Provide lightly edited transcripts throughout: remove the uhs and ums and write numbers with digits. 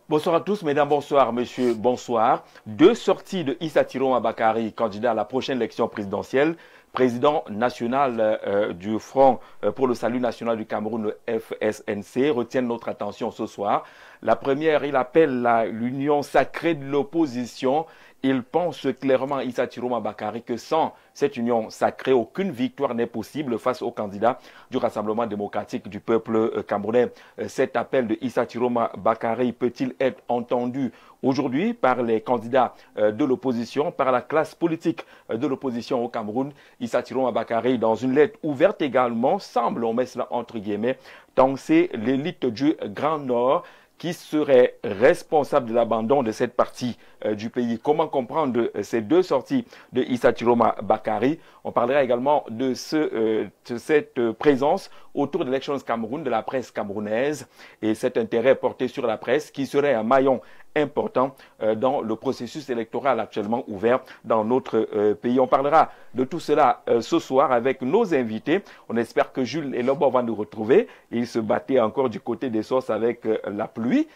Bonsoir à tous, mesdames, bonsoir, monsieur, bonsoir. Deux sorties de Issa Tiroma Bakari, candidat à la prochaine élection présidentielle, président national du Front pour le Salut National du Cameroun, le FSNC, retiennent notre attention ce soir. La première, il appelle l'union sacrée de l'opposition. Il pense clairement, Issa Tiroma Bakari, que sans cette union sacrée, aucune victoire n'est possible face au candidat du Rassemblement démocratique du peuple camerounais. Cet appel de Issa Tiroma Bakari peut-il être entendu aujourd'hui par les candidats de l'opposition, par la classe politique de l'opposition au Cameroun? Issa Tiroma Bakari, dans une lettre ouverte également, semble, on met cela entre guillemets, tancer l'élite du Grand Nord qui serait responsable de l'abandon de cette partie du pays. Comment comprendre ces deux sorties de Issa Tiroma Bakari? On parlera également de cette présence autour de l'Elections Cameroun, de la presse camerounaise, et cet intérêt porté sur la presse qui serait un maillon important dans le processus électoral actuellement ouvert dans notre pays. On parlera de tout cela ce soir avec nos invités. On espère que Jules et Lobo vont nous retrouver. Ils se battaient encore du côté des sources avec la pluie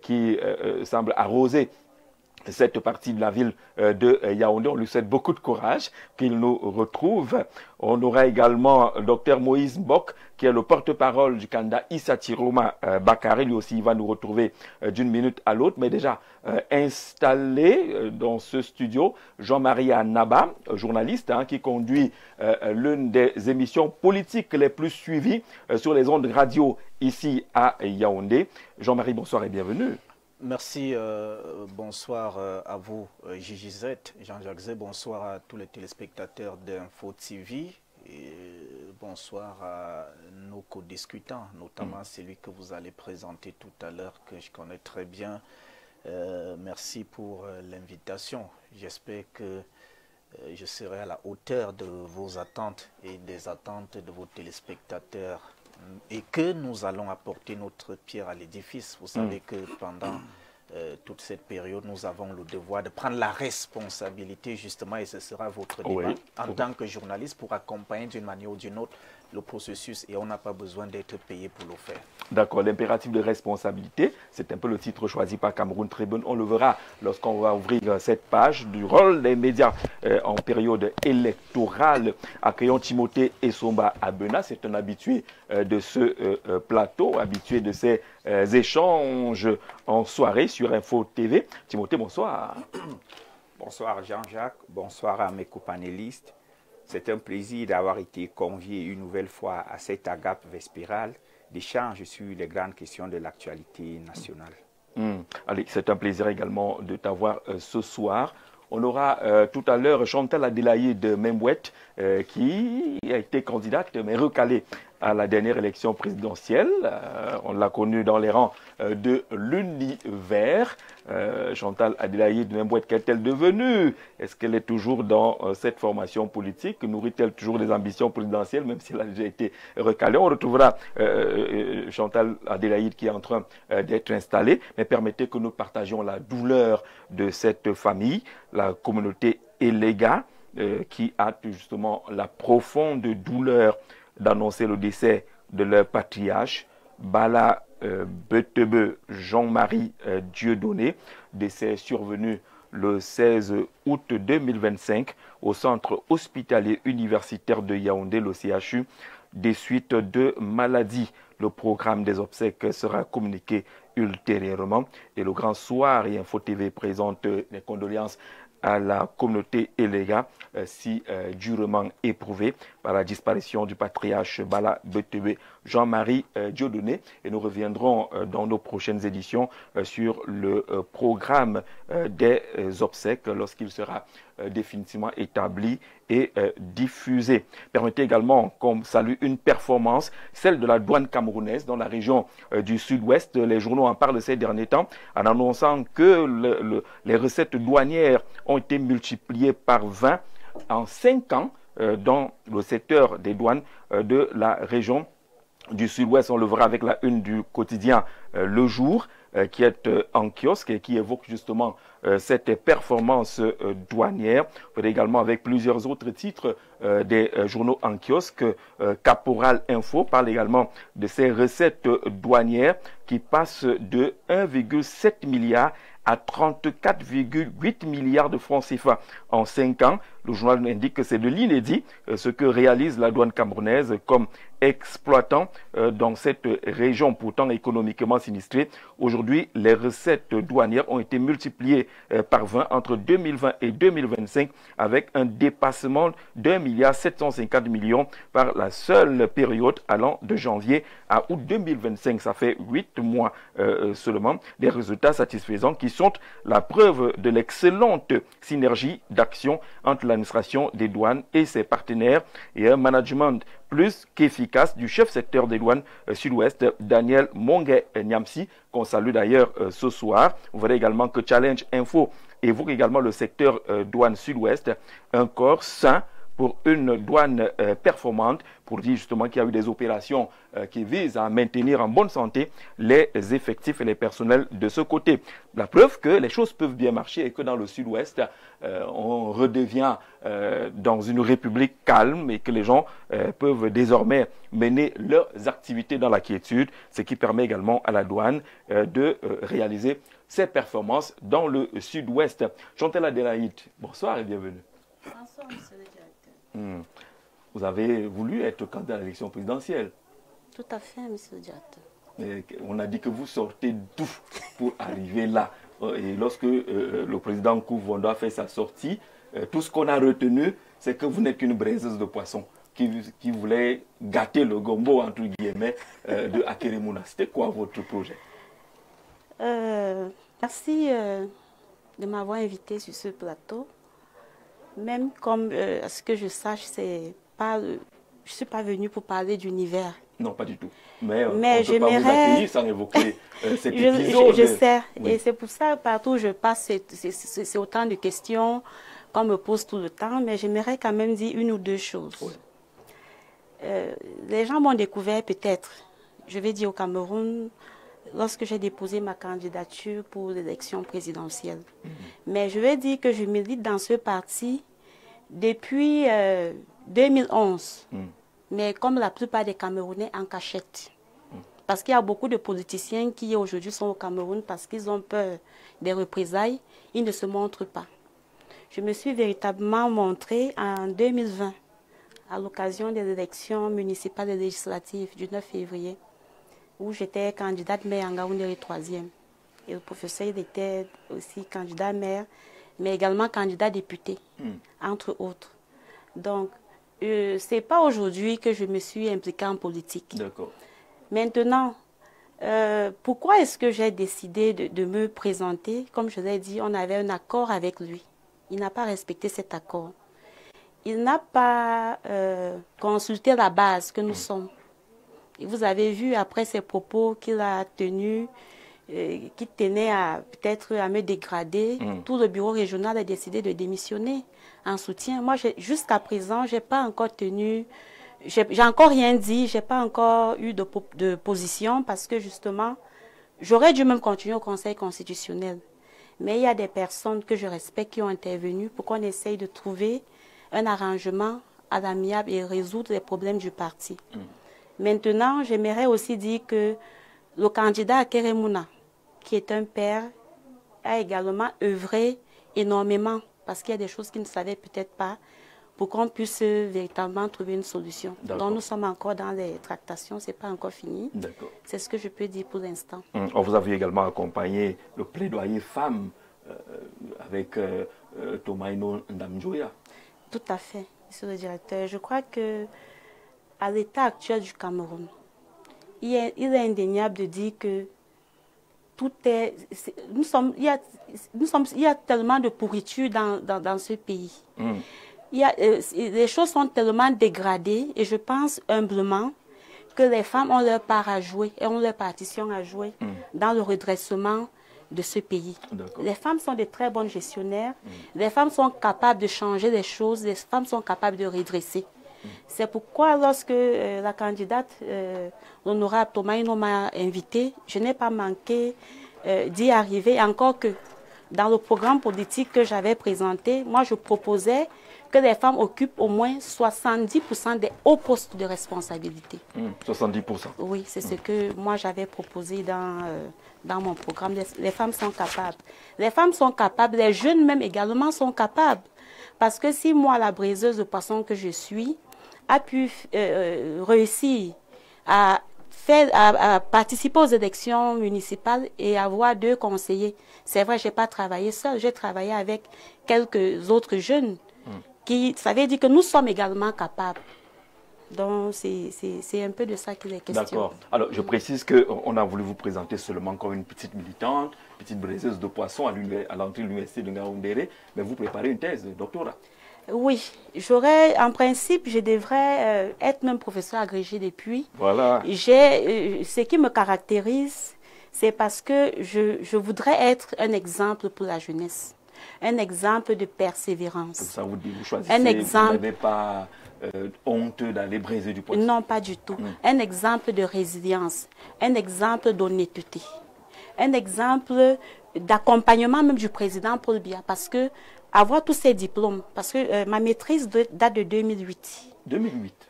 qui semble arroser cette partie de la ville de Yaoundé. On lui souhaite beaucoup de courage, qu'il nous retrouve. On aura également Dr Moïse Mbok, qui est le porte-parole du candidat Issa Tiroma Bakari. Lui aussi, il va nous retrouver d'une minute à l'autre. Mais déjà, installé dans ce studio, Jean-Marie Anaba, journaliste, qui conduit l'une des émissions politiques les plus suivies sur les ondes radio ici à Yaoundé. Jean-Marie, bonsoir et bienvenue. Merci, bonsoir à vous, Gigi Z, Jean-Jacques Z, bonsoir à tous les téléspectateurs d'Info TV, et bonsoir à nos co-discutants, notamment celui que vous allez présenter tout à l'heure, que je connais très bien. Merci pour l'invitation. J'espère que je serai à la hauteur de vos attentes et des attentes de vos téléspectateurs, et que nous allons apporter notre pierre à l'édifice. Vous savez que pendant toute cette période, nous avons le devoir de prendre la responsabilité, justement, et ce sera votre débat, en tant que journaliste, pour accompagner d'une manière ou d'une autre le processus, et on n'a pas besoin d'être payé pour le faire. D'accord, l'impératif de responsabilité, c'est un peu le titre choisi par Cameroun Tribune. On le verra lorsqu'on va ouvrir cette page du rôle des médias en période électorale. Accueillons Timothée Essomba Abena, c'est un habitué de ce plateau, habitué de ces échanges en soirée sur Info TV. Timothée, bonsoir. Bonsoir Jean-Jacques, bonsoir à mes co-panélistes. C'est un plaisir d'avoir été convié une nouvelle fois à cette agape vespérale d'échange sur les grandes questions de l'actualité nationale. Allez, c'est un plaisir également de t'avoir ce soir. On aura tout à l'heure Chantal Adélaïde Membouette qui a été candidate mais recalée à la dernière élection présidentielle. On l'a connue dans les rangs de l'Univers. Chantal Adélaïde Membouette, qu'est-elle devenue? Est-ce qu'elle est toujours dans cette formation politique? Nourrit-elle toujours des ambitions présidentielles, même si elle a déjà été recalée? On retrouvera Chantal Adélaïde qui est en train d'être installée. Mais permettez que nous partagions la douleur de cette famille, la communauté Elega, qui a justement la profonde douleur d'annoncer le décès de leur patriarche, Bala Betebe Jean-Marie Dieudonné, décès survenu le 16 août 2025 au centre hospitalier universitaire de Yaoundé, le CHU, des suites de maladies. Le programme des obsèques sera communiqué ultérieurement et le Grand Soir et Info TV présente les condoléances à la communauté Elega, si durement éprouvée par la disparition du patriarche Bala Betebe Jean-Marie Dieudonné. Et nous reviendrons dans nos prochaines éditions sur le programme des obsèques lorsqu'il sera définitivement établi et diffusé. Permettez également qu'on salue une performance, celle de la douane camerounaise dans la région du sud-ouest. Les journaux en parlent ces derniers temps en annonçant que les recettes douanières ont été multipliées par 20 en 5 ans dans le secteur des douanes de la région du Sud-Ouest, on le verra avec la une du quotidien Le Jour, qui est en kiosque et qui évoque justement cette performance douanière. Vous verrez également avec plusieurs autres titres des journaux en kiosque. Caporal Info parle également de ces recettes douanières qui passent de 1,7 milliard à 34,8 milliards de francs CFA en 5 ans. Le journal indique que c'est de l'inédit ce que réalise la douane camerounaise comme exploitant dans cette région pourtant économiquement sinistrée. Aujourd'hui, les recettes douanières ont été multipliées par 20 entre 2020 et 2025 avec un dépassement d'1,750 milliard par la seule période allant de janvier à août 2025. Ça fait 8 mois seulement. Des résultats satisfaisants qui sont la preuve de l'excellente synergie d'action entre l'administration des douanes et ses partenaires et un management plus qu'efficace du chef secteur des douanes Sud-Ouest, Daniel Mongué-Niamsi, qu'on salue d'ailleurs ce soir. Vous verrez également que Challenge Info évoque également le secteur douane Sud-Ouest, un corps sain pour une douane performante, pour dire justement qu'il y a eu des opérations qui visent à maintenir en bonne santé les effectifs et les personnels de ce côté. La preuve que les choses peuvent bien marcher et que dans le Sud-Ouest, on redevient dans une république calme et que les gens peuvent désormais mener leurs activités dans la quiétude, ce qui permet également à la douane de réaliser ses performances dans le Sud-Ouest. Chantal Adélaïde, bonsoir et bienvenue. Bonsoir, monsieur le directeur. Vous avez voulu être candidat à l'élection présidentielle. Tout à fait, monsieur le directeur. Mais on a dit que vous sortez d'où pour arriver là. Et lorsque le président Kouf-Vonda fait sa sortie, tout ce qu'on a retenu, c'est que vous n'êtes qu'une braiseuse de poissons qui voulait gâter le gombo, entre guillemets, de Akeremouna. C'était quoi votre projet? Merci de m'avoir invité sur ce plateau. Même comme, à ce que je sache, je ne suis pas venue pour parler d'univers. Non, pas du tout. Mais on je ne peut pas vous accueillir sans évoquer cet épisode. Je sais. Oui. Et c'est pour ça, partout où je passe, c'est autant de questions qu'on me pose tout le temps. Mais j'aimerais quand même dire une ou deux choses. Oui. Les gens m'ont découvert peut-être, je vais dire au Cameroun, lorsque j'ai déposé ma candidature pour l'élection présidentielle. Mais je vais dire que je milite dans ce parti depuis 2011. Mais comme la plupart des Camerounais en cachette. Parce qu'il y a beaucoup de politiciens qui aujourd'hui sont au Cameroun parce qu'ils ont peur des représailles, ils ne se montrent pas. Je me suis véritablement montrée en 2020 à l'occasion des élections municipales et législatives du 9 février. Où j'étais candidate maire en Ngaoundéré 3e. Et le professeur il était aussi candidat maire, mais également candidat député, entre autres. Donc, ce n'est pas aujourd'hui que je me suis impliquée en politique. D'accord. Maintenant, pourquoi est-ce que j'ai décidé de me présenter? Comme je l'ai dit, on avait un accord avec lui. Il n'a pas respecté cet accord. Il n'a pas consulté la base que nous sommes. Et vous avez vu après ses propos qu'il a tenus, qui tenait peut-être à me dégrader, tout le bureau régional a décidé de démissionner en soutien. Moi, jusqu'à présent, je n'ai pas encore tenu, j'ai encore rien dit, je n'ai pas encore eu de position parce que justement, j'aurais dû même continuer au Conseil constitutionnel. Mais il y a des personnes que je respecte qui ont intervenu pour qu'on essaye de trouver un arrangement à l'amiable et résoudre les problèmes du parti. Maintenant, j'aimerais aussi dire que le candidat Akeremouna, qui est un père, a également œuvré énormément parce qu'il y a des choses qu'il ne savait peut-être pas pour qu'on puisse véritablement trouver une solution. Donc nous sommes encore dans les tractations, ce n'est pas encore fini. C'est ce que je peux dire pour l'instant. On vous a vu également accompagner le plaidoyer femmes avec Thomaino Ndamjoya. Tout à fait, monsieur le directeur. Je crois que à l'état actuel du Cameroun, il est indéniable de dire que tout est... Il y a tellement de pourriture dans ce pays. Les choses sont tellement dégradées et je pense humblement que les femmes ont leur part à jouer et ont leur partition à jouer dans le redressement de ce pays. Les femmes sont de très bonnes gestionnaires. Les femmes sont capables de changer les choses. Les femmes sont capables de redresser. C'est pourquoi lorsque la candidate, l'honorable Thomaino m'a invité, je n'ai pas manqué d'y arriver, encore que dans le programme politique que j'avais présenté, moi je proposais que les femmes occupent au moins 70% des hauts postes de responsabilité. 70%. Oui, c'est ce que moi j'avais proposé dans mon programme. Les femmes sont capables. Les femmes sont capables, les jeunes même également sont capables. Parce que si moi, la braiseuse de poisson que je suis, a pu réussir à participer aux élections municipales et avoir 2 conseillers. C'est vrai, je n'ai pas travaillé seul, j'ai travaillé avec quelques autres jeunes. Ça veut dire que nous sommes également capables. Donc, c'est un peu de ça qu'il est question. D'accord. Alors, je précise qu'on a voulu vous présenter seulement comme une petite militante, petite braiseuse de poisson à l'entrée de l'université de Ngaoundéré, mais vous préparez une thèse de doctorat. Oui, en principe, je devrais être même professeur agrégé depuis. Voilà. Ce qui me caractérise, c'est parce que je voudrais être un exemple pour la jeunesse. Un exemple de persévérance. Ça vous choisissez, un exemple, vous n'avez pas honte d'aller braiser du poisson? Non, pas du tout. Un exemple de résilience, un exemple d'honnêteté, un exemple d'accompagnement même du président Paul Biya, parce que avoir tous ces diplômes, parce que ma maîtrise date de 2008.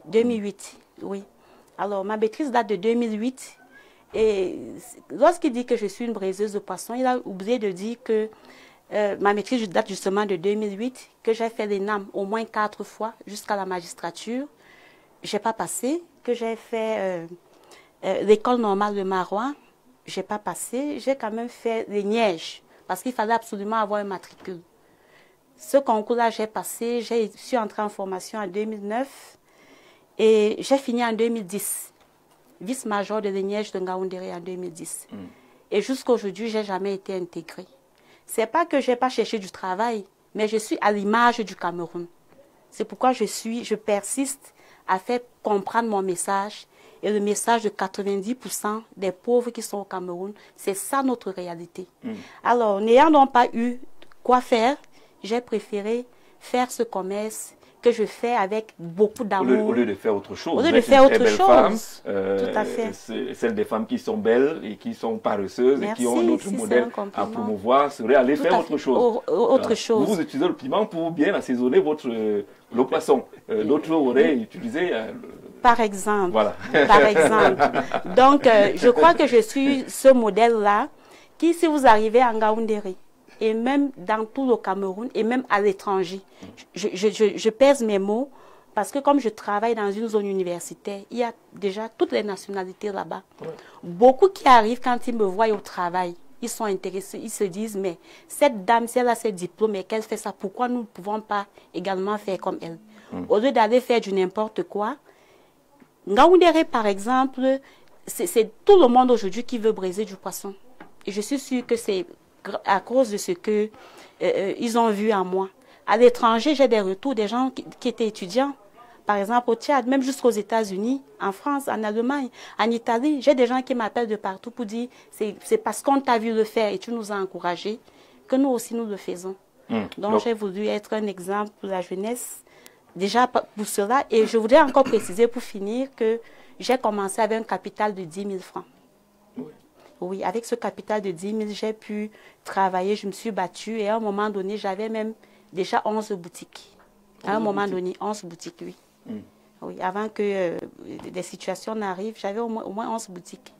2008, oui. Alors, ma maîtrise date de 2008. Et lorsqu'il dit que je suis une braiseuse de poisson, il a oublié de dire que ma maîtrise date justement de 2008, que j'ai fait l'ENAM au moins 4 fois jusqu'à la magistrature. Je n'ai pas passé. Que j'ai fait l'école normale de Marois, je n'ai pas passé. J'ai quand même fait les Nièges, parce qu'il fallait absolument avoir un matricule. Ce concours-là, j'ai passé. Je suis entrée en formation en 2009 et j'ai fini en 2010. Vice-major de l'Eniège de Ngaoundéré en 2010. Et jusqu'à aujourd'hui, je n'ai jamais été intégrée. Ce n'est pas que je n'ai pas cherché du travail, mais je suis à l'image du Cameroun. C'est pourquoi je persiste à faire comprendre mon message. Et le message de 90% des pauvres qui sont au Cameroun, c'est ça notre réalité. Alors, n'ayant donc pas eu quoi faire, j'ai préféré faire ce commerce que je fais avec beaucoup d'amour. Au lieu de faire autre chose. Au lieu de faire autre chose. Femme, tout à fait. Celle des femmes qui sont belles et qui sont paresseuses. Merci, et qui ont un autre modèle à promouvoir serait aller faire autre chose. Autre chose. Vous utilisez le piment pour bien assaisonner le poisson. D'autres auraient utilisé... Par exemple. Voilà. Par exemple. Donc, je crois que je suis ce modèle-là qui, si vous arrivez à Ngaoundéré, et même dans tout le Cameroun, et même à l'étranger, je pèse mes mots, parce que comme je travaille dans une zone universitaire, il y a déjà toutes les nationalités là-bas. Beaucoup qui arrivent quand ils me voient au travail, ils sont intéressés, ils se disent, mais cette dame, si elle a ses diplômes et qu'elle fait ça, pourquoi nous ne pouvons pas également faire comme elle? Au lieu d'aller faire du n'importe quoi, Ngaoundéré, par exemple, c'est tout le monde aujourd'hui qui veut braiser du poisson. Et je suis sûre que c'est à cause de ce que ils ont vu en moi. À l'étranger, j'ai des retours des gens qui étaient étudiants. Par exemple, au Tchad, même jusqu'aux États-Unis, en France, en Allemagne, en Italie, j'ai des gens qui m'appellent de partout pour dire c'est parce qu'on t'a vu le faire et tu nous as encouragés que nous aussi nous le faisons. Donc j'ai voulu être un exemple pour la jeunesse, déjà pour cela. Et je voudrais encore préciser pour finir que j'ai commencé avec un capital de 10 000 francs. Oui, avec ce capital de 10 000, j'ai pu travailler, je me suis battue et à un moment donné, j'avais même déjà 11 boutiques. À un moment donné, 11 boutiques, oui. Oui, avant que des situations n'arrivent, j'avais au moins 11 boutiques.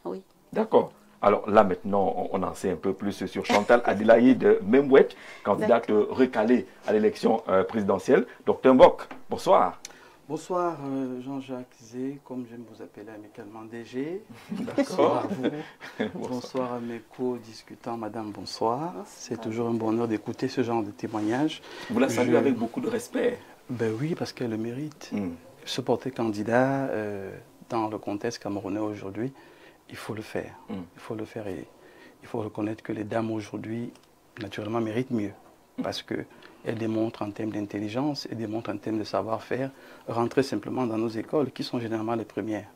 Oui. D'accord. Alors là maintenant, on en sait un peu plus sur Chantal Adélaïde Memouet, candidate recalée à l'élection présidentielle. Docteur Mbok, bonsoir. Bonsoir Jean-Jacques Zé, comme j'aime vous appeler amicalement DG. Bonsoir à vous. Bonsoir à mes co-discutants, madame, bonsoir. C'est toujours un bonheur d'écouter ce genre de témoignages. Vous la saluez avec beaucoup de respect. Ben oui, parce qu'elle le mérite. Se porter candidat dans le contexte camerounais aujourd'hui, il faut le faire. Il faut le faire et il faut reconnaître que les dames aujourd'hui, naturellement, méritent mieux. Parce qu'elles démontrent en termes d'intelligence et démontrent en termes de savoir-faire, rentrer simplement dans nos écoles, qui sont généralement les premières.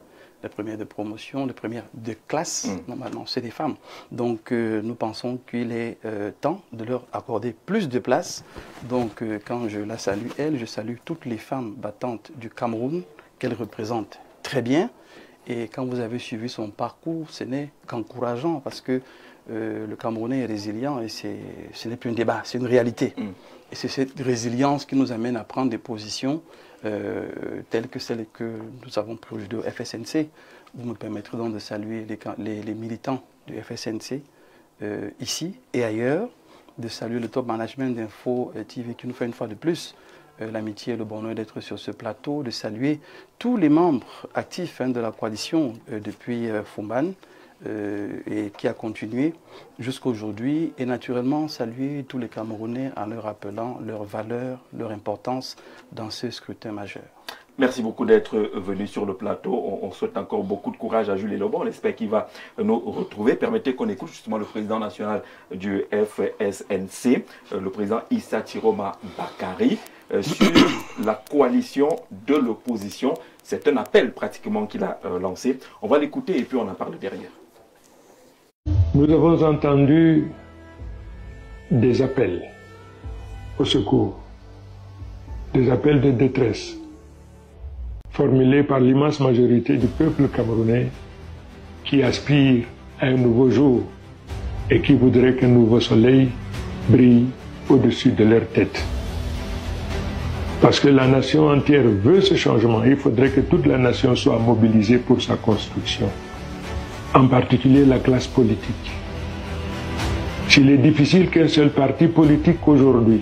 les premières de promotion, les premières de classe, normalement, c'est des femmes. Donc, nous pensons qu'il est temps de leur accorder plus de place. Donc, quand je la salue, elle, je salue toutes les femmes battantes du Cameroun qu'elle représente très bien. Et quand vous avez suivi son parcours, ce n'est qu'encourageant parce que le Camerounais est résilient et ce n'est plus un débat, c'est une réalité. Et c'est cette résilience qui nous amène à prendre des positions telles que celles que nous avons prises de FSNC. Vous me permettrez donc de saluer les militants du FSNC ici et ailleurs, de saluer le top management d'Info TV qui nous fait une fois de plus l'amitié et le bonheur d'être sur ce plateau, de saluer tous les membres actifs de la coalition depuis Fumban et qui a continué jusqu'à aujourd'hui, et naturellement saluer tous les Camerounais en leur rappelant leur valeur, leur importance dans ce scrutin majeur. Merci beaucoup d'être venu sur le plateau. On souhaite encore beaucoup de courage à Jules Lobon. On espère qu'il va nous retrouver. Permettez qu'on écoute justement le président national du FSNC, le président Issa Tiroma Bakary, sur la coalition de l'opposition. C'est un appel pratiquement qu'il a lancé. On va l'écouter et puis on en parle derrière. Nous avons entendu des appels au secours, des appels de détresse formulés par l'immense majorité du peuple camerounais qui aspire à un nouveau jour et qui voudrait qu'un nouveau soleil brille au-dessus de leur tête. Parce que la nation entière veut ce changement, il faudrait que toute la nation soit mobilisée pour sa construction, en particulier la classe politique. S'il est difficile qu'un seul parti politique aujourd'hui,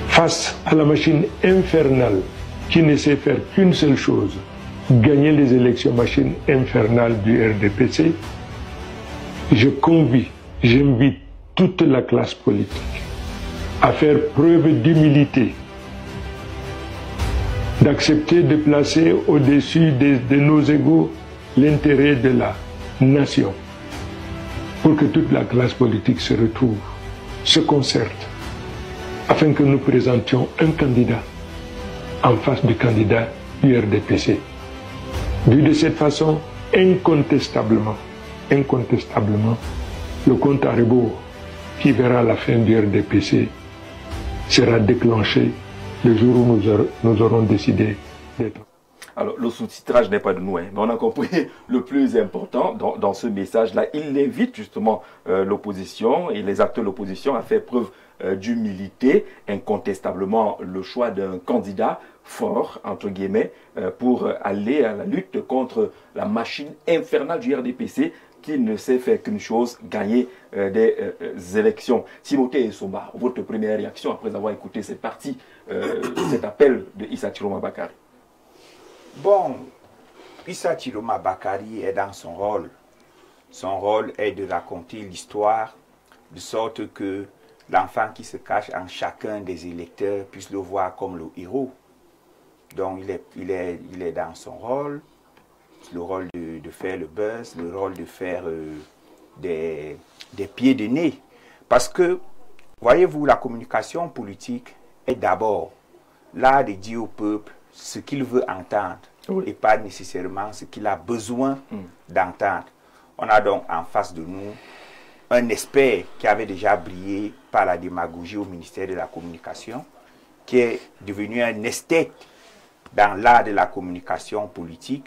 face à la machine infernale qui ne sait faire qu'une seule chose, gagner les élections, machine infernale du RDPC, j'invite toute la classe politique à faire preuve d'humilité, d'accepter de placer au-dessus de nos égos l'intérêt de la nation, pour que toute la classe politique se retrouve, se concerte, afin que nous présentions un candidat en face du candidat du RDPC. Vu de cette façon, incontestablement, le compte à rebours qui verra la fin du RDPC sera déclenché le jour où nous aurons décidé d'être. Alors, le sous-titrage n'est pas de nous, mais on a compris le plus important dans ce message-là. Il invite justement l'opposition et les acteurs de l'opposition à faire preuve d'humilité, incontestablement le choix d'un candidat fort, entre guillemets, pour aller à la lutte contre la machine infernale du RDPC qui ne sait faire qu'une chose, gagner des élections. Timothée Essomba, votre première réaction après avoir écouté cette partie, cet appel de Issa Tiroma Bakary? Bon, Issa Tiroma Bakary est dans son rôle. Son rôle est de raconter l'histoire de sorte que l'enfant qui se cache en chacun des électeurs puisse le voir comme le héros. Donc il est dans son rôle, le rôle de faire le buzz, le rôle de faire des pieds de nez. Parce que, voyez-vous, la communication politique est d'abord l'art de dire au peuple ce qu'il veut entendre, oui, et pas nécessairement ce qu'il a besoin d'entendre. On a donc en face de nous un expert qui avait déjà brillé par la démagogie au ministère de la Communication, qui est devenu un esthète dans l'art de la communication politique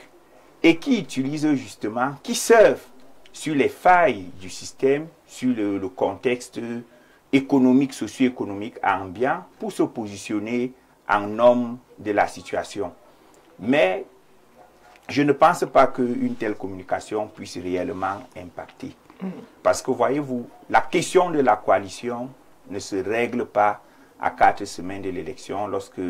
et qui utilise justement, qui surfe sur les failles du système, sur le contexte économique, socio-économique ambiant pour se positionner en homme de la situation. Mais je ne pense pas qu'une telle communication puisse réellement impacter. Parce que voyez-vous, la question de la coalition ne se règle pas à 4 semaines de l'élection lorsque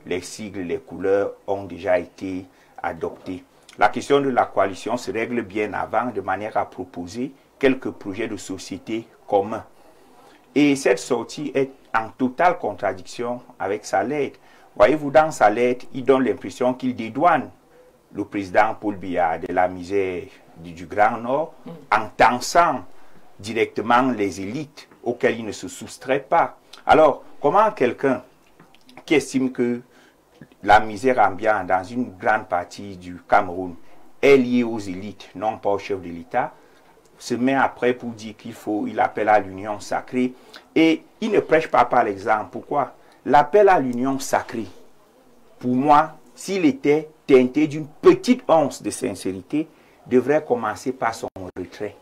les sigles, les couleurs ont déjà été adoptées. La question de la coalition se règle bien avant de manière à proposer quelques projets de société communs. Et cette sortie est en totale contradiction avec sa lettre. Voyez-vous, dans sa lettre, il donne l'impression qu'il dédouane le président Paul Biya de la misère du Grand Nord en tensant directement les élites auxquelles il ne se soustrait pas. Alors, comment quelqu'un qui estime que la misère ambiante dans une grande partie du Cameroun est liée aux élites, non pas aux chefs de l'État, se met après pour dire il appelle à l'union sacrée. Et il ne prêche pas par l'exemple. Pourquoi? L'appel à l'union sacrée, pour moi, s'il était teinté d'une petite once de sincérité, devrait commencer par son retrait.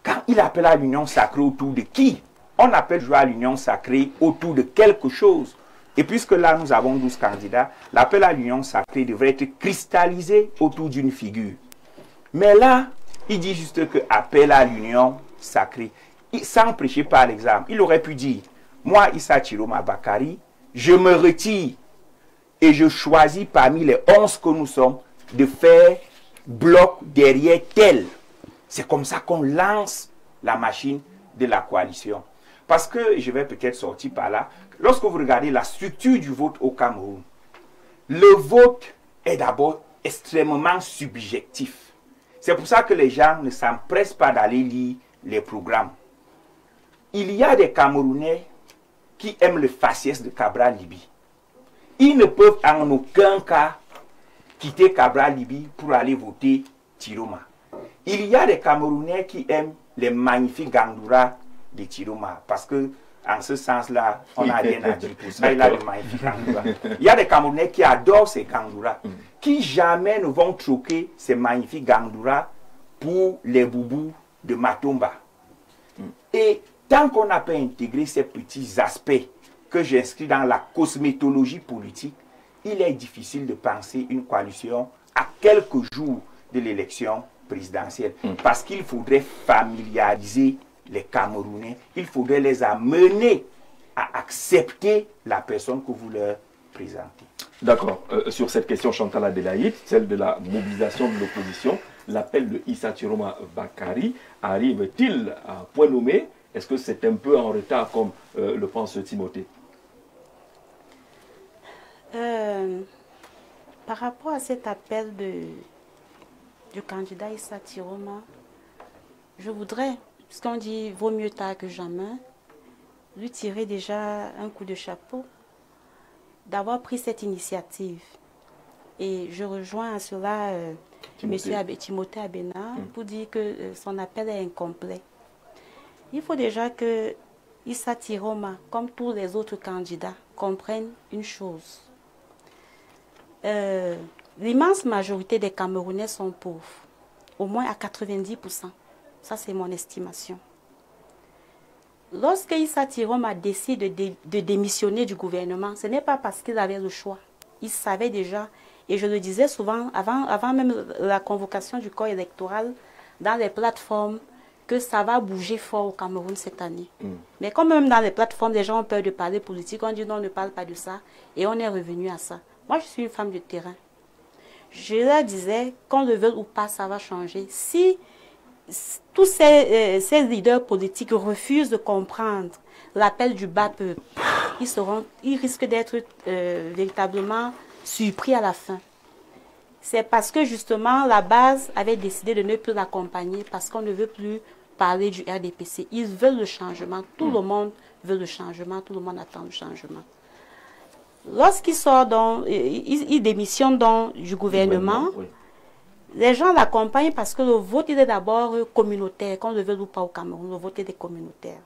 Quand il appelle à l'union sacrée autour de qui? On appelle jouer à l'union sacrée autour de quelque chose. Et puisque là, nous avons 12 candidats, l'appel à l'union sacrée devrait être cristallisé autour d'une figure. Mais là, il dit juste que appel à l'union sacrée. Sans prêcher par l'exemple, il aurait pu dire, moi, Issa Chiroma Bakari, je me retire et je choisis parmi les 11 que nous sommes de faire bloc derrière tel. C'est comme ça qu'on lance la machine de la coalition. Parce que, je vais peut-être sortir par là, lorsque vous regardez la structure du vote au Cameroun, le vote est d'abord extrêmement subjectif. C'est pour ça que les gens ne s'empressent pas d'aller lire les programmes. Il y a des Camerounais qui aiment le faciès de Cabral Libi. Ils ne peuvent en aucun cas quitter Cabral Libi pour aller voter Chiroma. Il y a des Camerounais qui aiment les magnifiques Gandoura de Chiroma. Parce que, en ce sens-là, on n'a rien à dire pour ça. Il a le magnifique Gandoura. Il y a des Camerounais qui adorent ces Gandoura, qui jamais ne vont troquer ces magnifiques Gandoura pour les boubous de Matomba. Et tant qu'on n'a pas intégré ces petits aspects que j'inscris dans la cosmétologie politique, il est difficile de penser une coalition à quelques jours de l'élection présidentielle. Parce qu'il faudrait familiariser les Camerounais, il faudrait les amener à accepter la personne que vous leur présentez. D'accord. Sur cette question, Chantal Adélaïde, celle de la mobilisation de l'opposition, l'appel de Issa Chiroma Bakari arrive-t-il à point nommé? Est-ce que c'est un peu en retard comme le pense Timothée? Par rapport à cet appel du candidat Issa Chiroma, je voudrais, puisqu'on dit vaut mieux tard que jamais, lui tirer déjà un coup de chapeau d'avoir pris cette initiative. Et je rejoins à cela M. Timothée Abena pour dire que son appel est incomplet. Il faut déjà que Issa Chiroma, comme tous les autres candidats, comprennent une chose. L'immense majorité des Camerounais sont pauvres, au moins à 90%. Ça, c'est mon estimation. Lorsque Issa Chiroma décide de démissionner du gouvernement, ce n'est pas parce qu'il avait le choix. Il savait déjà, et je le disais souvent, avant même la convocation du corps électoral, dans les plateformes, que ça va bouger fort au Cameroun cette année. Mais comme même dans les plateformes, les gens ont peur de parler politique, on dit non, on ne parle pas de ça, et on est revenu à ça. Moi, je suis une femme de terrain. Je leur disais, qu'on le veuille ou pas, ça va changer. Si tous ces leaders politiques refusent de comprendre l'appel du bas peuple, ils risquent d'être véritablement surpris à la fin. C'est parce que justement la base avait décidé de ne plus l'accompagner parce qu'on ne veut plus parler du RDPC. Ils veulent le changement. Tout le monde veut le changement. Tout le monde attend le changement. Lorsqu'il sort il démissionne du gouvernement, les gens l'accompagnent parce que le vote il est d'abord communautaire. Qu'on le veuille ou pas au Cameroun, le vote est communautaire.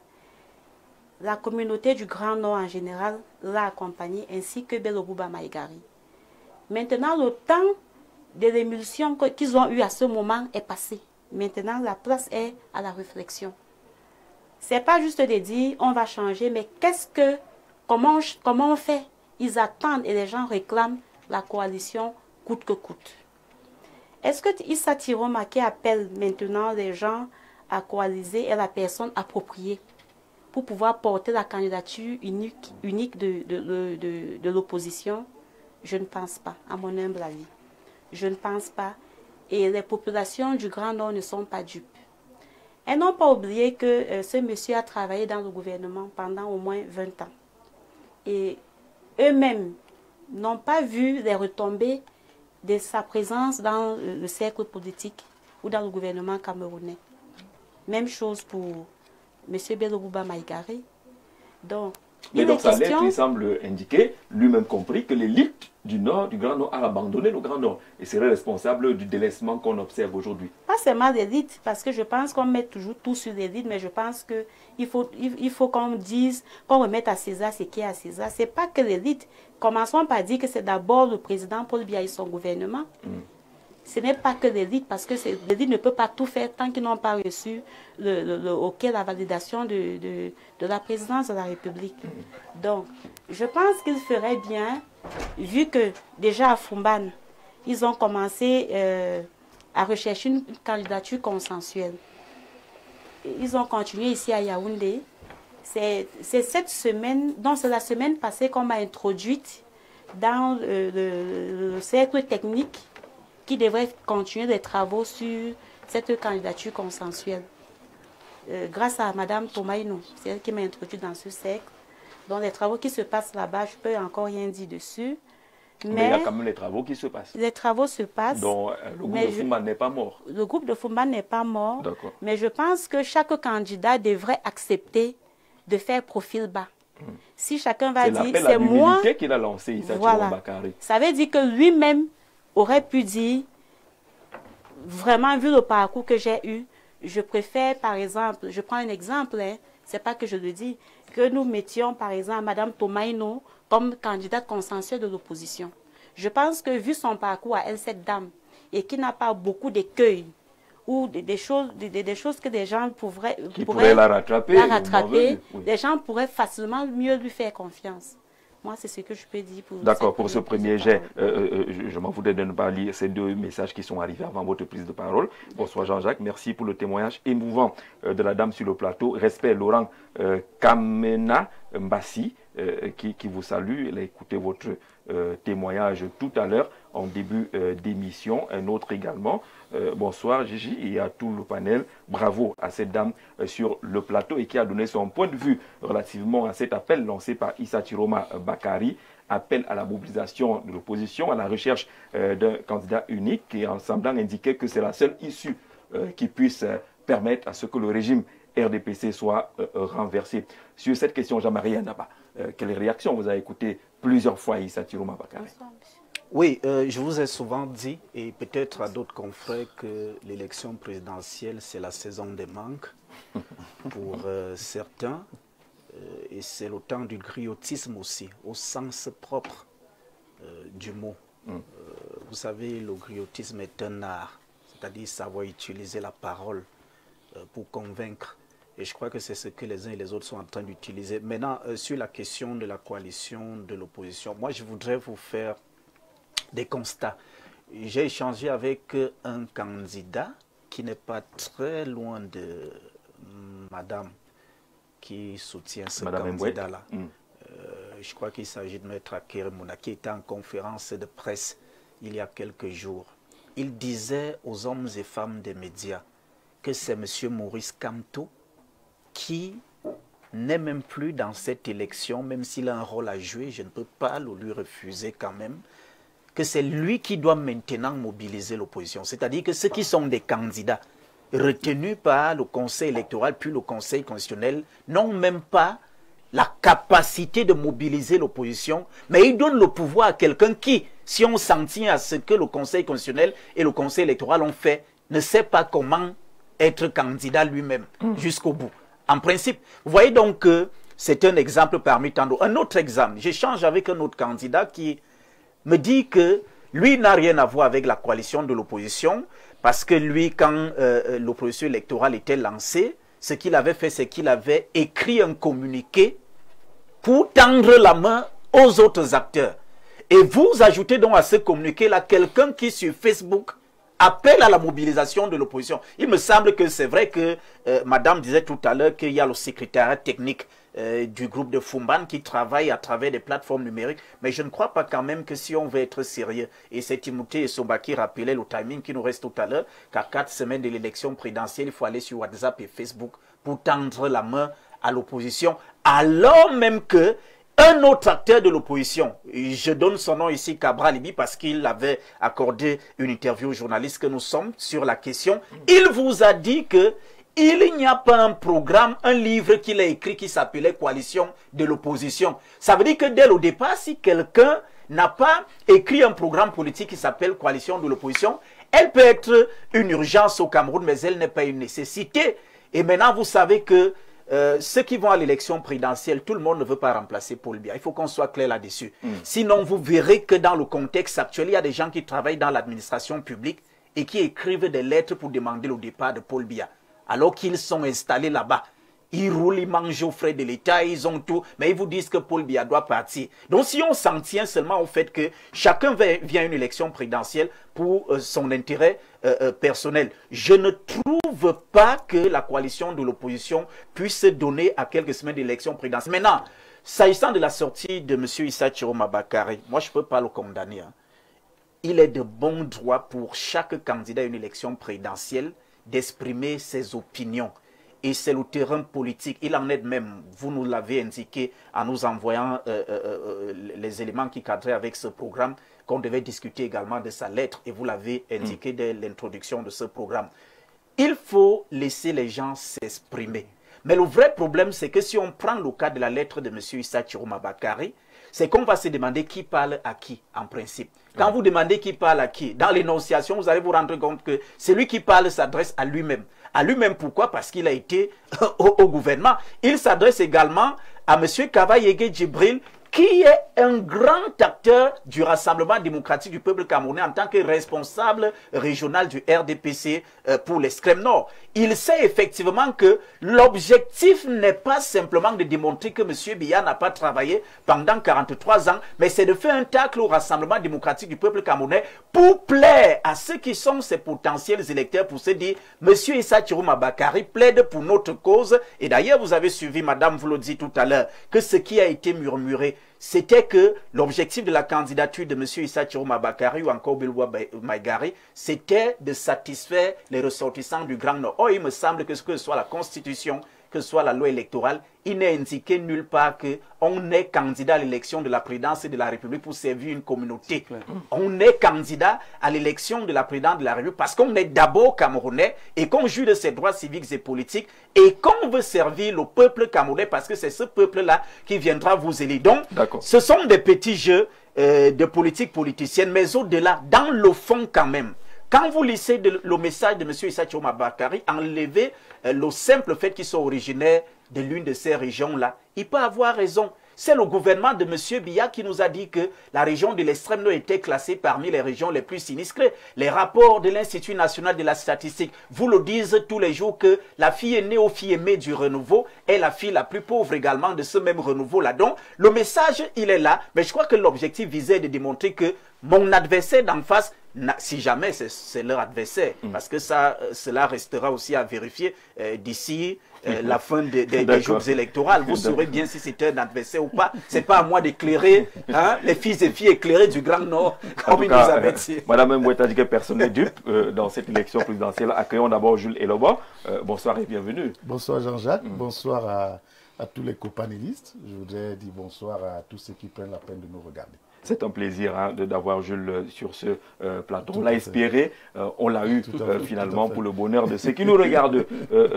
La communauté du Grand Nord en général l'a accompagné ainsi que Belobouba Maïgari. Maintenant, le temps de l'émulsion qu'ils ont eu à ce moment est passé. Maintenant, la place est à la réflexion. Ce n'est pas juste de dire on va changer, mais comment on fait? Ils attendent et les gens réclament la coalition coûte que coûte. Est-ce que Issa Chiroma qui appelle maintenant les gens à coaliser est la personne appropriée pour pouvoir porter la candidature unique de l'opposition? Je ne pense pas, à mon humble avis. Je ne pense pas. Et les populations du Grand Nord ne sont pas dupes. Elles n'ont pas oublié que ce monsieur a travaillé dans le gouvernement pendant au moins 20 ans. Et eux-mêmes n'ont pas vu les retombées de sa présence dans le cercle politique ou dans le gouvernement camerounais. Même chose pour M. Belobouba Maïgari. Donc, Mais dans sa lettre, il semble indiquer, lui-même compris, que l'élite du Nord, du Grand Nord, a abandonné le Grand Nord et serait responsable du délaissement qu'on observe aujourd'hui. Pas seulement l'élite, parce que je pense qu'on met toujours tout sur l'élite, mais je pense qu'il faut qu'on dise, qu'on remette à César ce qui est à César. Ce n'est pas que l'élite. Commençons par dire que c'est d'abord le président Paul Biya et son gouvernement. Ce n'est pas que l'élite, parce que l'élite ne peut pas tout faire tant qu'ils n'ont pas reçu la validation de la présidence de la République. Donc, je pense qu'il ferait bien, vu que déjà à Fumban, ils ont commencé à rechercher une candidature consensuelle. Ils ont continué ici à Yaoundé. C'est cette semaine, donc c'est la semaine passée qu'on m'a introduite dans le cercle technique qui devrait continuer les travaux sur cette candidature consensuelle. Grâce à Mme Tomaïno, c'est elle qui m'a introduit dans ce cercle. Donc les travaux qui se passent là-bas, je ne peux encore rien dire dessus. Mais il y a quand même les travaux qui se passent. Les travaux se passent. Donc le groupe de Fumban n'est pas mort. Le groupe de Fumban n'est pas mort. Mais je pense que chaque candidat devrait accepter de faire profil bas. Si chacun va dire, c'est moi... C'est qu'il a lancé, Issa Thieroma Bakary. Ça veut dire que lui-même aurait pu dire, vraiment vu le parcours que j'ai eu, je préfère par exemple, je prends un exemple, hein, c'est pas que je le dis, que nous mettions par exemple Mme Tomaïno comme candidate consensuelle de l'opposition. Je pense que vu son parcours à elle, cette dame, et qui n'a pas beaucoup d'écueils, ou des choses que des gens pourraient la rattraper, les gens pourraient facilement mieux lui faire confiance. Moi, c'est ce que je peux dire. D'accord, pour ce premier jet, je m'en voudrais de ne pas lire ces deux messages qui sont arrivés avant votre prise de parole. Bonsoir Jean-Jacques, merci pour le témoignage émouvant de la dame sur le plateau. Respect Laurent Kamena Mbassi, qui vous salue. Elle a écouté votre témoignage tout à l'heure en début d'émission. Un autre également. Bonsoir Gigi et à tout le panel. Bravo à cette dame sur le plateau et qui a donné son point de vue relativement à cet appel lancé par Issa Thieroma Bakary. Appel à la mobilisation de l'opposition, à la recherche d'un candidat unique et en semblant indiquer que c'est la seule issue qui puisse permettre à ce que le régime RDPC soit renversé. Sur cette question, Jean-Marie Anaba, quelle réaction vous avez écouté plusieurs fois Issa Thieroma Bakary? Oui, je vous ai souvent dit, et peut-être à d'autres confrères, que l'élection présidentielle, c'est la saison des manques pour certains, et c'est le temps du griotisme aussi, au sens propre du mot. Vous savez, le griotisme est un art, c'est-à-dire savoir utiliser la parole pour convaincre. Et je crois que c'est ce que les uns et les autres sont en train d'utiliser. Maintenant, sur la question de la coalition de l'opposition, moi je voudrais vous faire des constats. J'ai échangé avec un candidat qui n'est pas très loin de madame qui soutient ce candidat-là. Je crois qu'il s'agit de Maître Akeremouna qui était en conférence de presse il y a quelques jours. Il disait aux hommes et femmes des médias que c'est M. Maurice Kamto qui n'est même plus dans cette élection, même s'il a un rôle à jouer, je ne peux pas le lui refuser quand même, que c'est lui qui doit maintenant mobiliser l'opposition. C'est-à-dire que ceux qui sont des candidats retenus par le Conseil électoral puis le Conseil constitutionnel n'ont même pas la capacité de mobiliser l'opposition, mais ils donnent le pouvoir à quelqu'un qui, si on s'en tient à ce que le Conseil constitutionnel et le Conseil électoral ont fait, ne sait pas comment être candidat lui-même jusqu'au bout. En principe, vous voyez donc que c'est un exemple parmi tant d'autres. Un autre exemple, j'échange avec un autre candidat qui me dit que lui n'a rien à voir avec la coalition de l'opposition, parce que lui, quand l'opposition électorale était lancée, ce qu'il avait fait, c'est qu'il avait écrit un communiqué pour tendre la main aux autres acteurs. Et vous ajoutez donc à ce communiqué-là quelqu'un qui, sur Facebook, appelle à la mobilisation de l'opposition. Il me semble que c'est vrai que madame disait tout à l'heure qu'il y a le secrétariat technique du groupe de Fumban qui travaille à travers des plateformes numériques, mais je ne crois pas quand même que si on veut être sérieux, et c'est Timothée Somba qui rappelait le timing qui nous reste tout à l'heure, qu'à 4 semaines de l'élection présidentielle, il faut aller sur WhatsApp et Facebook pour tendre la main à l'opposition, alors même que un autre acteur de l'opposition, je donne son nom ici, Cabral Libi, parce qu'il avait accordé une interview aux journalistes que nous sommes sur la question, il vous a dit que Il n'y a pas un programme, un livre qu'il a écrit qui s'appelait Coalition de l'opposition. Ça veut dire que dès le départ, si quelqu'un n'a pas écrit un programme politique qui s'appelle Coalition de l'opposition, elle peut être une urgence au Cameroun, mais elle n'est pas une nécessité. Et maintenant, vous savez que ceux qui vont à l'élection présidentielle, tout le monde ne veut pas remplacer Paul Biya. Il faut qu'on soit clair là-dessus. Sinon, vous verrez que dans le contexte actuel, il y a des gens qui travaillent dans l'administration publique et qui écrivent des lettres pour demander le départ de Paul Biya. Alors qu'ils sont installés là-bas. Ils roulent, ils mangent aux frais de l'État, ils ont tout, mais ils vous disent que Paul Biya doit partir. Donc si on s'en tient seulement au fait que chacun vient à une élection présidentielle pour son intérêt personnel, je ne trouve pas que la coalition de l'opposition puisse donner à quelques semaines d'élection présidentielle. Maintenant, s'agissant de la sortie de M. Issa Chiroma Bakary, moi je ne peux pas le condamner. Hein. Il est de bon droit pour chaque candidat à une élection présidentielle d'exprimer ses opinions. Et c'est le terrain politique. Il en est même, vous nous l'avez indiqué en nous envoyant les éléments qui cadraient avec ce programme, qu'on devait discuter également de sa lettre. Et vous l'avez indiqué dès l'introduction de ce programme. Il faut laisser les gens s'exprimer. Mais le vrai problème, c'est que si on prend le cas de la lettre de M. Issa Chiroma Bakary, c'est qu'on va se demander qui parle à qui, en principe. Quand vous demandez qui parle à qui, dans l'énonciation, vous allez vous rendre compte que celui qui parle s'adresse à lui-même. À lui-même, pourquoi? Parce qu'il a été au gouvernement. Il s'adresse également à M. Kava-Yégué Djibril, qui est un grand acteur du Rassemblement démocratique du peuple camerounais en tant que responsable régional du RDPC pour l'extrême nord. Il sait effectivement que l'objectif n'est pas simplement de démontrer que M. Biya n'a pas travaillé pendant 43 ans, mais c'est de faire un tacle au Rassemblement démocratique du peuple camerounais pour plaire à ceux qui sont ses potentiels électeurs, pour se dire, M. Issa Chiroma Bakary plaide pour notre cause. Et d'ailleurs, vous avez suivi, Madame vous le dit tout à l'heure, que ce qui a été murmuré, c'était que l'objectif de la candidature de M. Issa Chiroma Bakary ou encore Bilwa Maïgari, c'était de satisfaire les ressortissants du Grand Nord. Or, il me semble que ce que soit la Constitution, que ce soit la loi électorale, il n'est indiqué nulle part qu'on est candidat à l'élection de la présidence de la République pour servir une communauté. On est candidat à l'élection de la présidence de la République parce qu'on est d'abord Camerounais et qu'on joue de ses droits civiques et politiques et qu'on veut servir le peuple camerounais parce que c'est ce peuple-là qui viendra vous élire. Donc, ce sont des petits jeux de politique politicienne, mais au-delà, dans le fond quand même, quand vous lisez le message de M. Issa Chiroma Bakary, enlevez le simple fait qu'ils sont originaires de l'une de ces régions-là, il peut avoir raison. C'est le gouvernement de M. Biya qui nous a dit que la région de l'extrême nord était classée parmi les régions les plus sinistrées. Les rapports de l'Institut national de la statistique vous le disent tous les jours que la fille aînée ou fille aimée du renouveau est la fille la plus pauvre également de ce même renouveau-là. Donc, le message, il est là, mais je crois que l'objectif visait de démontrer que mon adversaire d'en face, si jamais c'est leur adversaire, parce que cela restera aussi à vérifier d'ici la fin des jours électoraux. Vous saurez bien si c'était un adversaire ou pas. Ce n'est pas à moi d'éclairer les fils et filles éclairées du Grand Nord, comme il nous avait dit. Madame Mboueta dit que personne n'est dupe dans cette élection présidentielle. Accueillons d'abord Jules Eloba. Bonsoir et bienvenue. Bonsoir Jean-Jacques, bonsoir à tous les copanélistes. Je voudrais dire bonsoir à tous ceux qui prennent la peine de nous regarder. C'est un plaisir d'avoir Jules sur ce plateau. On l'a espéré, on l'a eu finalement pour le bonheur de ceux qui nous regardent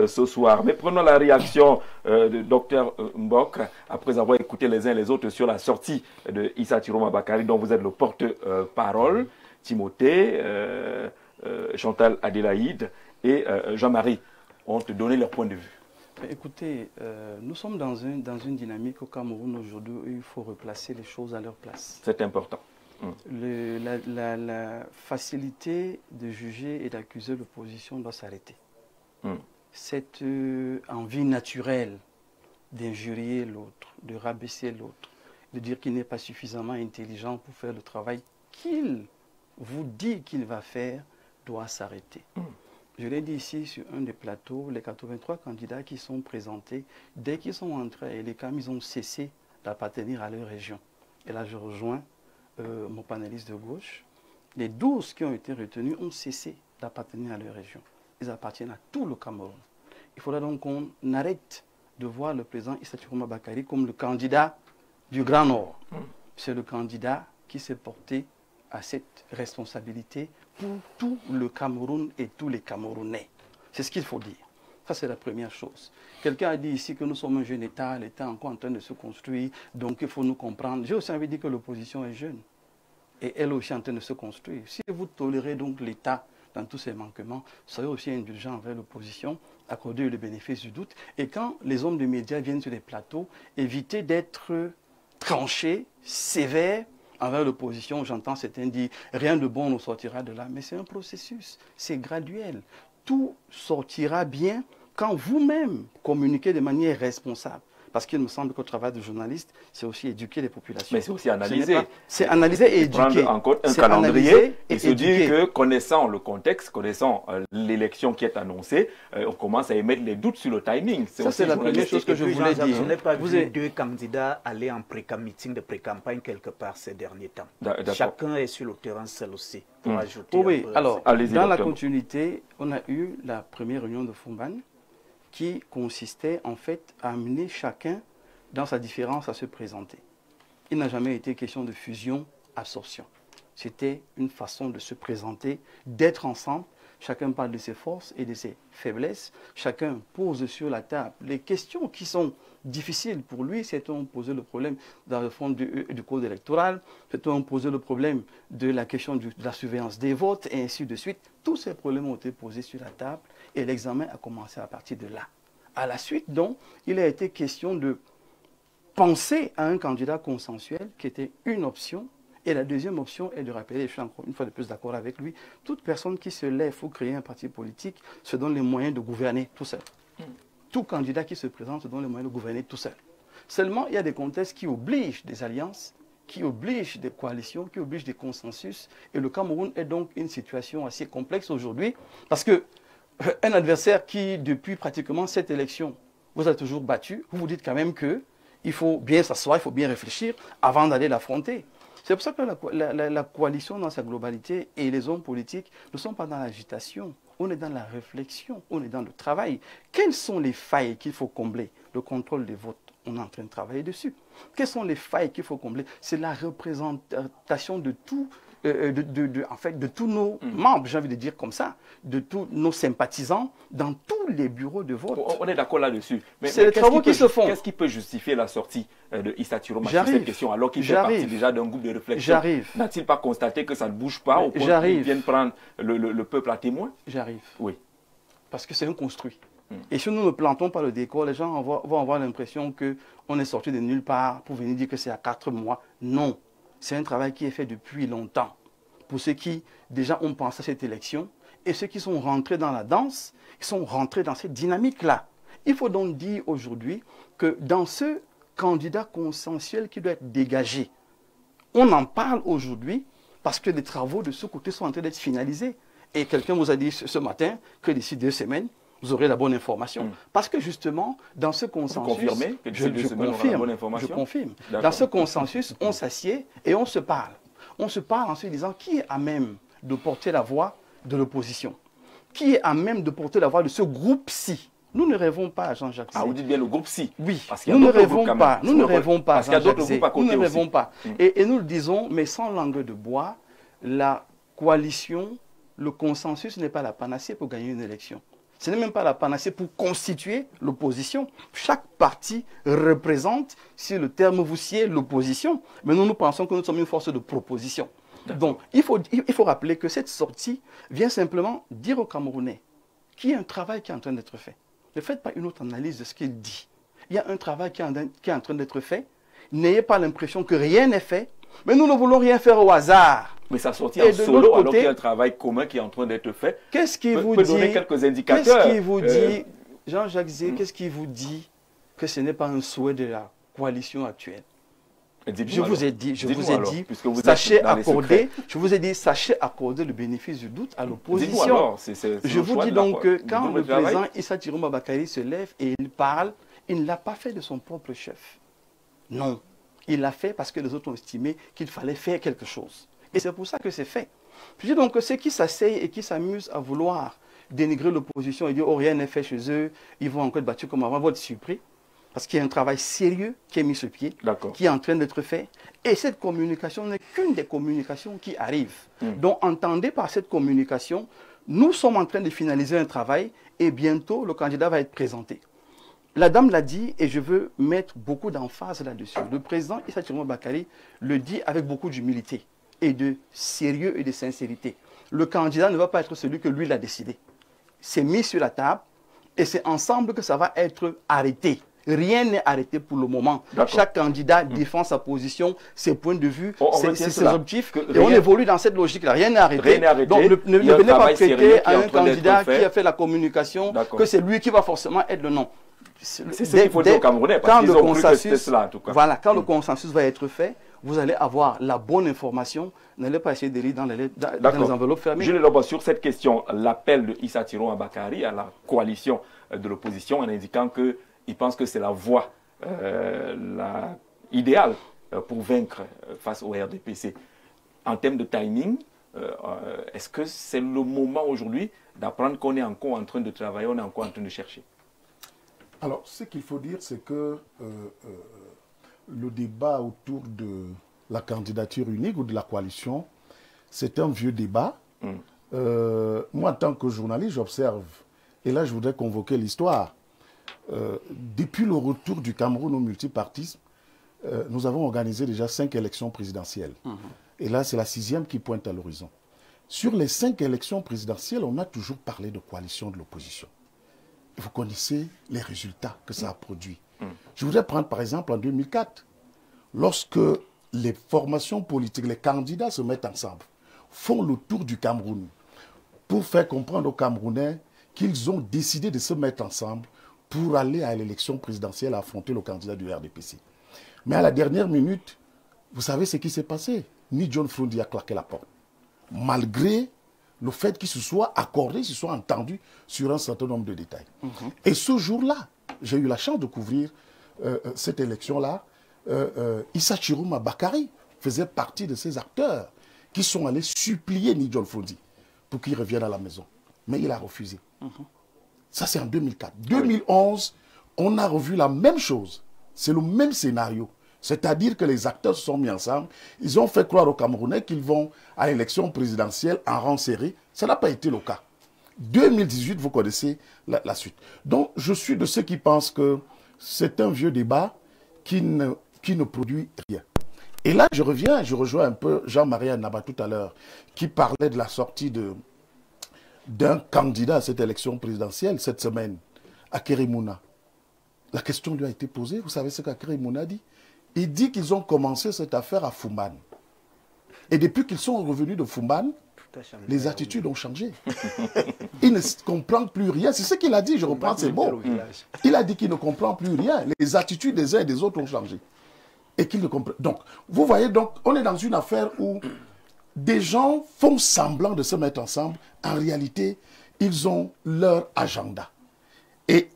ce soir. Mais prenons la réaction de Dr Mbok après avoir écouté les uns les autres sur la sortie de Issa Chiroma Bakary, dont vous êtes le porte-parole. Timothée, Chantal Adélaïde et Jean-Marie ont donné leur point de vue. Écoutez, nous sommes dans une dynamique au Cameroun aujourd'hui où il faut replacer les choses à leur place. C'est important. La facilité de juger et d'accuser l'opposition doit s'arrêter. Cette envie naturelle d'injurier l'autre, de rabaisser l'autre, de dire qu'il n'est pas suffisamment intelligent pour faire le travail qu'il vous dit qu'il va faire, doit s'arrêter. Je l'ai dit ici sur un des plateaux, les 83 candidats qui sont présentés, dès qu'ils sont entrés à l'ECAM, ils ont cessé d'appartenir à leur région. Et là, je rejoins mon panéliste de gauche. Les 12 qui ont été retenus ont cessé d'appartenir à leur région. Ils appartiennent à tout le Cameroun. Il faudra donc qu'on arrête de voir le président Issa Chiroma Bakary comme le candidat du Grand Nord. C'est le candidat qui s'est porté à cette responsabilité pour tout le Cameroun et tous les Camerounais. C'est ce qu'il faut dire. Ça, c'est la première chose. Quelqu'un a dit ici que nous sommes un jeune État, l'État est encore en train de se construire, donc il faut nous comprendre. J'ai aussi envie de dire que l'opposition est jeune. Et elle aussi en train de se construire. Si vous tolérez donc l'État dans tous ses manquements, soyez aussi indulgents envers l'opposition, accordez le bénéfice du doute. Et quand les hommes de médias viennent sur les plateaux, évitez d'être tranchés, sévères envers l'opposition. J'entends certains dire rien de bon nous sortira de là. Mais c'est un processus, c'est graduel. Tout sortira bien quand vous-même communiquez de manière responsable. Parce qu'il me semble qu'au travail de journaliste, c'est aussi éduquer les populations. Mais c'est aussi analyser. C'est analyser et éduquer. Prendre en compte un calendrier et se dire que, connaissant le contexte, connaissant l'élection qui est annoncée, on commence à émettre les doutes sur le timing. Ça, c'est la première chose que je voulais dire. Je n'ai pas vu deux candidats aller en meeting de pré-campagne quelque part ces derniers temps. Chacun est sur le terrain seul aussi, pour ajouter. Oui, alors, dans la docteur. continuité, on a eu la première réunion de Fumban, qui consistait en fait à amener chacun dans sa différence à se présenter. Il n'a jamais été question de fusion-absorption. C'était une façon de se présenter, d'être ensemble. Chacun parle de ses forces et de ses faiblesses. Chacun pose sur la table les questions qui sont difficiles pour lui. Certains poser le problème dans le fond du code électoral. Certains poser le problème de la question de la surveillance des votes et ainsi de suite. Tous ces problèmes ont été posés sur la table et l'examen a commencé à partir de là. À la suite, donc, il a été question de penser à un candidat consensuel qui était une option. Et la deuxième option est de rappeler, je suis encore une fois de plus d'accord avec lui, toute personne qui se lève pour créer un parti politique se donne les moyens de gouverner tout seul. Tout candidat qui se présente se donne les moyens de gouverner tout seul. Seulement, il y a des contextes qui obligent des alliances, qui obligent des coalitions, qui obligent des consensus. Et le Cameroun est donc une situation assez complexe aujourd'hui parce que un adversaire qui, depuis pratiquement cette élection, vous a toujours battu, vous vous dites quand même qu'il faut bien s'asseoir, il faut bien réfléchir avant d'aller l'affronter. C'est pour ça que la coalition dans sa globalité et les hommes politiques ne sont pas dans l'agitation. On est dans la réflexion, on est dans le travail. Quelles sont les failles qu'il faut combler? Le contrôle des votes, on est en train de travailler dessus. Quelles sont les failles qu'il faut combler? C'est la représentation de tout. En fait, de tous nos membres, j'ai envie de dire comme ça, de tous nos sympathisants dans tous les bureaux de vote. On est d'accord là-dessus. C'est les travaux qui se font. Qu'est-ce qui peut justifier la sortie de Issa Tiroma sur cette question alors qu'il fait partie déjà d'un groupe de réflexion? N'a-t-il pas constaté que ça ne bouge pas au point qu'ils viennent prendre le peuple à témoin? J'arrive. Oui. Parce que c'est un construit. Et si nous ne plantons pas le décor, les gens vont avoir l'impression qu'on est sorti de nulle part pour venir dire que c'est à 4 mois. Non. C'est un travail qui est fait depuis longtemps. Pour ceux qui, déjà, ont pensé à cette élection, et ceux qui sont rentrés dans la danse, ils sont rentrés dans cette dynamique-là. Il faut donc dire aujourd'hui que dans ce candidat consensuel qui doit être dégagé, on en parle aujourd'hui parce que les travaux de ce côté sont en train d'être finalisés. Et quelqu'un vous a dit ce matin que d'ici 2 semaines, vous aurez la bonne information. Parce que justement, dans ce consensus, vous confirmez que je confirme. Dans ce consensus, on s'assied et on se parle. On se parle en se disant qui est à même de porter la voix de l'opposition? Qui est à même de porter la voix de ce groupe-ci? Nous ne rêvons pas, Jean-Jacques. Ah, vous dites bien le groupe-ci? Oui, nous ne rêvons pas. Nous ne rêvons pas, parce qu'il y a d'autres groupes à côté. Nous ne rêvons pas. Et nous le disons, mais sans langue de bois, la coalition, le consensus n'est pas la panacée pour gagner une élection. Ce n'est même pas la panacée pour constituer l'opposition. Chaque parti représente, si le terme vous sied, l'opposition. Mais nous pensons que nous sommes une force de proposition. Donc, il faut rappeler que cette sortie vient simplement dire aux Camerounais qu'il y a un travail qui est en train d'être fait. Ne faites pas une autre analyse de ce qu'il dit. Il y a un travail qui est en train d'être fait. N'ayez pas l'impression que rien n'est fait. Mais nous ne voulons rien faire au hasard. Mais ça sortit en solo alors qu'il y a un travail commun qui est en train d'être fait. Qu'est-ce qui vous dit? Donner quelques indicateurs. Qu'est-ce qui vous dit, Jean-Jacques Zé, qu'est-ce qui vous dit que ce n'est pas un souhait de la coalition actuelle? Je vous ai dit, sachez accorder le bénéfice du doute à l'opposition. Je vous dis donc que quand le président Issa Tiroma Bakary se lève et il parle, il ne l'a pas fait de son propre chef. Non. Il l'a fait parce que les autres ont estimé qu'il fallait faire quelque chose. Et c'est pour ça que c'est fait. Je dis donc que ceux qui s'asseyent et qui s'amusent à vouloir dénigrer l'opposition et dire oh, rien n'est fait chez eux, ils vont encore être battus comme avant, vont être surpris. Parce qu'il y a un travail sérieux qui est mis sur pied, qui est en train d'être fait. Et cette communication n'est qu'une des communications qui arrivent. Donc entendez par cette communication nous sommes en train de finaliser un travail et bientôt le candidat va être présenté. La dame l'a dit et je veux mettre beaucoup d'emphase là-dessus. Le président Issa Tiroma Bakary le dit avec beaucoup d'humilité et de sérieux et de sincérité. Le candidat ne va pas être celui que lui l'a décidé. C'est mis sur la table et c'est ensemble que ça va être arrêté. Rien n'est arrêté pour le moment. Chaque candidat défend sa position, ses points de vue, ses objectifs. Et on évolue dans cette logique-là. Rien n'est arrêté. Donc ne venez pas prêter à un candidat qui a fait la communication que c'est lui qui va forcément être le nom. C'est ce qu'il faut dire aux Camerounais, parce qu'ils ont cru que c'était cela en tout cas. Voilà, quand le consensus va être fait, vous allez avoir la bonne information. N'allez pas essayer de lire dans les enveloppes fermées. Jules Lobo, sur cette question, l'appel de Issa Tiroma Bakary à la coalition de l'opposition en indiquant qu'il pense que c'est la voie idéale pour vaincre face au RDPC. En termes de timing, est-ce que c'est le moment aujourd'hui d'apprendre qu'on est encore en train de travailler, on est encore en train de chercher? Alors, ce qu'il faut dire, c'est que le débat autour de la candidature unique ou de la coalition, c'est un vieux débat. Moi, en tant que journaliste, j'observe, et là, je voudrais convoquer l'histoire. Depuis le retour du Cameroun au multipartisme, nous avons organisé déjà 5 élections présidentielles. Et là, c'est la 6e qui pointe à l'horizon. Sur les 5 élections présidentielles, on a toujours parlé de coalition de l'opposition. Vous connaissez les résultats que ça a produit. Je voudrais prendre par exemple en 2004, lorsque les formations politiques, les candidats se mettent ensemble, font le tour du Cameroun pour faire comprendre aux Camerounais qu'ils ont décidé de se mettre ensemble pour aller à l'élection présidentielle affronter le candidat du RDPC. Mais à la dernière minute, vous savez ce qui s'est passé? Ni John Frondi a claqué la porte. Malgré le fait qu'ils se soient accordés, qu'ils se soient entendus sur un certain nombre de détails. Et ce jour-là, j'ai eu la chance de couvrir cette élection-là. Issa Tiroma Bakary faisait partie de ces acteurs qui sont allés supplier Nidjol Frondi pour qu'il revienne à la maison. Mais il a refusé. Ça, c'est en 2004. 2011, on a revu la même chose. C'est le même scénario. C'est-à-dire que les acteurs se sont mis ensemble. Ils ont fait croire aux Camerounais qu'ils vont à l'élection présidentielle en rang serré. Ça n'a pas été le cas. 2018, vous connaissez la suite. Donc, je suis de ceux qui pensent que c'est un vieux débat qui ne produit rien. Et là, je rejoins un peu Jean-Marie Annaba tout à l'heure, qui parlait de la sortie d'un candidat à cette élection présidentielle cette semaine, Akéry Mouna. La question lui a été posée. Vous savez ce qu'Akéry Mouna dit? Il dit qu'ils ont commencé cette affaire à Fumban. Et depuis qu'ils sont revenus de Fumban, les attitudes ont changé. Il ne comprend plus rien. C'est ce qu'il a dit, je reprends ses mots. Il a dit qu'il ne comprend plus rien. Les attitudes des uns et des autres ont changé. Et qu'il ne comprend. Donc, vous voyez, donc, on est dans une affaire où des gens font semblant de se mettre ensemble. En réalité, ils ont leur agenda. Et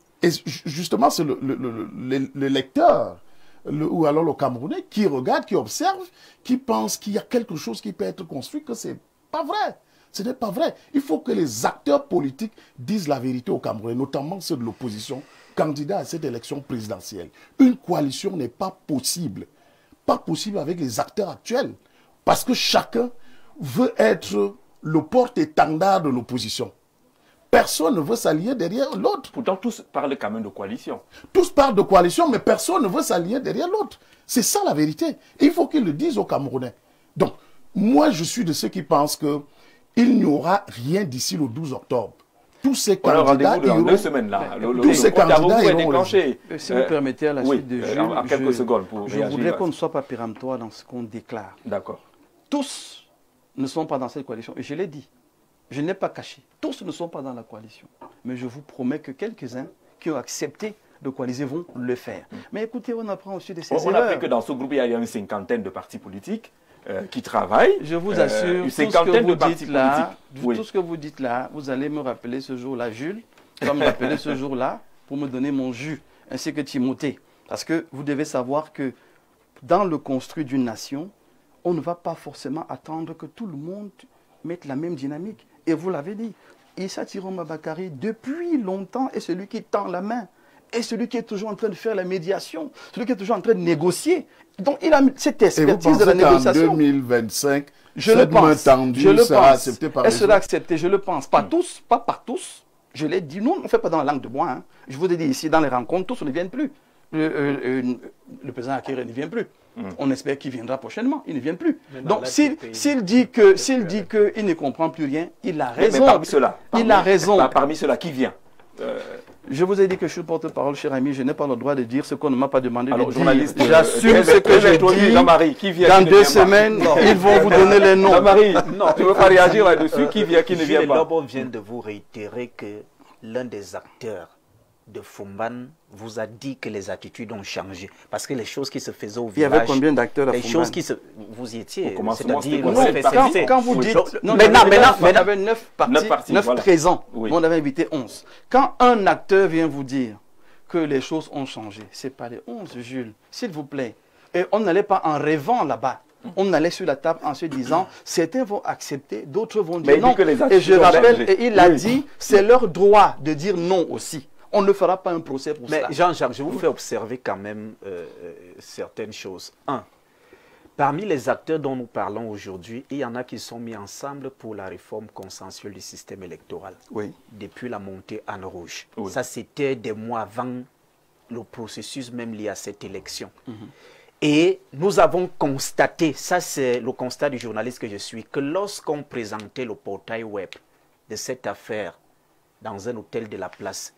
justement, c'est le lecteur, ou alors le Camerounais, qui regarde, qui observe, qui pense qu'il y a quelque chose qui peut être construit, que ce n'est pas vrai. Ce n'est pas vrai. Il faut que les acteurs politiques disent la vérité aux Camerounais, notamment ceux de l'opposition, candidats à cette élection présidentielle. Une coalition n'est pas possible. Pas possible avec les acteurs actuels. Parce que chacun veut être le porte-étendard de l'opposition. Personne ne veut s'allier derrière l'autre. Pourtant, tous parlent quand même de coalition. Tous parlent de coalition, mais personne ne veut s'allier derrière l'autre. C'est ça la vérité. Et il faut qu'ils le disent aux Camerounais. Donc, moi, je suis de ceux qui pensent qu'il n'y aura rien d'ici le 12 octobre. Tous ces candidats iront... 2 semaines là. Tous ces candidats iront déclencher. Si vous permettez, à la suite de Jules, en quelques secondes pour je voudrais qu'on ne soit pas péremptoire dans ce qu'on déclare. D'accord. Tous ne sont pas dans cette coalition. Et je l'ai dit. Je n'ai pas caché. Tous ne sont pas dans la coalition. Mais je vous promets que quelques-uns qui ont accepté de coaliser vont le faire. Mais écoutez, on apprend aussi de ces erreurs. On a appris que dans ce groupe, il y a une cinquantaine de partis politiques qui travaillent. Je vous assure, une cinquantaine de partis politiques. Tout ce que vous dites là, vous allez me rappeler ce jour-là, Jules. Vous allez me rappeler ce jour-là pour me donner mon jus, ainsi que Timothée. Parce que vous devez savoir que dans le construit d'une nation, on ne va pas forcément attendre que tout le monde mette la même dynamique. Et vous l'avez dit, Issa Tiroma Bakary, depuis longtemps, est celui qui tend la main, est celui qui est toujours en train de faire la médiation, celui qui est toujours en train de négocier. Donc il a cette expertise de la négociation. En 2025, Je le pense. Je le sera pense. accepté par Elle les sera autres. acceptée, je le pense. Pas tous, pas par tous. Je l'ai dit, nous, on ne fait pas dans la langue de bois. Hein. Je vous ai dit ici, dans les rencontres, tous ne viennent plus. Le président Akere ne vient plus. On espère qu'il viendra prochainement. Il ne vient plus. Donc, s'il dit qu'il ne comprend plus rien, il a raison. Mais parmi ceux-là, il a raison. Parmi ceux-là, qui vient Je vous ai dit que je suis porte-parole, cher ami. Je n'ai pas le droit de dire ce qu'on ne m'a pas demandé Alors, de dire. journaliste, J'assume ce que j'ai dit. Jean-Marie, qui vient, Dans qui ne 2 vient pas? semaines, ils vont vous donner les noms. Jean-Marie, tu ne veux pas réagir là-dessus? Qui vient, qui ne vient Gilles pas? Lobo vient de vous réitérer que l'un des acteurs de Fumban vous a dit que les attitudes ont changé. Parce que les choses qui se faisaient au Il y village... avait combien d'acteurs à Les Fumban? choses qui se... Vous y étiez. Au commencement, C'est-à-dire... c'était Quand vous dites... Non, maintenant, on avait 9 parties, 9 voilà. présents. Oui. On avait invité 11. Quand un acteur vient vous dire que les choses ont changé, ce n'est pas les 11, Jules. S'il vous plaît. Et on n'allait pas en rêvant là-bas. On allait sur la table en se disant, certains vont accepter, d'autres vont dire non. Et je rappelle, et il a dit, c'est leur droit de dire non aussi. On ne fera pas un procès pour Mais ça. Jean-Jacques, je vous fais observer quand même certaines choses. Un, parmi les acteurs dont nous parlons aujourd'hui, il y en a qui sont mis ensemble pour la réforme consensuelle du système électoral. Oui. Depuis la montée en rouge. Oui. Ça, c'était des mois avant le processus même lié à cette élection. Et nous avons constaté, ça c'est le constat du journaliste que je suis, que lorsqu'on présentait le portail web de cette affaire dans un hôtel de la place,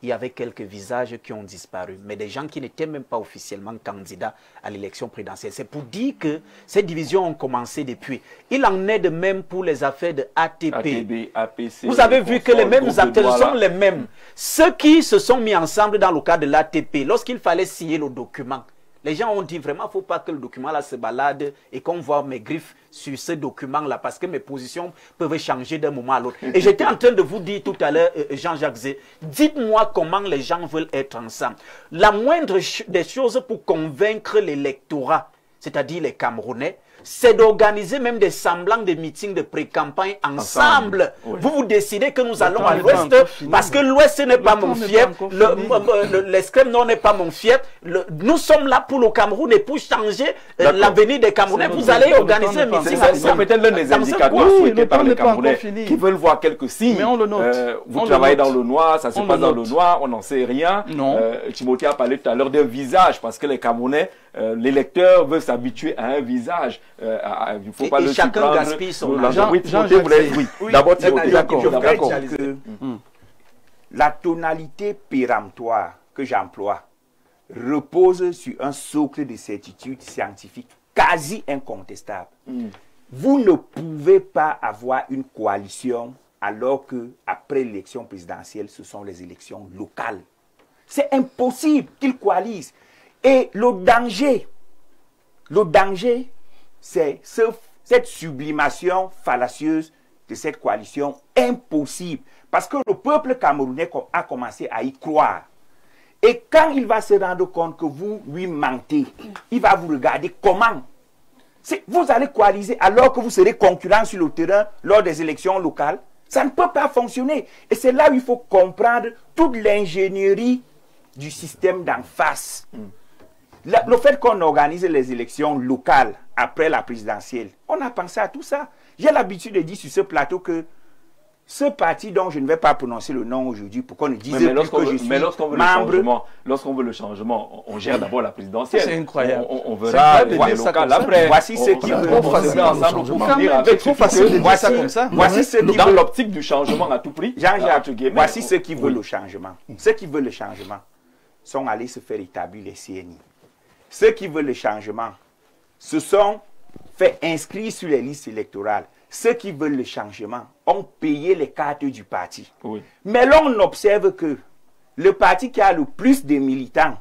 il y avait quelques visages qui ont disparu, mais des gens qui n'étaient même pas officiellement candidats à l'élection présidentielle. C'est pour dire que ces divisions ont commencé depuis. Il en est de même pour les affaires de ATP. ATB, APC, vous avez vu que les mêmes acteurs sont les mêmes. Mm. Ceux qui se sont mis ensemble dans le cadre de l'ATP, lorsqu'il fallait signer le document, les gens ont dit vraiment, il ne faut pas que le document-là se balade et qu'on voit mes griffes sur ce document-là parce que mes positions peuvent changer d'un moment à l'autre. Et j'étais en train de vous dire tout à l'heure, Jean-Jacques Zé, dites-moi comment les gens veulent être ensemble. La moindre des choses pour convaincre l'électorat, c'est-à-dire les Camerounais, c'est d'organiser même des semblants de meetings de pré-campagne ensemble. Oui. Vous décidez que nous allons à l'ouest parce que l'ouest n'est pas mon fief, l'escrime n'est pas mon fief. Nous sommes là pour le Cameroun et pour changer l'avenir des Camerounais. Vous allez organiser un meeting ensemble. C'est peut-être l'un des indicateurs souhaités par les Camerounais qui veulent voir quelques signes. Mais on le note. Vous travaillez dans le noir, ça se passe dans le noir, on n'en sait rien. Timothée a parlé tout à l'heure d'un visage parce que les Camerounais, l'électeur veut s'habituer à un visage. Il ne faut pas le chacun gaspille son argent. Oui, d'abord, je voudrais dire que la tonalité péremptoire que j'emploie repose sur un socle de certitude scientifique quasi incontestable. Vous ne pouvez pas avoir une coalition alors que après l'élection présidentielle, ce sont les élections locales. C'est impossible qu'ils coalisent. Et le danger, c'est cette sublimation fallacieuse de cette coalition impossible. Parce que le peuple camerounais a commencé à y croire. Et quand il va se rendre compte que vous lui mentez, il va vous regarder comment. Vous allez coaliser alors que vous serez concurrents sur le terrain lors des élections locales. Ça ne peut pas fonctionner. Et c'est là où il faut comprendre toute l'ingénierie du système d'en face. Le fait qu'on organise les élections locales après la présidentielle, on a pensé à tout ça. J'ai l'habitude de dire sur ce plateau que ce parti dont je ne vais pas prononcer le nom aujourd'hui pour qu'on ne dise plus que je suis membre. Lorsqu'on veut le changement, on gère d'abord la présidentielle. C'est incroyable. On verra les locales après. Voici ce qui veut dans l'optique du changement à tout prix. Voici ceux qui veulent le changement. Ceux qui veulent le changement sont allés se faire établir les CNI. Ceux qui veulent le changement se sont fait inscrire sur les listes électorales. Ceux qui veulent le changement ont payé les cartes du parti. Oui. Mais là, on observe que le parti qui a le plus de militants,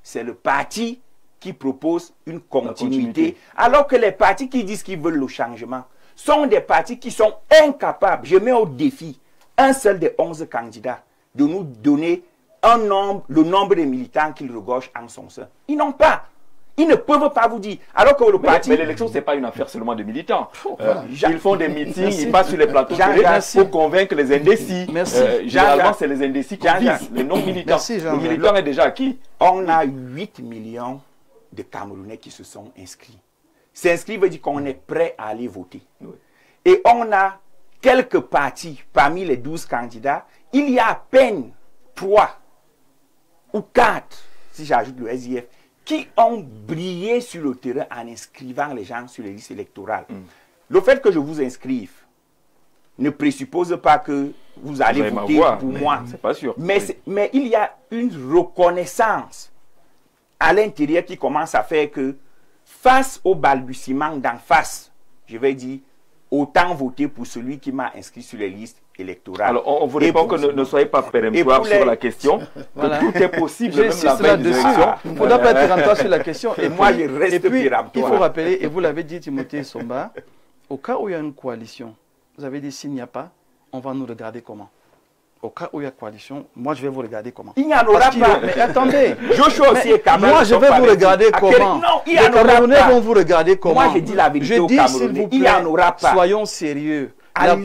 c'est le parti qui propose une continuité. Alors que les partis qui disent qu'ils veulent le changement sont des partis qui sont incapables, je mets au défi un seul des 11 candidats, de nous donner le nombre de militants qu'ils regorgent en son sein. Ils n'ont pas. Ils ne peuvent pas vous dire. Alors que le parti... Mais l'élection, ce n'est pas une affaire seulement de militants. Ils font des meetings, ils passent sur les plateaux pour convaincre les indécis. Généralement, c'est les indécis qui visent, les non-militants. Le militant est déjà acquis. On a 8 millions de Camerounais qui se sont inscrits. S'inscrire veut dire qu'on est prêt à aller voter. Oui. Et on a quelques partis parmi les 12 candidats. Il y a à peine 3 ou 4, si j'ajoute le SIF, qui ont brillé sur le terrain en inscrivant les gens sur les listes électorales. Le fait que je vous inscrive ne présuppose pas que vous allez voter pour moi. C'est pas sûr. Mais il y a une reconnaissance à l'intérieur qui commence à faire que face au balbutiement d'en face, je vais dire, autant voter pour celui qui m'a inscrit sur les listes électorales. Alors, on vous répond que ne soyez pas péremptoire sur la question, que tout est possible, même la veille des élections. Il ne faudra pas être péremptoire sur la question. Et moi, je reste péremptoire. Il faut rappeler, et vous l'avez dit, Timothée Somba, au cas où il y a une coalition, vous avez dit s'il n'y a pas, on va nous regarder comment? Au cas où il y a coalition, moi je vais vous regarder comment? Il n'y en aura pas. Mais attendez, Joshua aussi est Cameroun. moi je vais vous regarder comment? Non, il y les en aura Camerounais pas. vont vous regarder comment? Moi je dis la vérité aux Camerounais, il n'y en aura pas. Soyons sérieux. La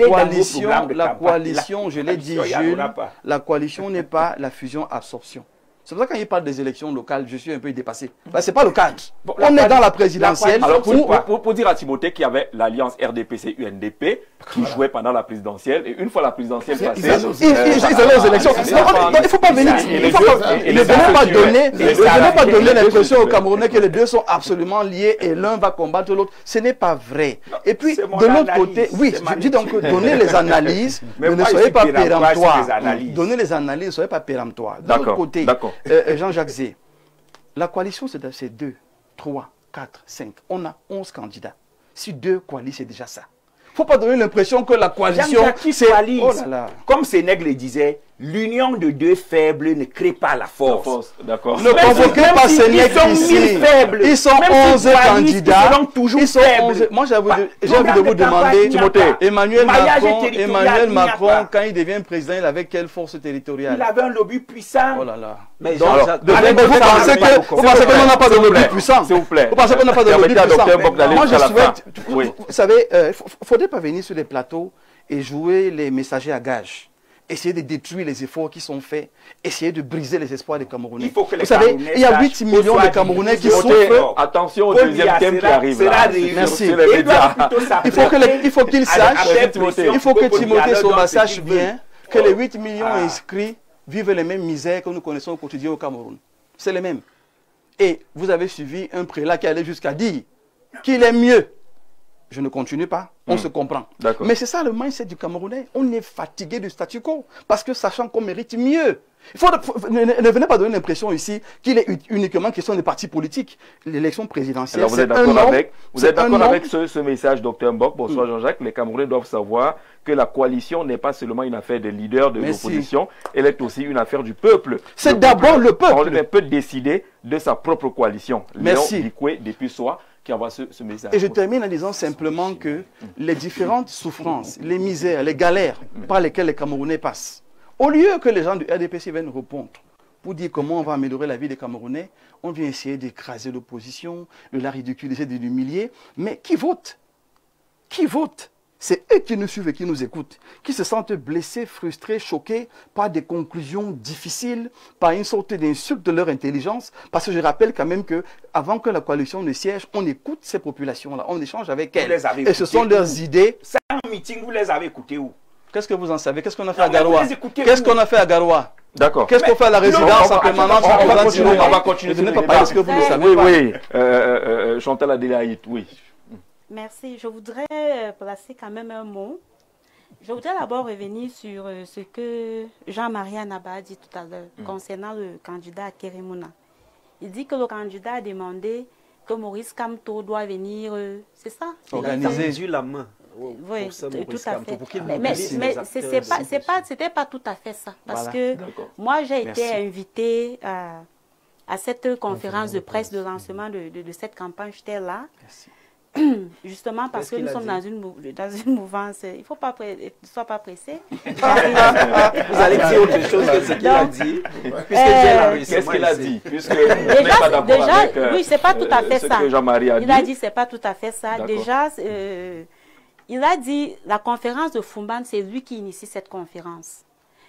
coalition, je l'ai dit, Jules, la coalition n'est pas la fusion-absorption. C'est pour ça que quand il parle des élections locales, je suis un peu dépassé. Ce n'est pas le cadre. Bon, on est dans la présidentielle. Alors, pour dire à Timothée qu'il y avait l'alliance RDPC-UNDP qui jouait pendant la présidentielle, et une fois la présidentielle passée... Ils allaient aux élections. Il ne faut pas venir... Ne venez pas donner l'impression aux Camerounais que les deux sont absolument liés et l'un va combattre l'autre. Ce n'est pas vrai. Et puis, de l'autre côté... Oui, je dis donc, donnez les analyses, mais ne soyez pas péremptoires. Donnez les analyses, ne soyez pas péremptoires. De l'autre côté... Jean-Jacques Zé, la coalition c'est 2, 3, 4, 5. On a 11 candidats. Si 2 coalisent, c'est déjà ça. Il ne faut pas donner l'impression que la coalition c'est... Oh là là. Comme Sénègue le disait, l'union de 2 faibles ne crée pas la force. D'accord. Ne convoquez pas Sénègue ici. Ils sont 11 candidats. Ils sont 11. Moi j'ai envie de vous demander, Timothée, Emmanuel Macron, quand il devient président, il avait quelle force territoriale? Il avait un lobby puissant. Oh là là. Mais vous pensez qu'on n'a pas de lobby puissant? S'il vous plaît. Vous pensez qu'on n'a pas de lobby puissant? Moi je souhaite, vous savez, il ne faudrait pas venir sur les plateaux et jouer les messagers à gage. Essayer de détruire les efforts qui sont faits, essayer de briser les espoirs des Camerounais. Vous savez, il y a 8 millions de Camerounais qui souffrent. Attention au deuxième thème qui arrive. Merci. Il faut qu'il sache, il faut que Timothée Somba sache bien que les 8 millions inscrits vivent les mêmes misères que nous connaissons au quotidien au Cameroun. C'est les mêmes. Et vous avez suivi un prélat qui allait jusqu'à dire qu'il est mieux. Je ne continue pas, on se comprend. Mais c'est ça le mindset du Camerounais. On est fatigué du statu quo parce que sachant qu'on mérite mieux. Ne venez pas donner l'impression ici qu'il est uniquement question des partis politiques. L'élection présidentielle, alors vous êtes d'accord avec ce message, Dr Mbok? Bonsoir Jean-Jacques. Les Camerounais doivent savoir que la coalition n'est pas seulement une affaire des leaders de l'opposition, elle est aussi une affaire du peuple. C'est d'abord le peuple. On peut décider de sa propre coalition. Merci. Léon Bikoué, depuis soi, qui envoie ce message. Et je termine en disant simplement que les différentes souffrances, les misères, les galères par lesquelles les Camerounais passent, au lieu que les gens du RDPC viennent répondre pour dire comment on va améliorer la vie des Camerounais, on vient essayer d'écraser l'opposition, de la ridiculiser, de l'humilier. Mais qui vote? Qui vote? C'est eux qui nous suivent et qui nous écoutent, qui se sentent blessés, frustrés, choqués par des conclusions difficiles, par une sorte d'insulte de leur intelligence. Parce que je rappelle quand même qu'avant que la coalition ne siège, on écoute ces populations-là, on échange avec elles. Et ce sont leurs idées. C'est un meeting, vous les avez écoutés où? Qu'est-ce que vous en savez? Qu'est-ce qu'on a fait à Garoua? Qu'est-ce qu'on a fait à Garoua? D'accord. Qu'est-ce qu'on fait à la résidence en permanence? On va continuer. Ne pas parce que vous ne savez pas. Oui, Chantal Adélaïde, oui. Merci. Je voudrais placer quand même un mot. Je voudrais d'abord revenir sur ce que Jean-Marie Anaba a dit tout à l'heure concernant le candidat à Kérémouna. Il dit que le candidat a demandé que Maurice Kamto doit venir, c'est ça? Organiser la main. Oui, tout à fait. Mais c'était pas tout à fait ça. Parce que moi, j'ai été invitée à cette conférence de presse de lancement de cette campagne. J'étais là. Merci. Justement parce que nous sommes dans une mouvance. Il ne faut pas ne sois pas pressé. Vous allez dire autre chose que ce qu'il a dit. Qu'est-ce qu'il a dit? Déjà, oui, c'est pas tout à fait ça. Il a dit c'est pas tout à fait ça. Déjà, il a dit la conférence de Fumban, c'est lui qui initie cette conférence.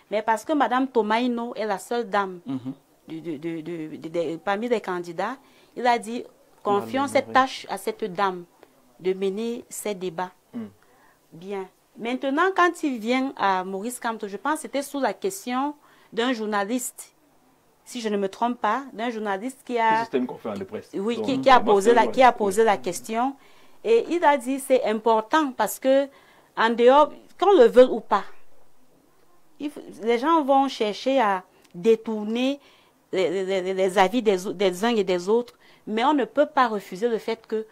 Mais parce que Mme Tomaino est la seule dame parmi les candidats, il a dit confions cette tâche à cette dame de mener ces débats. Bien. Maintenant, quand il vient à Maurice Kamto, je pense que c'était sous la question d'un journaliste, si je ne me trompe pas, d'un journaliste qui a... C'était une conférence de presse. Oui, qui a posé la question. Et il a dit c'est important parce que, en dehors, qu'on le veuille ou pas, les gens vont chercher à détourner les avis des uns et des autres, mais on ne peut pas refuser le fait que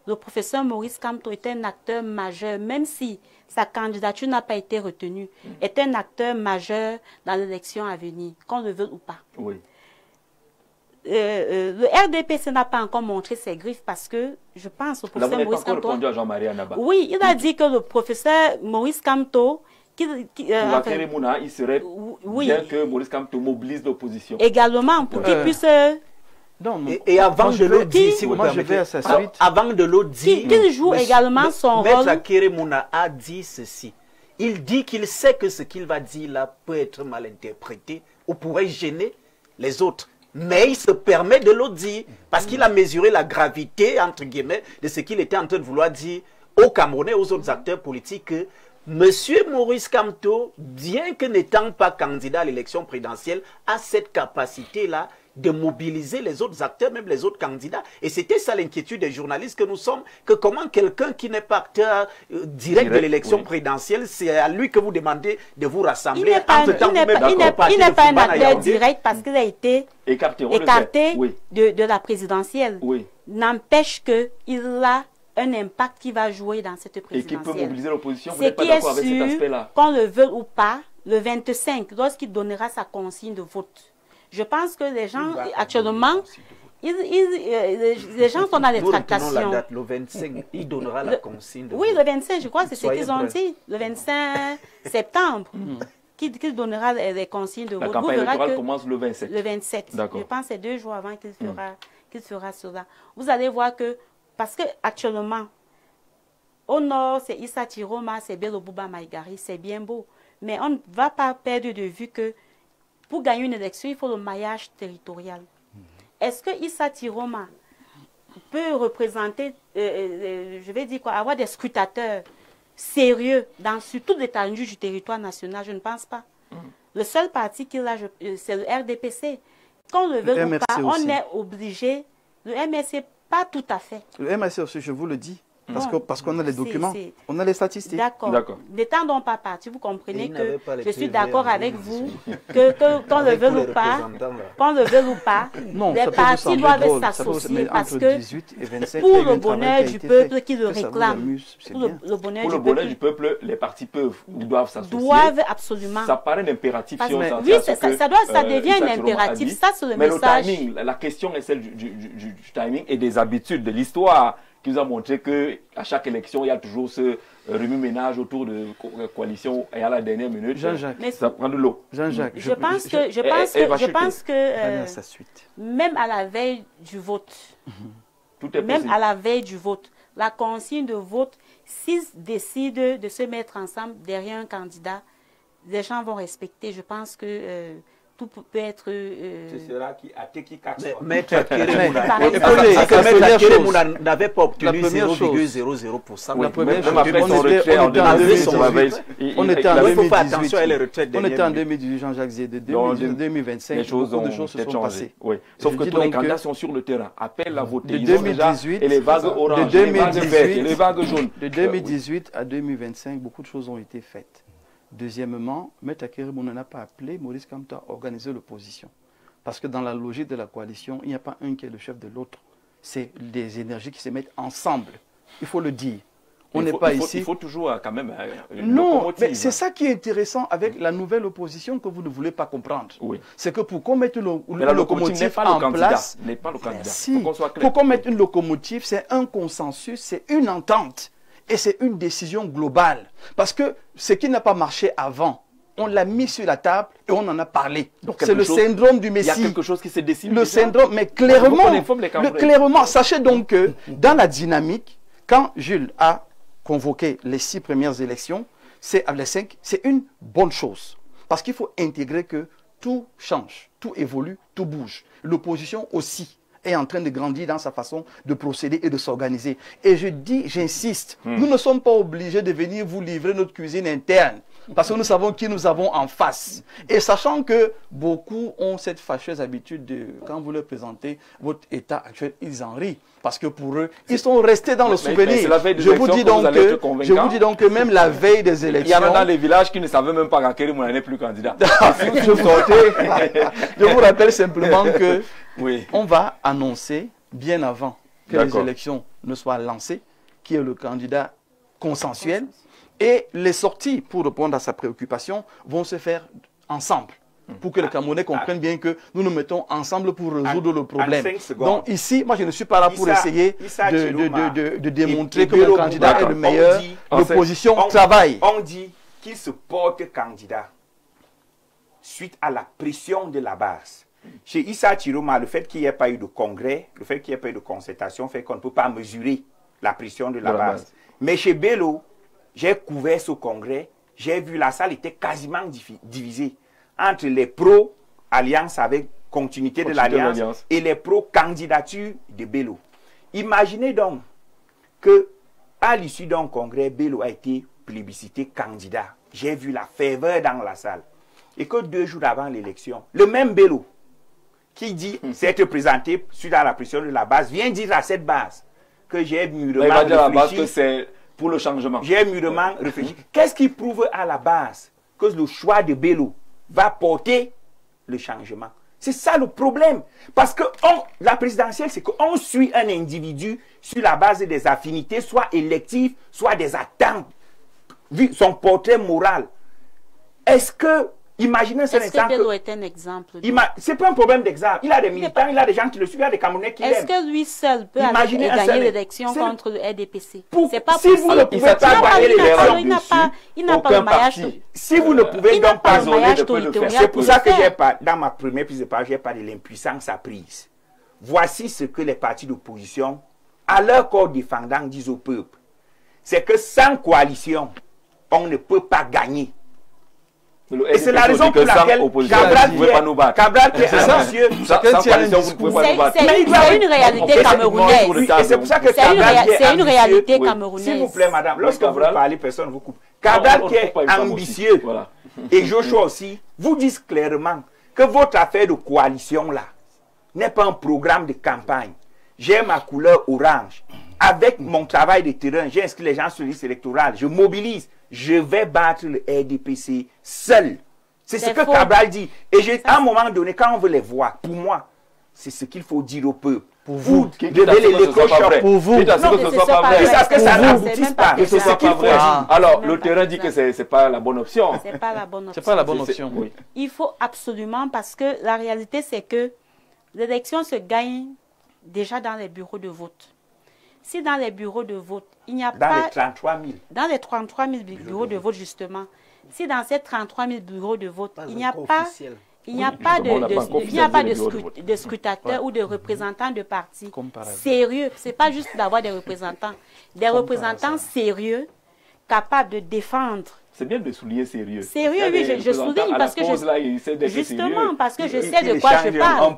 le professeur Maurice Kamto est un acteur majeur, même si sa candidature n'a pas été retenue, est un acteur majeur dans l'élection à venir, qu'on le veuille ou pas. Oui. Le RDPC n'a pas encore montré ses griffes parce que je pense au professeur Maurice Kamto. Répondu à Jean-Marie Anaba. Oui, il a dit que le professeur Maurice Kamto... Mouna, il serait bien que Maurice Kamto mobilise l'opposition. Également, pour qu'il puisse... Et avant de l'autre dire, si vous permettez, avant de l'autre dire, qu'il joue également son rôle. Maître Akere Mouna a dit ceci. Il dit qu'il sait que ce qu'il va dire là peut être mal interprété ou pourrait gêner les autres. Mais il se permet de le dire parce qu'il a mesuré la gravité, entre guillemets, de ce qu'il était en train de vouloir dire aux Camerounais, aux autres acteurs politiques, que Monsieur Maurice Kamto, bien que n'étant pas candidat à l'élection présidentielle, a cette capacité-là de mobiliser les autres acteurs, même les autres candidats. Et c'était ça l'inquiétude des journalistes que nous sommes, que comment quelqu'un qui n'est pas acteur direct de l'élection présidentielle, c'est à lui que vous demandez de vous rassembler. Il n'est pas un acteur direct parce qu'il a été écarté de la présidentielle. Oui. N'empêche qu'il a un impact qui va jouer dans cette présidentielle. Et qui peut mobiliser l'opposition. Vous n'êtes pas d'accord avec cet aspect-là? Qu'on le veut ou pas, le 25, lorsqu'il donnera sa consigne de vote, je pense que les gens, actuellement, les gens sont dans les tractations. La date, le 25, il donnera la consigne de vote. Oui, le 25, je crois que c'est ce qu'ils ont dit. Le 25 septembre, qu'il donnera les consignes de vote. La campagne électorale commence le 27. Le 27. Je pense que c'est 2 jours avant qu'il fera cela. Vous allez voir que, parce que actuellement, au nord, c'est Issa Tiroma, c'est Bello Bouba Maïgari, c'est bien beau. Mais on ne va pas perdre de vue que pour gagner une élection, il faut le maillage territorial. Est-ce que Issa Tiroma peut représenter, je vais dire quoi, avoir des scrutateurs sérieux sur toute l'étendue du territoire national? Je ne pense pas. Le seul parti qu'il a, c'est le RDPC. Qu'on le veut ou pas, on est obligé. Le MRC, pas tout à fait. Le MRC aussi, je vous le dis. Parce qu'on a les documents, on a les statistiques. D'accord. N'étant pas parti, vous comprenez que je suis d'accord avec vous que qu'on le veut ou pas, les partis doivent s'associer parce que pour le bonheur du peuple qui le réclame, pour le bonheur du peuple, les partis peuvent ou doivent s'associer. Doivent absolument. Ça paraît un impératif. Oui, ça devient un impératif. Ça, c'est le message. Mais le timing, la question est celle du timing et des habitudes, de l'histoire, qui nous a montré qu'à chaque élection, il y a toujours ce remue-ménage autour de coalition et à la dernière minute, ça prend de l'eau. Jean-Jacques, je pense que même à la veille du vote, à la veille du vote, la consigne de vote, s'ils décident de se mettre ensemble derrière un candidat, les gens vont respecter. Je pense que tout peut être... Ce sera Maître Akere Mouna n'avait pas obtenu 0,00%. La première chose, on était en 2018, Jean-Jacques Zé, de 2025, les choses se sont passées. Sauf que tous les candidats sont sur le terrain, appellent à voter. De 2018, et les vagues oranges, les vagues vertes, les vagues jaunes. De 2018 à 2025, beaucoup de choses ont été faites. Deuxièmement, Maître Akere Mouna n'a pas appelé Maurice Kamto à organiser l'opposition. Parce que dans la logique de la coalition, il n'y a pas un qui est le chef de l'autre. C'est des énergies qui se mettent ensemble. Il faut le dire. On n'est pas ici. Il faut toujours quand même non, mais c'est ça qui est intéressant avec la nouvelle opposition que vous ne voulez pas comprendre. Oui. C'est que pour qu'on mette une locomotive en place, pour qu'on mette une locomotive, c'est un consensus, c'est une entente. Et c'est une décision globale. Parce que ce qui n'a pas marché avant, on l'a mis sur la table et on en a parlé. C'est le syndrome du Messie. Il y a quelque chose qui se dessine. Le syndrome, mais clairement, sachez donc que dans la dynamique, quand Jules a convoqué les 6 premières élections, c'est une bonne chose. Parce qu'il faut intégrer que tout change, tout évolue, tout bouge. L'opposition aussi. est en train de grandir dans sa façon de procéder et de s'organiser. Et je dis, j'insiste, nous ne sommes pas obligés de venir vous livrer notre cuisine interne. Parce que nous savons qui nous avons en face. Et sachant que beaucoup ont cette fâcheuse habitude de, quand vous leur présentez votre état actuel, ils en rient. Parce que pour eux, ils sont restés dans le souvenir. Je vous dis donc que même la veille des élections... Il y en a dans les villages qui ne savaient même pas qu'Akeri Moula n'est plus candidat. Je vous rappelle simplement que oui. On va annoncer bien avant que les élections ne soient lancées, qui est le candidat consensuel. Et les sorties, pour répondre à sa préoccupation, vont se faire ensemble. Pour que les Camerounais comprennent bien que nous nous mettons ensemble pour résoudre le problème. Donc ici, moi je ne suis pas là pour essayer de démontrer que mon candidat est le meilleur. L'opposition travaille. On dit qu'il se porte candidat suite à la pression de la base. Chez Issa Chiroma, le fait qu'il n'y ait pas eu de congrès, le fait qu'il n'y ait pas eu de concertation fait qu'on ne peut pas mesurer la pression de la base. Mais chez Bello, j'ai couvert ce congrès, j'ai vu la salle était quasiment divisée entre les pro-alliance avec continuité de l'alliance et les pro-candidature de Bello. Imaginez donc que à l'issue d'un congrès, Bello a été plébiscité candidat. J'ai vu la ferveur dans la salle. Et que 2 jours avant l'élection, le même Bello qui dit s'être présenté suite à la pression de la base vient dire à cette base que j'ai mûrement réfléchi. Pour le changement. J'ai mûrement réfléchi. Qu'est-ce qui prouve à la base que le choix de Bello va porter le changement? C'est ça le problème. Parce que la présidentielle, c'est qu'on suit un individu sur la base des affinités, soit électives, soit des attentes, vu son portrait moral. Est-ce que, imaginez ce instant que Bello est un exemple. C'est pas un problème d'exemple. Il a des militants, il a des gens qui le suivent, il a des Camerounais qui l'aiment. Est-ce que lui seul peut gagner l'élection contre le RDPC? C'est pas possible. Si vous ne pouvez pas gagner l'élection, il n'a pas le maillage. Si vous ne pouvez donc pas le faire, c'est pour ça que j'ai pas, dans ma première prise de parole, j'ai pas de l'impuissance apprise. Voici ce que les partis d'opposition, à leur corps défendant, disent au peuple. C'est que sans coalition, on ne peut pas gagner. Et c'est la raison pour laquelle Cabral qui est ambitieux, c'est une réalité camerounaise. Et c'est pour ça que Cabral qui est c'est une réalité camerounaise. S'il vous plaît, madame, lorsque vous parlez, personne ne vous coupe. Cabral qui est ambitieux et Joshua aussi, vous disent clairement que votre affaire de coalition là n'est pas un programme de campagne. J'ai ma couleur orange. Avec mon travail de terrain, j'ai inscrit les gens sur la liste électorale. Je mobilise. Je vais battre le RDPC seul. C'est ce que Cabral dit. Et à un moment donné, quand on veut les voir, pour moi, c'est ce qu'il faut dire au peuple. Pour vous, pour vous, parce que ça n'aboutisse pas. C'est ce qu'il faut dire. Alors, le terrain dit que c'est pas la bonne option. C'est pas la bonne option. C'est pas la bonne option. Oui. Il faut absolument, parce que la réalité, c'est que l'élection se gagne déjà dans les bureaux de vote. Si dans les bureaux de vote, il n'y a pas... Dans les 33 000. Dans les 33 000 bureaux de vote, justement. Si dans ces 33 000 bureaux de vote, il n'y a pas... Il n'y a pas de scrutateurs ou de représentants de partis sérieux. Ce n'est pas juste d'avoir des représentants. Des représentants sérieux, capables de défendre. C'est bien de souligner sérieux. Sérieux, oui, je souligne parce que justement, parce que je sais de quoi je parle.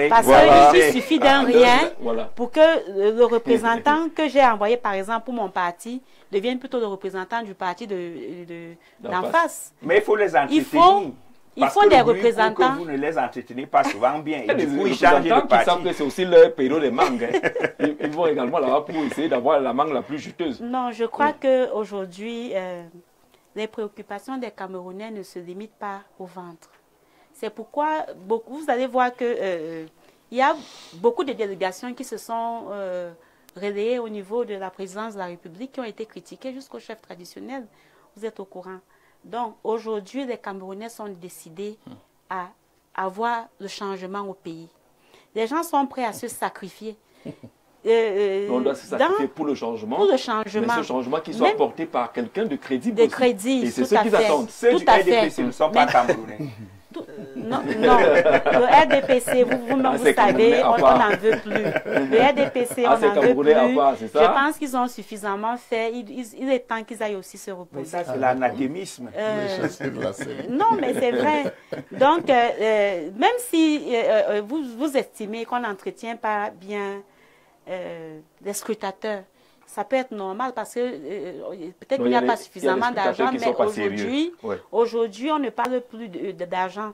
Parce qu'il suffit d'un rien pour que le représentant que j'ai envoyé, par exemple, pour mon parti, devienne plutôt le représentant du parti d'en face. Mais il faut les entretenir. Il faut des représentants. Que vous ne les entretenez pas souvent bien. Et du coup, ils changent de parti. Qui savent que c'est aussi leur période de mangue. Ils vont également là-bas pour essayer d'avoir la mangue la plus juteuse. Non, je crois qu'aujourd'hui, les préoccupations des Camerounais ne se limitent pas au ventre. C'est pourquoi vous allez voir que il y a beaucoup de délégations qui se sont relayées au niveau de la présidence de la République, qui ont été critiquées jusqu'au chef traditionnel. Vous êtes au courant. Donc, aujourd'hui, les Camerounais sont décidés à avoir le changement au pays. Les gens sont prêts à se sacrifier. On doit se sacrifier pour le changement. Pour le changement. Mais ce changement qui soit porté par quelqu'un de crédible. De crédible. Et c'est ce qu'ils attendent. Ceux du RDPC ne sont pas Camerounais. Non, le RDPC, vous savez, on n'en veut plus. Le RDPC, on n'en veut plus. Je pense qu'ils ont suffisamment fait. Il est temps qu'ils aillent aussi se reposer. Mais ça, c'est l'anathémisme. Non, mais c'est vrai. Donc, même si vous estimez qu'on n'entretient pas bien les scrutateurs, ça peut être normal parce que peut-être qu'il n'y a pas suffisamment d'argent, mais aujourd'hui, on ne parle plus d'argent.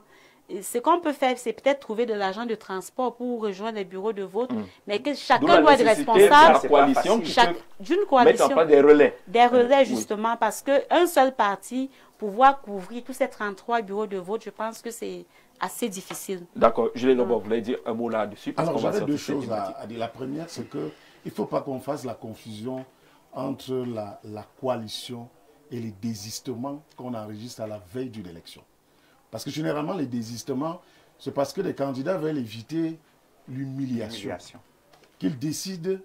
Ce qu'on peut faire, c'est peut-être trouver de l'argent de transport pour rejoindre les bureaux de vote, mais que chacun doit être responsable d'une coalition. Mettre en place des relais. Des relais, justement, parce qu'un seul parti, pouvoir couvrir tous ces 33 bureaux de vote, je pense que c'est assez difficile. D'accord. Jules Lobo, vous voulez dire un mot là-dessus? Alors, j'avais deux choses à dire. La première, c'est qu'il ne faut pas qu'on fasse la confusion entre la coalition et les désistements qu'on enregistre à la veille d'une élection. Parce que généralement, les désistements, c'est parce que les candidats veulent éviter l'humiliation, qu'ils décident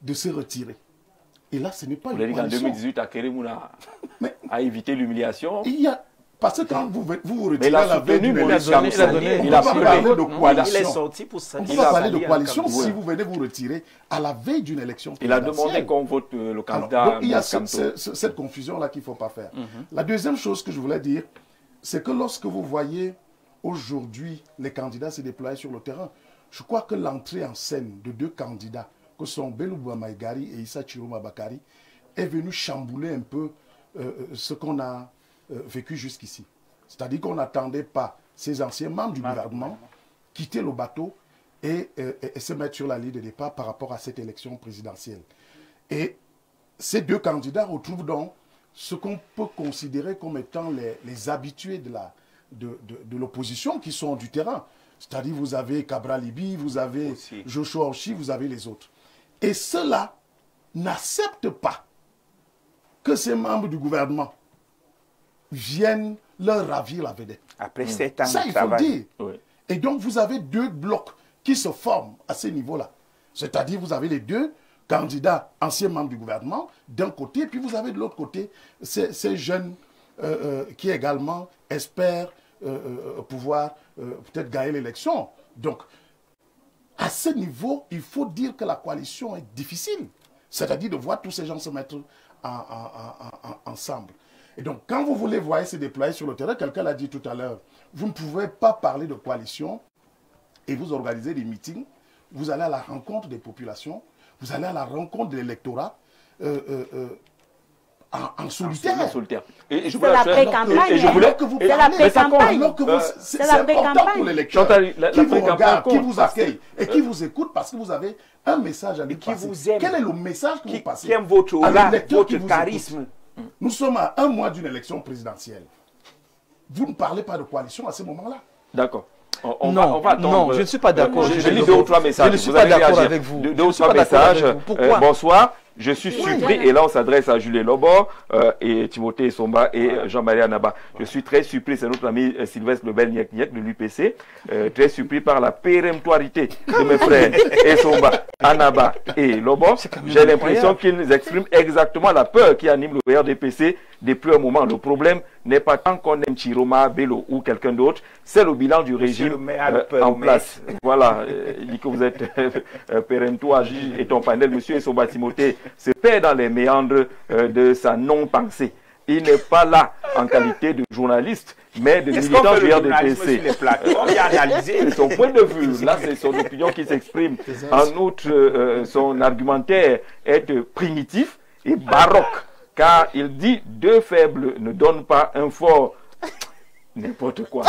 de se retirer. Et là, ce n'est pas une coalition. En 2018, Akeremouna a évité l'humiliation. Parce que quand vous vous retirez à la veille d'une élection, on ne peut pas parler de coalition. Il est sorti pour ça. On ne peut pas parler de coalition si vous venez vous retirer à la veille d'une élection présidentielle. Il a demandé qu'on vote le candidat. Donc, il y a cette confusion-là qu'il ne faut pas faire. La deuxième chose que je voulais dire, c'est que lorsque vous voyez aujourd'hui les candidats se déployer sur le terrain, je crois que l'entrée en scène de deux candidats, que sont Bello Bouamaïgari et Issa Chiroma Bakari, est venue chambouler un peu ce qu'on a vécu jusqu'ici. C'est-à-dire qu'on n'attendait pas ces anciens membres du gouvernement quitter le bateau et se mettre sur la ligne de départ par rapport à cette élection présidentielle. Et ces deux candidats retrouvent donc ce qu'on peut considérer comme étant les habitués de l'opposition qui sont du terrain. C'est-à-dire vous avez Cabral Libi, vous avez Joshua Ochi, vous avez les autres. Et ceux-là n'acceptent pas que ces membres du gouvernement viennent leur ravir la vedette. Après 7 ans ça, de il faut travail. dire. Oui. Et donc, vous avez deux blocs qui se forment à ce niveau-là. C'est-à-dire, vous avez les deux candidats, anciens membres du gouvernement, d'un côté, puis vous avez de l'autre côté ces jeunes qui également espèrent pouvoir peut-être gagner l'élection. Donc, à ce niveau, il faut dire que la coalition est difficile. C'est-à-dire de voir tous ces gens se mettre ensemble. Et donc, quand vous voulez voir se déployer sur le terrain, quelqu'un l'a dit tout à l'heure, vous ne pouvez pas parler de coalition et vous organisez des meetings, vous allez à la rencontre des populations, vous allez à la rencontre de l'électorat en solitaire. C'est la pré-campagne. C'est la pré-campagne. C'est important pour l'électeur qui vous regarde, qui vous accueille et qui vous écoute parce que vous avez un message à lui passer. Quel est le message que vous passez? Qui aime votre aura, votre charisme. Nous sommes à 1 mois d'une élection présidentielle. Vous ne parlez pas de coalition à ce moment-là. D'accord. On non, va attendre. Non, je ne suis pas d'accord. Je lis 2 ou 3 messages. Je ne suis pas d'accord avec vous. 2 ou 3 messages. Pourquoi? Bonsoir. Je suis surpris, et là on s'adresse à Julien Lobo et Timothée Somba et Jean-Marie Anaba. Je suis très surpris, c'est notre ami Sylvestre Lebel Niek de l'UPC, très surpris par la péremptoirité de mes frères Somba, Anaba et Lobo. J'ai l'impression qu'ils expriment exactement la peur qui anime le RDPC depuis un moment. Le problème n'est pas tant qu'on aime Chiroma, Bello ou quelqu'un d'autre, c'est le bilan du régime en place. Voilà, il dit que vous êtes péremptoire et ton panel, monsieur Somba Timothée, se perd dans les méandres de sa non-pensée. Il n'est pas là en qualité de journaliste, mais de militant du RDPC. C'est son point de vue. Là, c'est son opinion qui s'exprime. En outre, son argumentaire est primitif et baroque, car il dit « deux faibles ne donnent pas un fort ». N'importe quoi.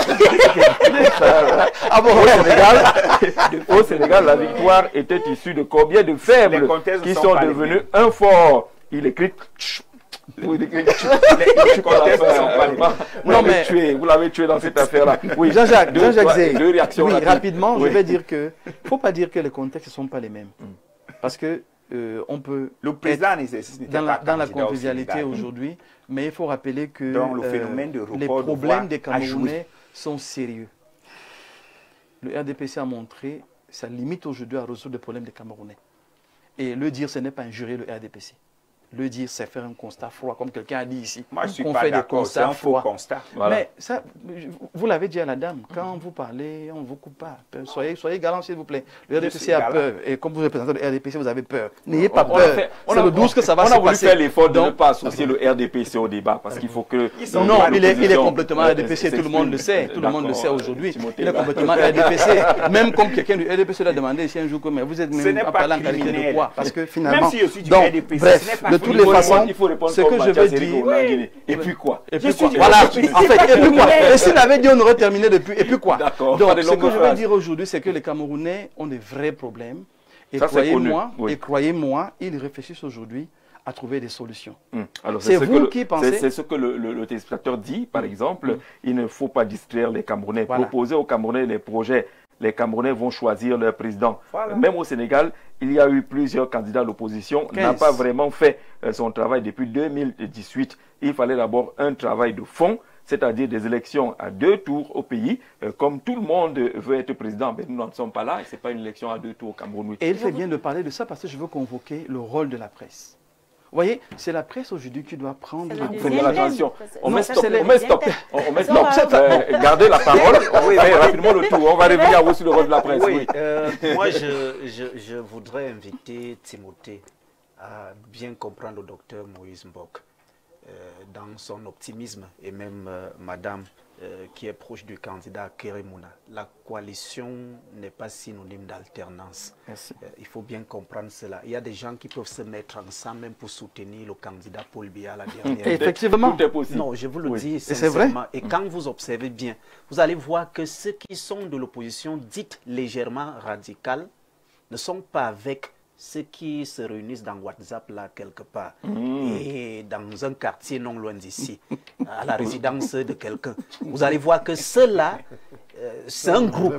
Au Sénégal, la victoire était issue de combien de faibles qui sont devenus un fort. Il écrit... Non, mais vous l'avez tué dans cette affaire-là. Oui, Jean-Jacques Zé. Deux réactions. Oui, rapidement, je vais dire que il ne faut pas dire que les contextes ne sont pas les mêmes. Parce que on peut le président dans la convivialité aujourd'hui, mais il faut rappeler que le phénomène de les problèmes des Camerounais sont sérieux. Le RDPC a montré sa limite aujourd'hui à résoudre les problèmes des Camerounais. Et le dire, ce n'est pas injurier le RDPC. le dire, c'est faire un constat froid, comme quelqu'un a dit ici. Moi, je suis on pas fait des d'accord, c'est un constats faux froids. constat. Voilà. Mais ça, vous l'avez dit à la dame, quand vous parlez, on ne vous coupe pas. Soyez galant, s'il vous plaît. Le RDPC a peur. Et comme vous représentez le RDPC, vous avez peur. N'ayez pas peur. C'est le 12 que ça va se passer. On a voulu faire l'effort de ne pas associer le RDPC au débat, parce qu'il faut que... Non, il est complètement RDPC, tout le monde le sait. Tout le monde le sait aujourd'hui. Il est complètement RDPC. Même comme quelqu'un du RDPC l'a demandé ici un jour, mais vous êtes même pas parlant en qualité de quoi? Parce que finalement... Même si aussi du donc, RDPC, bref, de toutes les façons, il faut répondre ce que je veux dire... Et puis quoi? Et puis quoi? Voilà, en fait, et puis quoi? Et s'il avait dit on aurait terminé depuis, et puis quoi? D'accord. Donc, ce que je veux dire aujourd'hui, c'est que les Camerounais ont des vrais problèmes. Et croyez-moi, ils réfléchissent aujourd'hui à trouver des solutions. C'est vous qui pensez... C'est ce que le téléspectateur dit, par exemple, il ne faut pas distraire les Camerounais. Voilà. Proposer aux Camerounais les projets. Les Camerounais vont choisir leur président. Voilà. Même au Sénégal, il y a eu plusieurs candidats à l'opposition. N'a pas vraiment fait son travail depuis 2018. Il fallait d'abord un travail de fond, c'est-à-dire des élections à 2 tours au pays. Comme tout le monde veut être président, mais nous n'en sommes pas là. Et ce n'est pas une élection à 2 tours au Cameroun. Et il fait bien de parler de ça parce que je veux convoquer le rôle de la presse. Vous voyez, c'est la presse aujourd'hui qui doit prendre... Attention, on met stop. Gardez la parole. Rapidement le tour. On va revenir aussi le rôle de la presse. Moi, je voudrais inviter Timothée à bien comprendre le docteur Moïse Mbok dans son optimisme et même madame qui est proche du candidat Keremouna. La coalition n'est pas synonyme d'alternance. Il faut bien comprendre cela. Il y a des gens qui peuvent se mettre ensemble même pour soutenir le candidat Paul Biya à la dernière. Effectivement. Tout est possible. Non, je vous le dis sincèrement. Et quand vous observez bien, vous allez voir que ceux qui sont de l'opposition dite légèrement radicale ne sont pas avec ceux qui se réunissent dans WhatsApp là quelque part et dans un quartier non loin d'ici, à la résidence de quelqu'un. Vous allez voir que ceux-là, c'est un groupe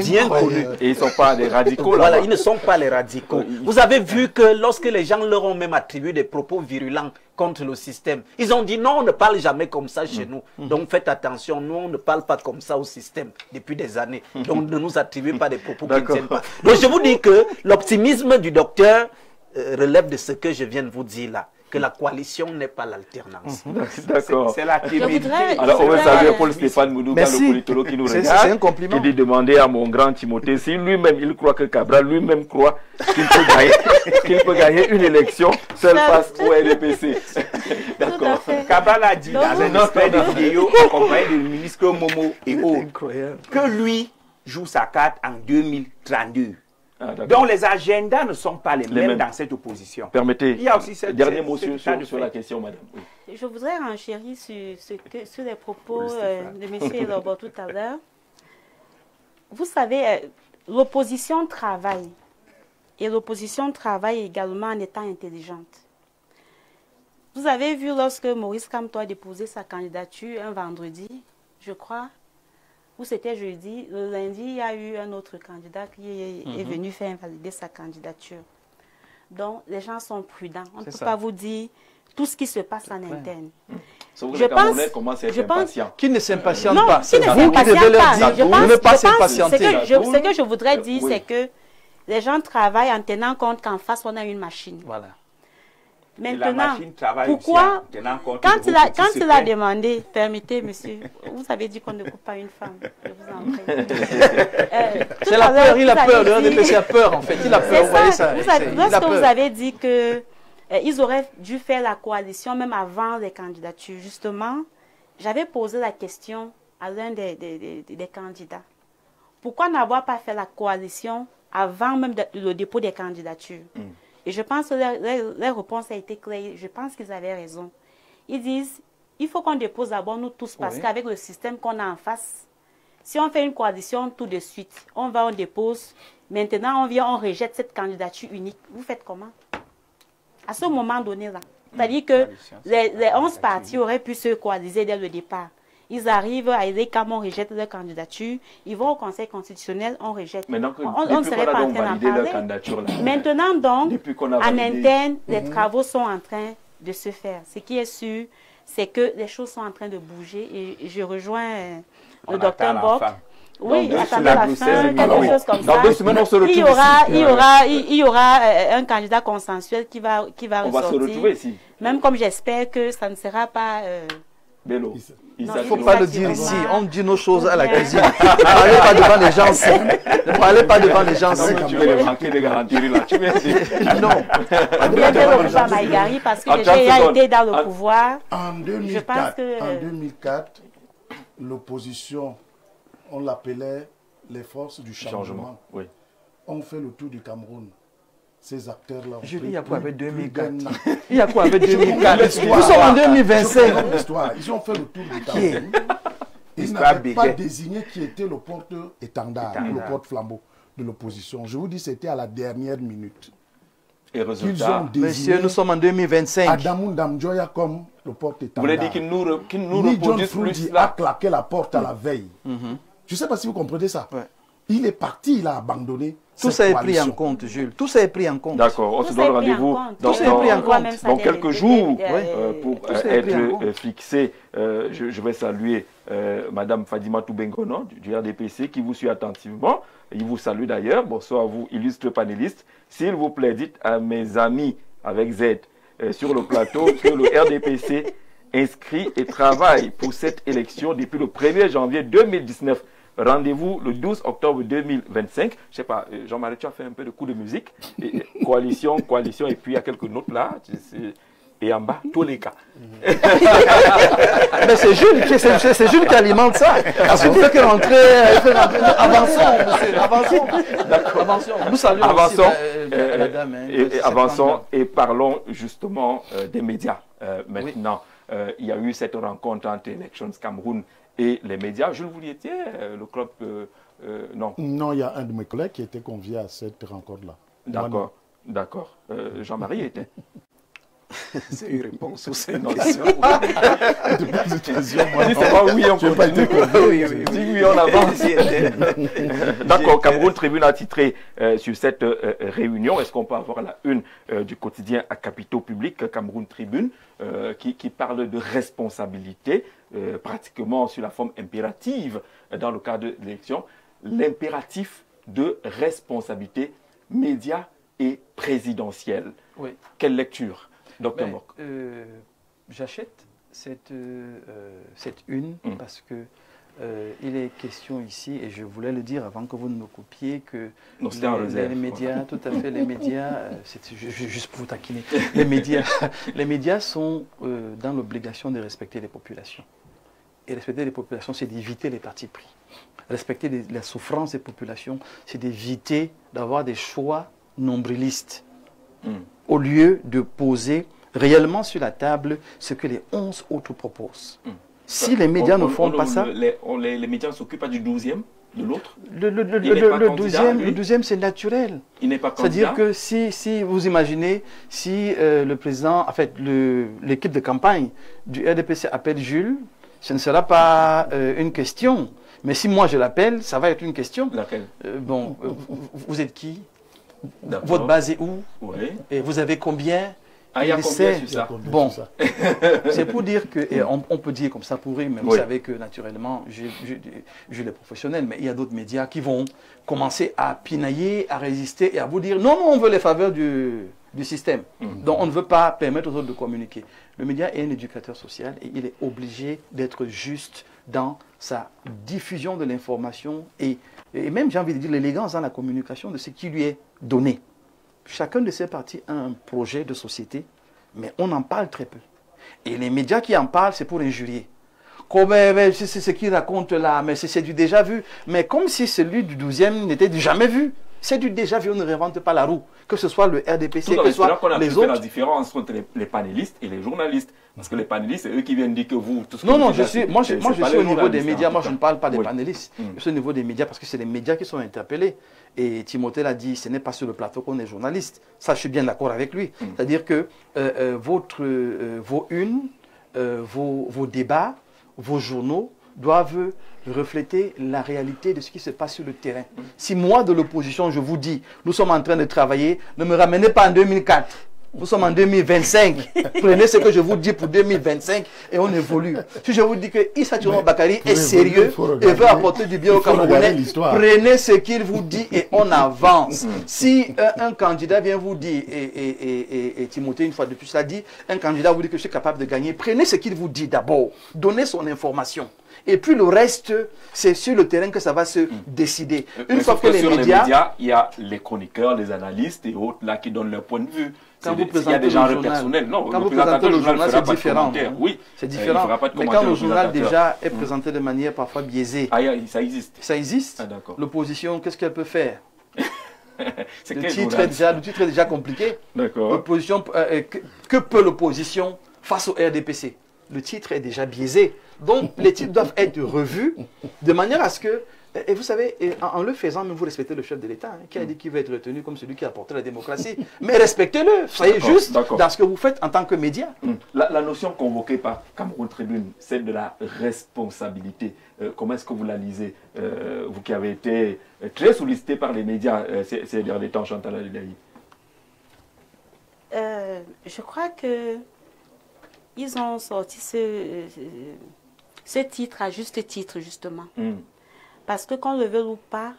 bien connu. Et ils ne sont pas des radicaux là. Voilà, ils ne sont pas les radicaux. Vous avez vu que lorsque les gens leur ont même attribué des propos virulents contre le système, ils ont dit non, on ne parle jamais comme ça chez nous. Donc faites attention, nous on ne parle pas comme ça au système depuis des années. Donc ne nous attribuez pas des propos qui ne tiennent pas. Donc je vous dis que l'optimisme du docteur relève de ce que je viens de vous dire là. Que la coalition n'est pas l'alternance. D'accord. C'est la timidité. Alors, on va saluer Paul-Stéphane Moudouga, le politologue qui nous regarde. C'est un compliment. Il dit demander à mon grand Timothée si lui-même, il croit que Cabral lui-même croit qu'il peut gagner une élection seul face au RDPC. D'accord. Cabral a dit dans un extrait de vidéo accompagné du ministre Momo et autres que lui joue sa carte en 2032. Donc les agendas ne sont pas les mêmes dans cette opposition. Permettez, il y a aussi cette dernier mot sur la question, madame. Oui. Je voudrais renchérir sur les propos de M. Elobo tout à l'heure. Vous savez, l'opposition travaille. Et l'opposition travaille également en étant intelligente. Vous avez vu lorsque Maurice Kamto a déposé sa candidature un vendredi, je crois, ou c'était jeudi, le lundi, il y a eu un autre candidat qui est venu faire invalider sa candidature. Donc, les gens sont prudents. On ne peut pas vous dire tout ce qui se passe en interne. Je pense, commence à être impatient. Qui ne s'impatiente pas. C'est vous qui devez leur dire. Ne pas s'impatienter. Ce que je voudrais dire, c'est que les gens travaillent en tenant compte qu'en face, on a une machine. Voilà. Maintenant, pourquoi, quand il a demandé, permettez monsieur, vous avez dit qu'on ne coupe pas une femme, je vous en prie. C'est la peur, il a peur, le RDPC a peur en fait, il a peur, vous voyez ça. Lorsque vous avez dit qu'ils auraient dû faire la coalition même avant les candidatures, justement, j'avais posé la question à l'un des candidats. Pourquoi n'avoir pas fait la coalition avant même le dépôt des candidatures? Et je pense que leur réponse a été claire. Je pense qu'ils avaient raison. Ils disent, il faut qu'on dépose d'abord nous tous, parce qu'avec le système qu'on a en face, si on fait une coalition tout de suite, on dépose, maintenant on vient, on rejette cette candidature unique. Vous faites comment? À ce moment donné-là. C'est-à-dire que les 11 partis auraient pu se coaliser dès le départ. Ils arrivent à EDECAM, on rejette leur candidature. Ils vont au Conseil constitutionnel, on rejette. Maintenant, on ne serait pas en train d'en parler. Maintenant, donc, en interne, les travaux sont en train de se faire. Ce qui est sûr, c'est que les choses sont en train de bouger. Et je rejoins le docteur Mbok. Oui, Dans attendez la la Bruxelles, fin, quelque chose comme dans ça. 2 semaines, on se retrouve Il y aura un candidat consensuel qui va On va se ressortir. retrouver ici. Même comme j'espère que ça ne sera pas... Bello. Il Non, ne Issa faut pas Tiroma. le dire ici. On dit nos choses à la Ou bien- cuisine. Ne parlez pas devant les gens ici. Ne parlez pas devant les gens ici. Tu veux les manquer de garantir là. Tu veux Non. Bien de Ruba Maïgari, parce que En déjà, 30 il a secondes. été dans le pouvoir. En Je pense 2004, que- en 2004, l'opposition, on l'appelait les forces du changement, Oui. ont fait le tour du Cameroun. Ces acteurs-là ont Julie, pris il y a quoi plus- avec plus 2004? d'un an. Il y a quoi avec 2004? l'histoire. Nous sommes en Je 2025. connais l'histoire. Ils ont fait le tour du Cameroun. Ils Histoire n'avaient pas béguet. désigné qui était le porte-étendard, ou le porte-flambeau de l'opposition. Je vous dis, c'était à la dernière minute Et qu'ils ont résultat, désigné Monsieur, nous sommes en 2025. Adamou Ndamjoya comme le vous porte-étendard. voulez dire qu'ils nous Ni John reproduisent Frundi plus a là? claqué la porte à la veille. Je ne sais pas si vous comprenez ça. Ouais. Il est parti, il a abandonné. Tout cette ça est pris coalition. en compte, Jules. Tout ça est pris en compte. D'accord, on Tout se ça est donne pris en rendez-vous compte. dans, Tout ça est pris en compte. Même ça, dans des- quelques des- jours des- pour tout ça est pris en être compte. fixé. Je vais saluer Madame Fadima Toubengono du RDPC qui vous suit attentivement. Il vous salue d'ailleurs. Bonsoir à vous, illustres panélistes. S'il vous plaît, dites à mes amis avec Z sur le plateau que le RDPC inscrit et travaille pour cette élection depuis le 1er janvier 2019. Rendez-vous le 12 octobre 2025. Je sais pas, Jean-Marie, tu as fait un peu de coup de musique. Et, coalition, et puis il y a quelques notes là. Et en bas, tous les cas. Mais c'est Jules qui alimente ça. Parce qu'il fait que rentrer. Avançons, monsieur, avançons. Nous saluons Avançons, aussi la dame. Hein, et avançons et parlons justement des médias. Maintenant, il y a eu cette rencontre entre Elections Cameroun et les médias. Jules, vous y étiez, le club non. Non, il y a un de mes collègues qui était convié à cette rencontre-là. D'accord, d'accord. Jean-Marie était. C'est une réponse aux cinq Non, questions. Si c'est pas oui, on continue. Si oui, on avance. D'accord, Cameroun Tribune a titré sur cette réunion. Est-ce qu'on peut avoir la une du quotidien à capitaux publics, Cameroun Tribune, qui parle de responsabilité, pratiquement sur la forme impérative dans le cadre de l'élection, l'impératif de responsabilité médias et présidentielle. Oui. Quelle lecture, Dr. Ben, Mok? J'achète cette une parce que il est question ici, et je voulais le dire avant que vous ne me coupiez, que Non, c'était en réserve. les médias, tout à fait, les médias, c'est juste pour vous taquiner, les médias sont dans l'obligation de respecter les populations. Et respecter les populations, c'est d'éviter les partis pris. Respecter la souffrance des populations, c'est d'éviter d'avoir des choix nombrilistes. Au lieu de poser réellement sur la table ce que les 11 autres proposent. Si les médias ne font pas ça... Les médias ne s'occupent pas du 12e, de l'autre. Le candidat, lui. 12e, c'est naturel. Il n'est pas candidat. C'est-à-dire que si vous imaginez, si le président, en fait, l'équipe de campagne du RDPC appelle Jules, ce ne sera pas une question. Mais si moi je l'appelle, ça va être une question. Laquelle? Vous êtes qui? D'accord. Votre base est où? Oui. Et vous avez combien? Ah, il y a Il combien sait. sur ça? Bon, c'est pour dire que, et on peut dire comme ça pour rire, mais vous Oui. savez que naturellement, je les professionnels, mais il y a d'autres médias qui vont commencer à pinailler, à résister et à vous dire non, on veut les faveurs du système. Donc on ne veut pas permettre aux autres de communiquer. Le média est un éducateur social et il est obligé d'être juste dans sa diffusion de l'information et même, j'ai envie de dire, l'élégance dans la communication de ce qui lui est donné. Chacun de ces partis a un projet de société, mais on en parle très peu. Et les médias qui en parlent, c'est pour injurier. Comme c'est ce qu'ils racontent là, mais c'est du déjà vu. Mais comme si celui du 12e n'était jamais vu. C'est du déjà vu, on ne réinvente pas la roue. Que ce soit le RDPC, Tout en que ce soit espérant qu'on a pu les faire la autres. différence entre les panélistes et les journalistes. Parce que les panélistes, c'est eux qui viennent dire que vous... Tout ce que Non, vous non, dites là, moi je c'est suis pas au les niveau des journalistes, médias, en moi tout je ne cas. parle pas des Oui. panélistes. Je suis au niveau des médias parce que c'est les médias qui sont interpellés. Et Timothée l'a dit, ce n'est pas sur le plateau qu'on est journaliste. Ça, je suis bien d'accord avec lui. C'est-à-dire que vos unes, vos débats, vos journaux doivent refléter la réalité de ce qui se passe sur le terrain. Si moi, de l'opposition, je vous dis, nous sommes en train de travailler, ne me ramenez pas en 2004. Nous sommes en 2025. Prenez ce que je vous dis pour 2025 et on évolue. Si je vous dis que Issa Thiron Bakary est sérieux et veut apporter du bien au Camerounais, prenez ce qu'il vous dit et on avance. Si un candidat vient vous dire, et Timothée une fois de plus l'a dit, un candidat vous dit que je suis capable de gagner, prenez ce qu'il vous dit d'abord. Donnez son information. Et puis le reste, c'est sur le terrain que ça va se décider. Une fois que les médias, il y a les chroniqueurs, les analystes et autres là qui donnent leur point de vue. Quand vous présentez il y a des gens le journal, personnels. Non, quand vous présentez le journal, c'est différent. Oui, c'est différent. Mais quand le journal déjà est présenté de manière parfois biaisée, ça existe. Ça existe. Ah, l'opposition, qu'est-ce qu'elle peut faire? Le titre est déjà compliqué. L'opposition, que peut l'opposition face au RDPC? Le titre est déjà biaisé. Donc, les titres doivent être revus de manière à ce que, et vous savez, en le faisant, même vous respectez le chef de l'État, qui a dit qu'il va être retenu comme celui qui a apporté la démocratie. Mais respectez-le, soyez juste dans ce que vous faites en tant que média. La notion convoquée par Cameroun Tribune, celle de la responsabilité, comment est-ce que vous la lisez, vous qui avez été très sollicité par les médias ces derniers temps, Chantal Alidaï? Je crois que ils ont sorti ce titre à juste titre, justement. Parce que qu'on le veut ou pas,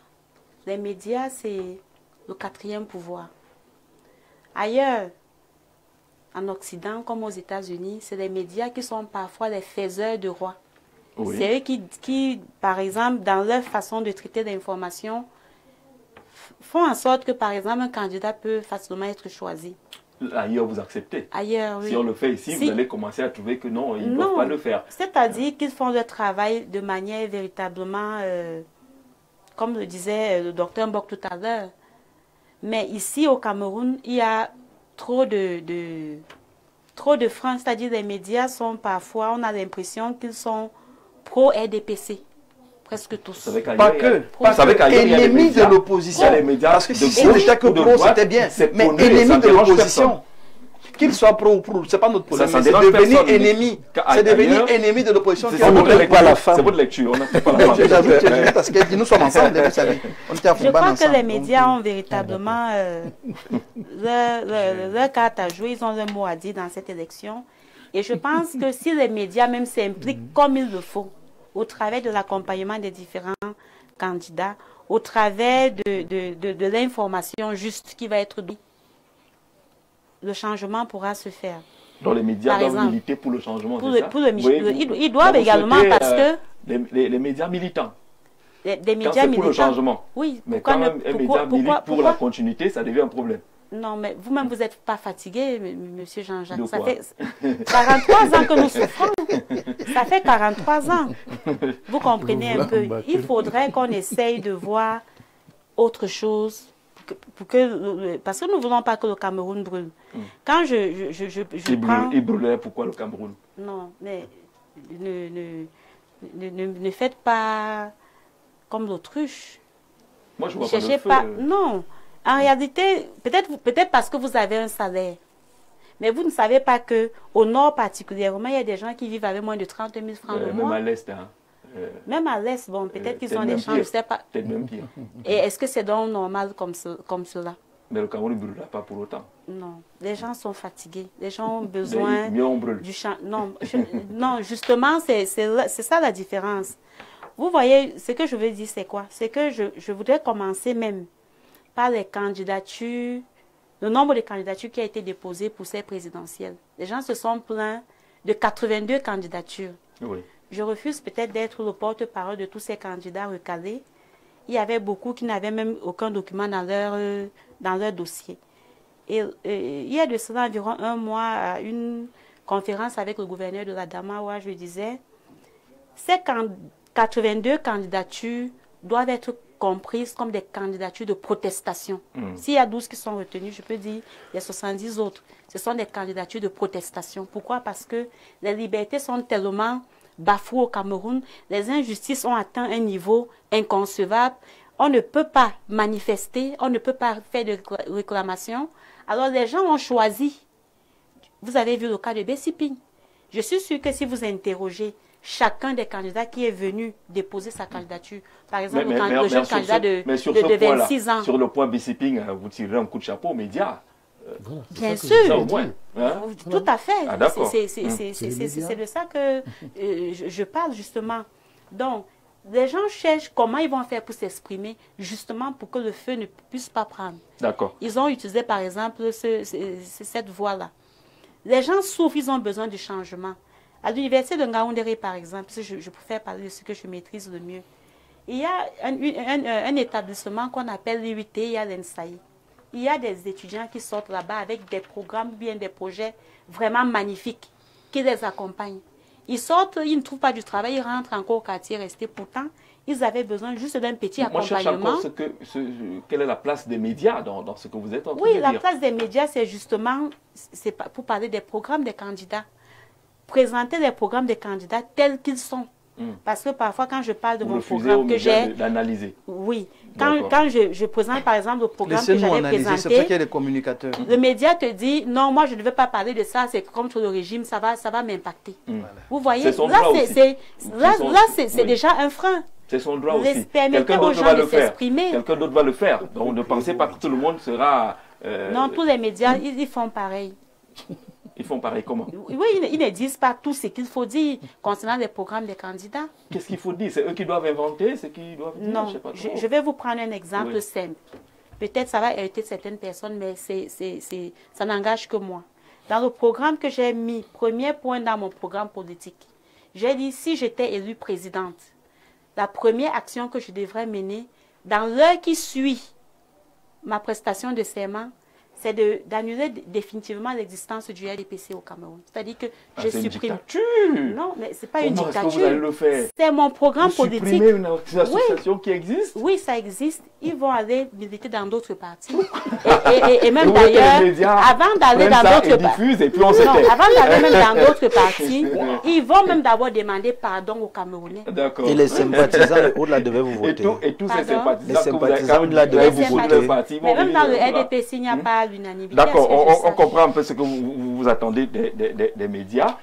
les médias, c'est le quatrième pouvoir. Ailleurs, en Occident, comme aux États-Unis, c'est les médias qui sont parfois les faiseurs de rois. Oui. C'est eux qui, par exemple, dans leur façon de traiter l'information, font en sorte que, par exemple, un candidat peut facilement être choisi. Ailleurs, vous acceptez. Ailleurs, oui. Si on le fait ici, vous allez commencer à trouver que non, ils ne peuvent pas le faire. C'est-à-dire qu'ils font le travail de manière véritablement, comme le disait le docteur Mbok tout à l'heure. Mais ici, au Cameroun, il y a trop de freins. C'est-à-dire les médias sont parfois, on a l'impression qu'ils sont pro-RDPC. Presque tous. Pas que. Ennemis de l'opposition. Parce que si c'était que pro, c'était bien. Mais ennemis de l'opposition. Qu'il soit pro ou pro, c'est pas notre problème. C'est devenir ennemi. C'est devenir ennemi de l'opposition. C'est votre lecture. On n'a pas la femme. Parce que nous sommes ensemble, vous savez. Je crois que les médias ont véritablement leur carte à jouer. Ils ont leur mot à dire dans cette élection. Et je pense que si les médias même s'impliquent comme il le faut, au travers de l'accompagnement des différents candidats, au travers de l'information juste qui va être donnée, le changement pourra se faire. Donc les médias doivent militer pour le changement, ils doivent également parce que... Les médias militants. Des médias militants. Pour le changement. Oui. Mais quand un média milite pour la continuité, ça devient un problème. Non, mais vous-même, vous n'êtes pas fatigué, monsieur Jean-Jacques. Ça fait 43 ans que nous souffrons. Ça fait 43 ans. Vous comprenez un peu. Il faudrait qu'on essaye de voir autre chose. Parce que nous ne voulons pas que le Cameroun brûle. Quand il brûlerait pourquoi le Cameroun? Non, mais ne faites pas comme l'autruche. Moi, je vois pas le feu. Non. En réalité, peut-être parce que vous avez un salaire. Mais vous ne savez pas qu'au nord particulièrement, il y a des gens qui vivent avec moins de 30 000 francs le mois. Même à l'est. Hein. Même à l'est, bon, peut-être qu'ils ont des champs, je ne sais pas. Peut-être même pire. Et est-ce que c'est donc normal comme cela? Mais le Cameroun ne brûlera pas pour autant. Non, les gens sont fatigués. Les gens ont besoin du champ. Non, justement, c'est ça la différence. Vous voyez, ce que je veux dire, c'est quoi? C'est que je voudrais commencer même par les candidatures, le nombre de candidatures qui a été déposé pour ces présidentielles. Les gens se sont plaints de 82 candidatures. Oui. Je refuse peut-être d'être le porte-parole de tous ces candidats recalés. Il y avait beaucoup qui n'avaient même aucun document dans leur dossier. Et il y a de cela environ un mois, à une conférence avec le gouverneur de la Damawa, je disais, ces 82 candidatures doivent être comprises comme des candidatures de protestation. S'il y a 12 qui sont retenues, je peux dire les 70 autres. Ce sont des candidatures de protestation. Pourquoi? Parce que les libertés sont tellement bafouées au Cameroun, les injustices ont atteint un niveau inconcevable. On ne peut pas manifester, on ne peut pas faire de réclamation. Alors les gens ont choisi. Vous avez vu le cas de Bessiping. Je suis sûre que si vous interrogez chacun des candidats qui est venu déposer sa candidature, par exemple le jeune candidat de 26 ans. Sur le point Bessiping, vous tirez un coup de chapeau aux médias. Bien sûr. Ça, au moins. Hein? Tout à fait. Ah, d'accord. C'est de ça que je parle justement. Donc, les gens cherchent comment ils vont faire pour s'exprimer, justement pour que le feu ne puisse pas prendre. D'accord. Ils ont utilisé par exemple cette voie-là. Les gens souffrent, ils ont besoin de changement. À l'université de Ngaoundéré, par exemple, si je préfère parler de ce que je maîtrise le mieux, il y a un établissement qu'on appelle l'IUT, il y a l'ENSAI. Il y a des étudiants qui sortent là-bas avec des programmes, bien des projets vraiment magnifiques, qui les accompagnent. Ils sortent, ils ne trouvent pas du travail, ils rentrent encore au quartier resté. Pourtant, ils avaient besoin juste d'un petit accompagnement. Moi, je cherche encore quelle est la place des médias dans ce que vous êtes en train de dire. Oui, la place des médias, c'est justement pour parler des programmes des candidats. Présenter les programmes des candidats tels qu'ils sont. Parce que parfois, quand je parle de mon programme que j'ai... d'analyser. Oui. Quand je présente, par exemple, le programme que j'avais présenté... C'est pour qu'il y ait des communicateurs. Le média te dit, non, moi, je ne veux pas parler de ça, c'est contre le régime, ça va m'impacter. Vous voyez, là, c'est déjà un frein. C'est son droit aussi. Quelqu'un d'autre va le faire. Quelqu'un d'autre va le faire. Donc, ne pensez pas que tout le monde sera... Non, tous les médias, ils font pareil. Ils font pareil comment? Oui, ils ne disent pas tout ce qu'il faut dire concernant les programmes des candidats. Qu'est-ce qu'il faut dire? C'est eux qui doivent inventer, c'est qui doivent dire? Non, je vais vous prendre un exemple simple. Peut-être ça va irriter certaines personnes, mais ça n'engage que moi. Dans le programme que j'ai mis, premier point dans mon programme politique, j'ai dit si j'étais élue présidente, la première action que je devrais mener dans l'heure qui suit ma prestation de serment, c'est d'annuler définitivement l'existence du RDPC au Cameroun. C'est-à-dire que je supprime... C'est une dictature. Non, mais ce n'est pas une dictature. Comment est-ce que vous allez le faire? C'est mon programme politique. Supprimer une association qui existe? Oui, ça existe. Ils vont aller militer dans d'autres partis. et même d'ailleurs, avant d'aller dans d'autres partis... et puis on s'était. Avant d'aller même dans d'autres partis, ils vont même d'abord demander pardon aux Camerounais. Et les sympathisants, au-delà devaient vous voter. Et tous ces sympathisants, les sympathisants, au-delà devaient vous voter. Mais même dans le RDPC, il n'y a pas l'unanimité. D'accord, on comprend un peu ce que vous attendez des médias.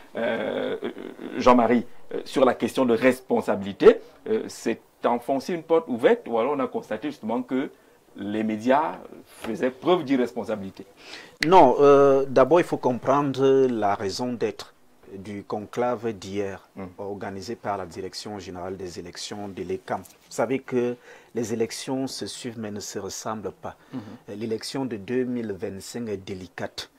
Jean-Marie, sur la question de responsabilité, c'est enfoncer une porte ouverte ou alors on a constaté justement que les médias faisaient preuve d'irresponsabilité? Non, d'abord il faut comprendre la raison d'être du conclave d'hier, organisé par la Direction générale des élections de l'ECAM. Vous savez que les élections se suivent mais ne se ressemblent pas. L'élection de 2025 est délicate.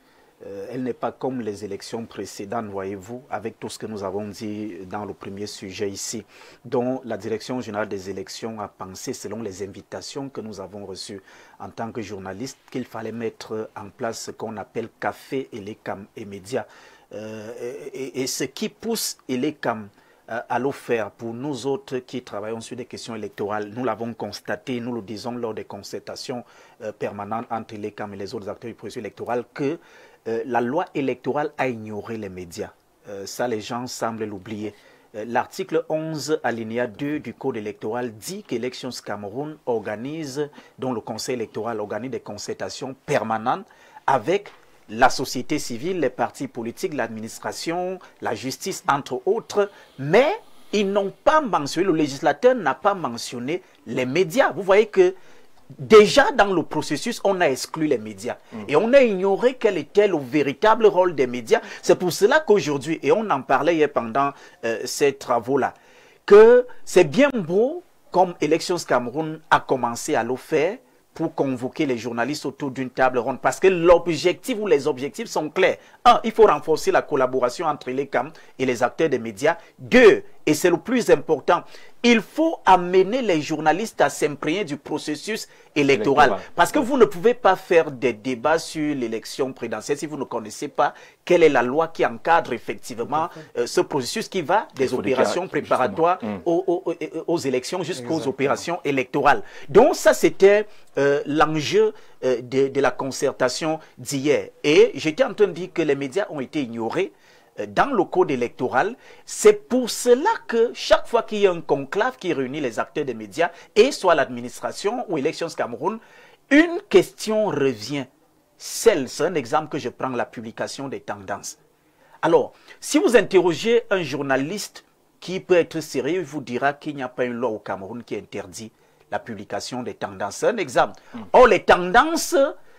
Elle n'est pas comme les élections précédentes, voyez-vous, avec tout ce que nous avons dit dans le premier sujet ici, dont la Direction générale des élections a pensé, selon les invitations que nous avons reçues en tant que journalistes, qu'il fallait mettre en place ce qu'on appelle café et l'ECAM et médias. Et ce qui pousse l'ECAM à le faire pour nous autres qui travaillons sur des questions électorales, nous l'avons constaté, nous le disons lors des concertations permanentes entre l'ECAM et les autres acteurs du processus électoral, que la loi électorale a ignoré les médias. Ça, les gens semblent l'oublier. L'article 11, alinéa 2 du Code électoral dit qu'Elections Cameroun organise, dont le Conseil électoral organise des concertations permanentes avec la société civile, les partis politiques, l'administration, la justice, entre autres, mais ils n'ont pas mentionné, le législateur n'a pas mentionné les médias. Vous voyez que déjà dans le processus, on a exclu les médias et on a ignoré quel était le véritable rôle des médias. C'est pour cela qu'aujourd'hui, et on en parlait hier pendant ces travaux-là, que c'est bien beau comme Elections Cameroun a commencé à le faire, pour convoquer les journalistes autour d'une table ronde. Parce que l'objectif ou les objectifs sont clairs. Un, il faut renforcer la collaboration entre l'ECAM et les acteurs des médias. Deux, et c'est le plus important, il faut amener les journalistes à s'imprégner du processus électoral. Parce que vous ne pouvez pas faire des débats sur l'élection présidentielle si vous ne connaissez pas quelle est la loi qui encadre effectivement ce processus qui va des opérations préparatoires aux élections jusqu'aux opérations électorales. Donc ça, c'était l'enjeu de la concertation d'hier. Et j'étais en train de dire que les médias ont été ignorés dans le code électoral. C'est pour cela que chaque fois qu'il y a un conclave qui réunit les acteurs des médias, et soit l'administration ou Elections Cameroun, une question revient. C'est un exemple que je prends, la publication des tendances. Alors, si vous interrogez un journaliste qui peut être sérieux, il vous dira qu'il n'y a pas une loi au Cameroun qui interdit la publication des tendances. C'est un exemple. Or, les tendances,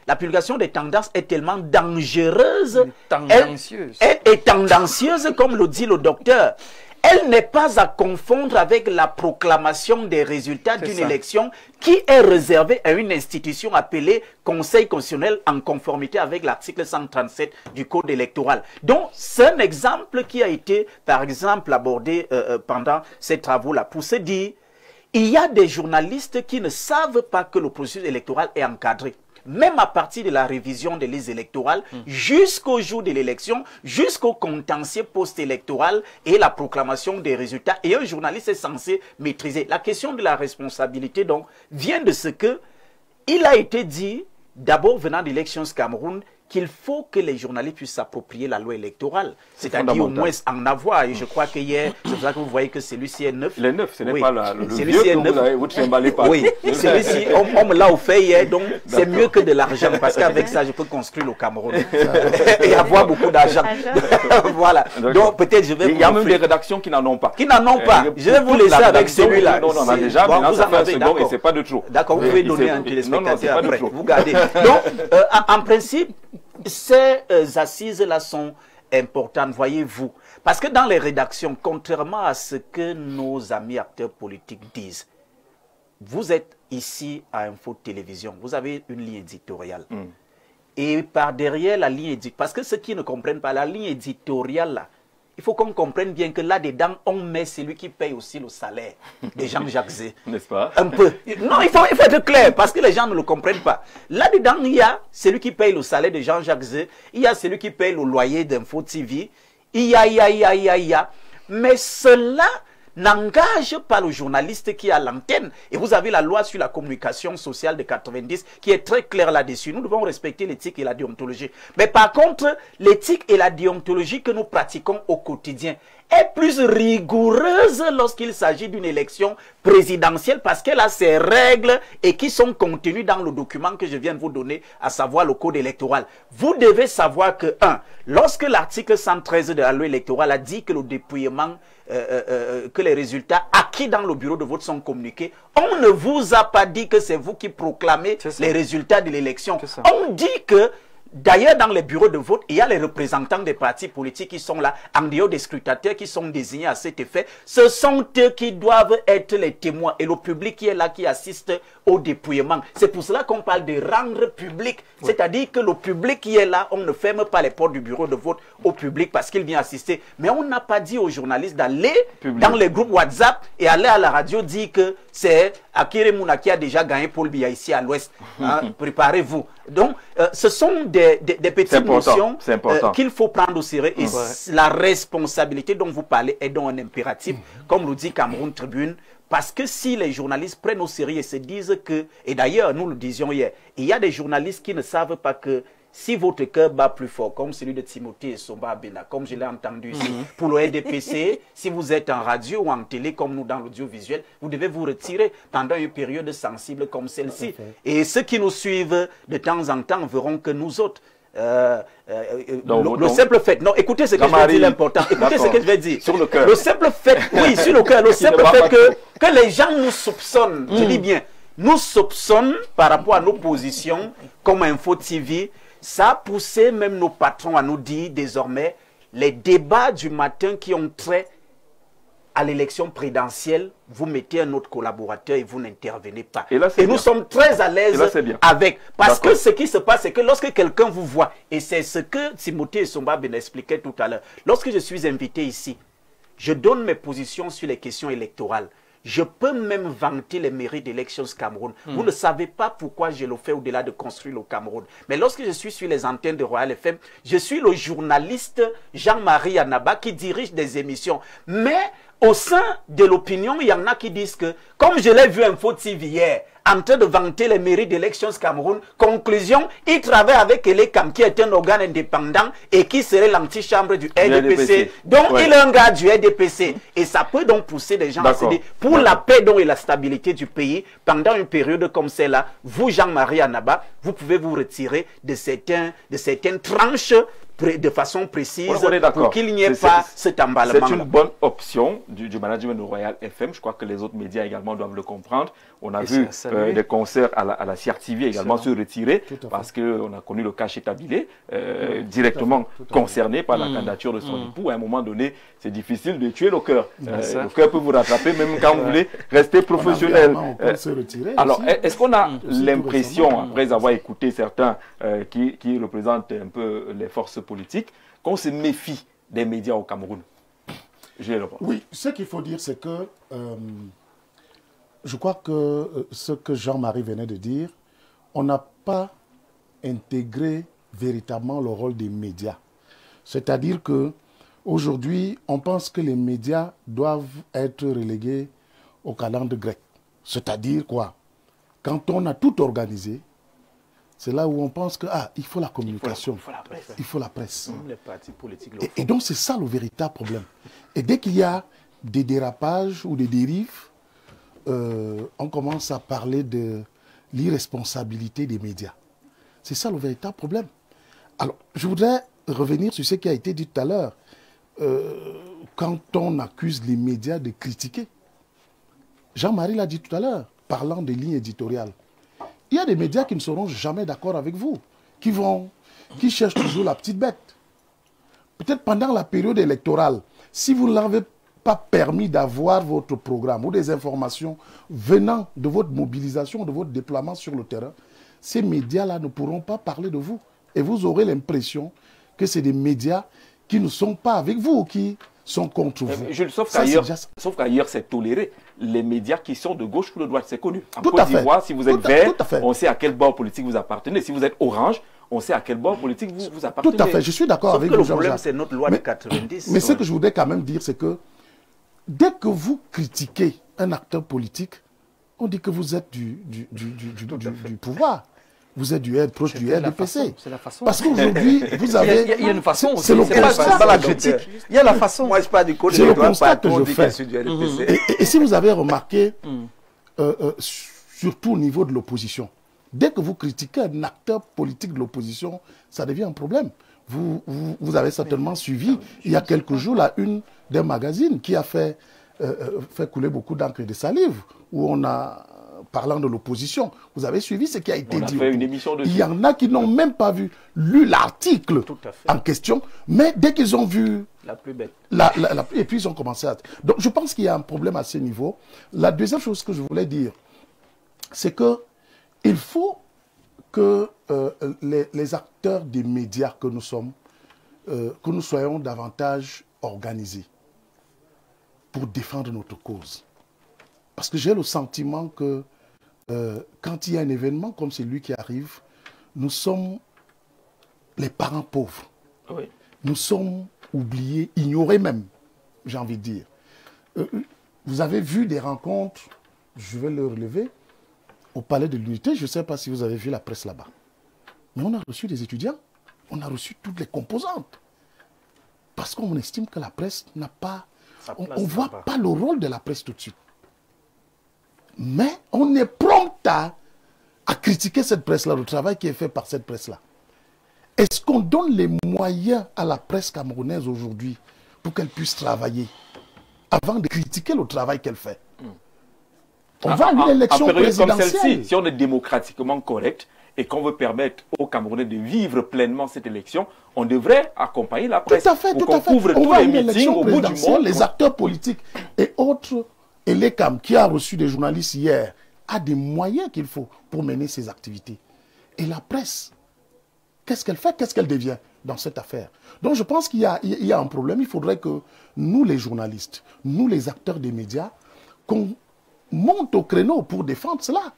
la publication des tendances est tellement dangereuse. Tendancieuse. Elle est tendancieuse, comme le dit le docteur. Elle n'est pas à confondre avec la proclamation des résultats d'une élection qui est réservée à une institution appelée Conseil constitutionnel en conformité avec l'article 137 du Code électoral. Donc, c'est un exemple qui a été, par exemple, abordé pendant ces travaux-là pour se dire, il y a des journalistes qui ne savent pas que le processus électoral est encadré. Même à partir de la révision des listes électorales, jusqu'au jour de l'élection, jusqu'au contentieux post-électoral et la proclamation des résultats. Et un journaliste est censé maîtriser. La question de la responsabilité, donc, vient de ce que il a été dit, d'abord venant d'Elections Cameroun, qu'il faut que les journalistes puissent s'approprier la loi électorale. C'est-à-dire au moins en avoir. Et je crois que hier, c'est pour ça que vous voyez que celui-ci est neuf. Il est neuf, ce n'est oui. pas le vieux que vous trimballez pas. Oui, celui-ci, on me l'a offert hier, donc c'est mieux que de l'argent, parce qu'avec ça, je peux construire le Cameroun et avoir beaucoup d'argent. Voilà. Donc peut-être je vais... Il y a même des rédactions qui n'en ont pas. Qui n'en ont pas. Je vais vous laisser avec celui-là. Non, on a déjà, maintenant ça fait un second et c'est pas de trop. D'accord, vous pouvez donner un téléspectateur après. Vous gardez. Donc, en principe, ces assises-là sont importantes, voyez-vous. Parce que dans les rédactions, contrairement à ce que nos amis acteurs politiques disent, vous êtes ici à Info Télévision, vous avez une ligne éditoriale. Et par derrière la ligne éditoriale, parce que ceux qui ne comprennent pas la ligne éditoriale, là, il faut qu'on comprenne bien que là-dedans, on met celui qui paye aussi le salaire de Jean-Jacques Zé. N'est-ce pas? Un peu. Non, il faut être clair, parce que les gens ne le comprennent pas. Là-dedans, il y a celui qui paye le salaire de Jean-Jacques Zé, il y a celui qui paye le loyer d'Info TV, il y a. Mais cela n'engage pas le journaliste qui est à l'antenne. Et vous avez la loi sur la communication sociale de 90 qui est très claire là-dessus. Nous devons respecter l'éthique et la déontologie. Mais par contre, l'éthique et la déontologie que nous pratiquons au quotidien est plus rigoureuse lorsqu'il s'agit d'une élection présidentielle parce qu'elle a ses règles et qui sont contenues dans le document que je viens de vous donner, à savoir le code électoral. Vous devez savoir que, lorsque l'article 113 de la loi électorale a dit que le dépouillement, que les résultats acquis dans le bureau de vote sont communiqués, on ne vous a pas dit que c'est vous qui proclamez les résultats de l'élection. On dit que d'ailleurs, dans les bureaux de vote, il y a les représentants des partis politiques qui sont là, en dehors des scrutateurs qui sont désignés à cet effet. Ce sont eux qui doivent être les témoins et le public qui est là, qui assiste au dépouillement. C'est pour cela qu'on parle de rendre public. Oui. C'est-à-dire que le public qui est là, on ne ferme pas les portes du bureau de vote au public parce qu'il vient assister. Mais on n'a pas dit aux journalistes d'aller dans les groupes WhatsApp et aller à la radio dire que c'est Akire Mouna qui a déjà gagné Paul Biya ici à l'Ouest. Préparez-vous. Donc, ce sont des petites notions qu'il faut prendre au sérieux. Et la responsabilité dont vous parlez est donc un impératif, comme le dit Cameroun Tribune. Parce que si les journalistes prennent au sérieux et se disent que, et d'ailleurs nous le disions hier, il y a des journalistes qui ne savent pas que si votre cœur bat plus fort, comme celui de Timothée et Somba Abena, comme je l'ai entendu ici, pour le RDPC, si vous êtes en radio ou en télé, comme nous dans l'audiovisuel, vous devez vous retirer pendant une période sensible comme celle-ci. Et ceux qui nous suivent de temps en temps verront que nous autres, le simple fait, non, écoutez ce que je vais dire l'important, écoutez ce que je vais dire. Sur le cœur. Le simple fait, oui, sur le cœur, le simple fait que les gens nous soupçonnent, je dis bien, nous soupçonnent par rapport à nos positions comme Info TV. Ça a poussé même nos patrons à nous dire désormais les débats du matin qui ont trait à l'élection présidentielle, vous mettez un autre collaborateur et vous n'intervenez pas. Et nous sommes très à l'aise avec. Parce que ce qui se passe, c'est que lorsque quelqu'un vous voit, et c'est ce que Timothée et Somba Ben expliquaient tout à l'heure, lorsque je suis invité ici, je donne mes positions sur les questions électorales. Je peux même vanter les mérites d'Elections Cameroun. Vous ne savez pas pourquoi je le fais au-delà de construire le Cameroun. Mais lorsque je suis sur les antennes de Royal FM, je suis le journaliste Jean-Marie Anaba qui dirige des émissions. Mais au sein de l'opinion, il y en a qui disent que, comme je l'ai vu Info TV hier, en train de vanter les mairies d'Elections Cameroun, conclusion, il travaille avec Elekam, qui est un organe indépendant et qui serait l'antichambre du RDPC. Donc, il est un gars du RDPC. Et ça peut donc pousser des gens à se dire, pour la paix donc, et la stabilité du pays, pendant une période comme celle-là, vous, Jean-Marie Anaba, vous pouvez vous retirer de certaines tranches de façon précise pour qu'il n'y ait pas cet emballement. C'est une bonne option du management de Royal FM. Je crois que les autres médias également doivent le comprendre. On a vu des concerts à la CRTV également se retirer parce qu'on a connu le cas chez Tabilé, directement concerné par la candidature de son époux. À un moment donné, c'est difficile de tuer le cœur. Le cœur peut vous rattraper même quand vous voulez rester professionnel. Alors, est-ce qu'on a l'impression, après avoir écouté certains qui représentent un peu les forces politiques, qu'on se méfie des médias au Cameroun? Oui, ce qu'il faut dire, c'est que je crois que ce que Jean-Marie venait de dire, on n'a pas intégré véritablement le rôle des médias. C'est-à-dire que aujourd'hui, on pense que les médias doivent être relégués au calendrier grec. C'est-à-dire quoi? Quand on a tout organisé, c'est là où on pense que il faut la communication, il faut la presse. Les partis politiques et donc c'est ça le véritable problème. Et dès qu'il y a des dérapages ou des dérives, on commence à parler de l'irresponsabilité des médias. C'est ça le véritable problème. Alors, je voudrais revenir sur ce qui a été dit tout à l'heure. Quand on accuse les médias de critiquer, Jean-Marie l'a dit tout à l'heure, parlant des lignes éditoriales. Il y a des médias qui ne seront jamais d'accord avec vous, qui cherchent toujours la petite bête. Peut-être pendant la période électorale, si vous ne l'avez pas permis d'avoir votre programme ou des informations venant de votre mobilisation, de votre déploiement sur le terrain, ces médias-là ne pourront pas parler de vous. Et vous aurez l'impression que c'est des médias qui ne sont pas avec vous, qui sont contre vous. Sauf qu'ailleurs, c'est toléré. Les médias qui sont de gauche ou de droite, c'est connu. En Côte d'Ivoire, si vous êtes vert, on sait à quel bord politique vous appartenez. Si vous êtes orange, on sait à quel bord politique vous appartenez. Tout à fait, je suis d'accord avec vous. Le problème, c'est notre loi de 90. Mais ce que je voudrais quand même dire, c'est que dès que vous critiquez un acteur politique, on dit que vous êtes du pouvoir. Vous êtes proche du RDPC. C'est la façon. Parce qu'aujourd'hui, vous avez... Il y a une façon aussi. C'est le constat. Pas la critique. Il y a la façon. Moi, je ne suis pas du côté de le constat que je fais. RDPC. Et si vous avez remarqué, surtout au niveau de l'opposition, dès que vous critiquez un acteur politique de l'opposition, ça devient un problème. Vous avez certainement suivi, il y a quelques jours, la une d'un magazine qui a fait couler beaucoup d'encre et de salive, où on a... Parlant de l'opposition, vous avez suivi ce qui a été dit. Il y en a qui n'ont même pas lu l'article en question, mais dès qu'ils ont vu la plus bête, et puis ils ont commencé à... Donc je pense qu'il y a un problème à ce niveau. La deuxième chose que je voulais dire, c'est que il faut que les acteurs des médias que nous sommes, que nous soyons davantage organisés pour défendre notre cause. Parce que j'ai le sentiment que quand il y a un événement comme celui qui arrive, nous sommes les parents pauvres. Oui. Nous sommes oubliés, ignorés même, j'ai envie de dire. Vous avez vu des rencontres, je vais le relever, au Palais de l'Unité. Je ne sais pas si vous avez vu la presse là-bas. Mais on a reçu des étudiants, on a reçu toutes les composantes. Parce qu'on estime que la presse n'a pas... On ne voit pas le rôle de la presse tout de suite. Mais on est prompt à critiquer cette presse-là, le travail qui est fait par cette presse-là. Est-ce qu'on donne les moyens à la presse camerounaise aujourd'hui pour qu'elle puisse travailler avant de critiquer le travail qu'elle fait? On va à une élection présidentielle. Comme celle-ci, si on est démocratiquement correct et qu'on veut permettre aux Camerounais de vivre pleinement cette élection, on devrait accompagner la presse. Tout à fait, tout à fait. Couvre tous les meetings au bout du monde. Les acteurs politiques et autres... Et l'ECAM, qui a reçu des journalistes hier, a des moyens qu'il faut pour mener ses activités. Et la presse, qu'est-ce qu'elle fait? Qu'est-ce qu'elle devient dans cette affaire? Donc je pense qu'il y a un problème. Il faudrait que nous, les journalistes, nous, les acteurs des médias, qu'on monte au créneau pour défendre cela.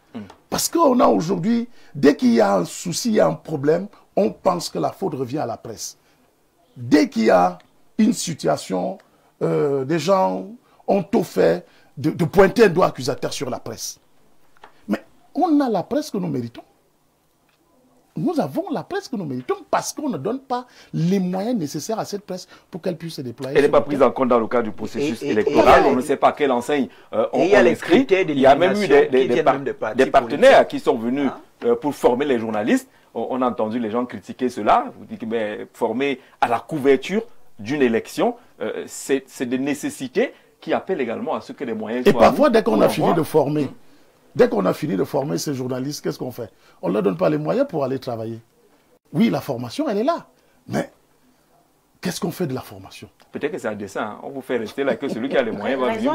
Parce qu'on a aujourd'hui, dès qu'il y a un souci, il y a un problème, on pense que la faute revient à la presse. Dès qu'il y a une situation, des gens ont tout fait de pointer un doigt accusateur sur la presse. Mais on a la presse que nous méritons. Nous avons la presse que nous méritons parce qu'on ne donne pas les moyens nécessaires à cette presse pour qu'elle puisse se déployer. Elle n'est pas prise en compte dans le cadre du processus électoral. On ne sait pas quelle enseigne on inscrit. Il y a même eu des partenaires qui sont venus pour former les journalistes. on a entendu les gens critiquer cela. Vous dites que former à la couverture d'une élection, c'est des nécessités qui appellent également à ce que les moyens soient... Et parfois, dès qu'on a fini de former, ces journalistes, qu'est-ce qu'on fait? On ne leur donne pas les moyens pour aller travailler. Oui, la formation, elle est là. Mais qu'est-ce qu'on fait de la formation? Peut-être que c'est un dessin. Hein. On vous fait rester là que celui qui a les moyens va venir.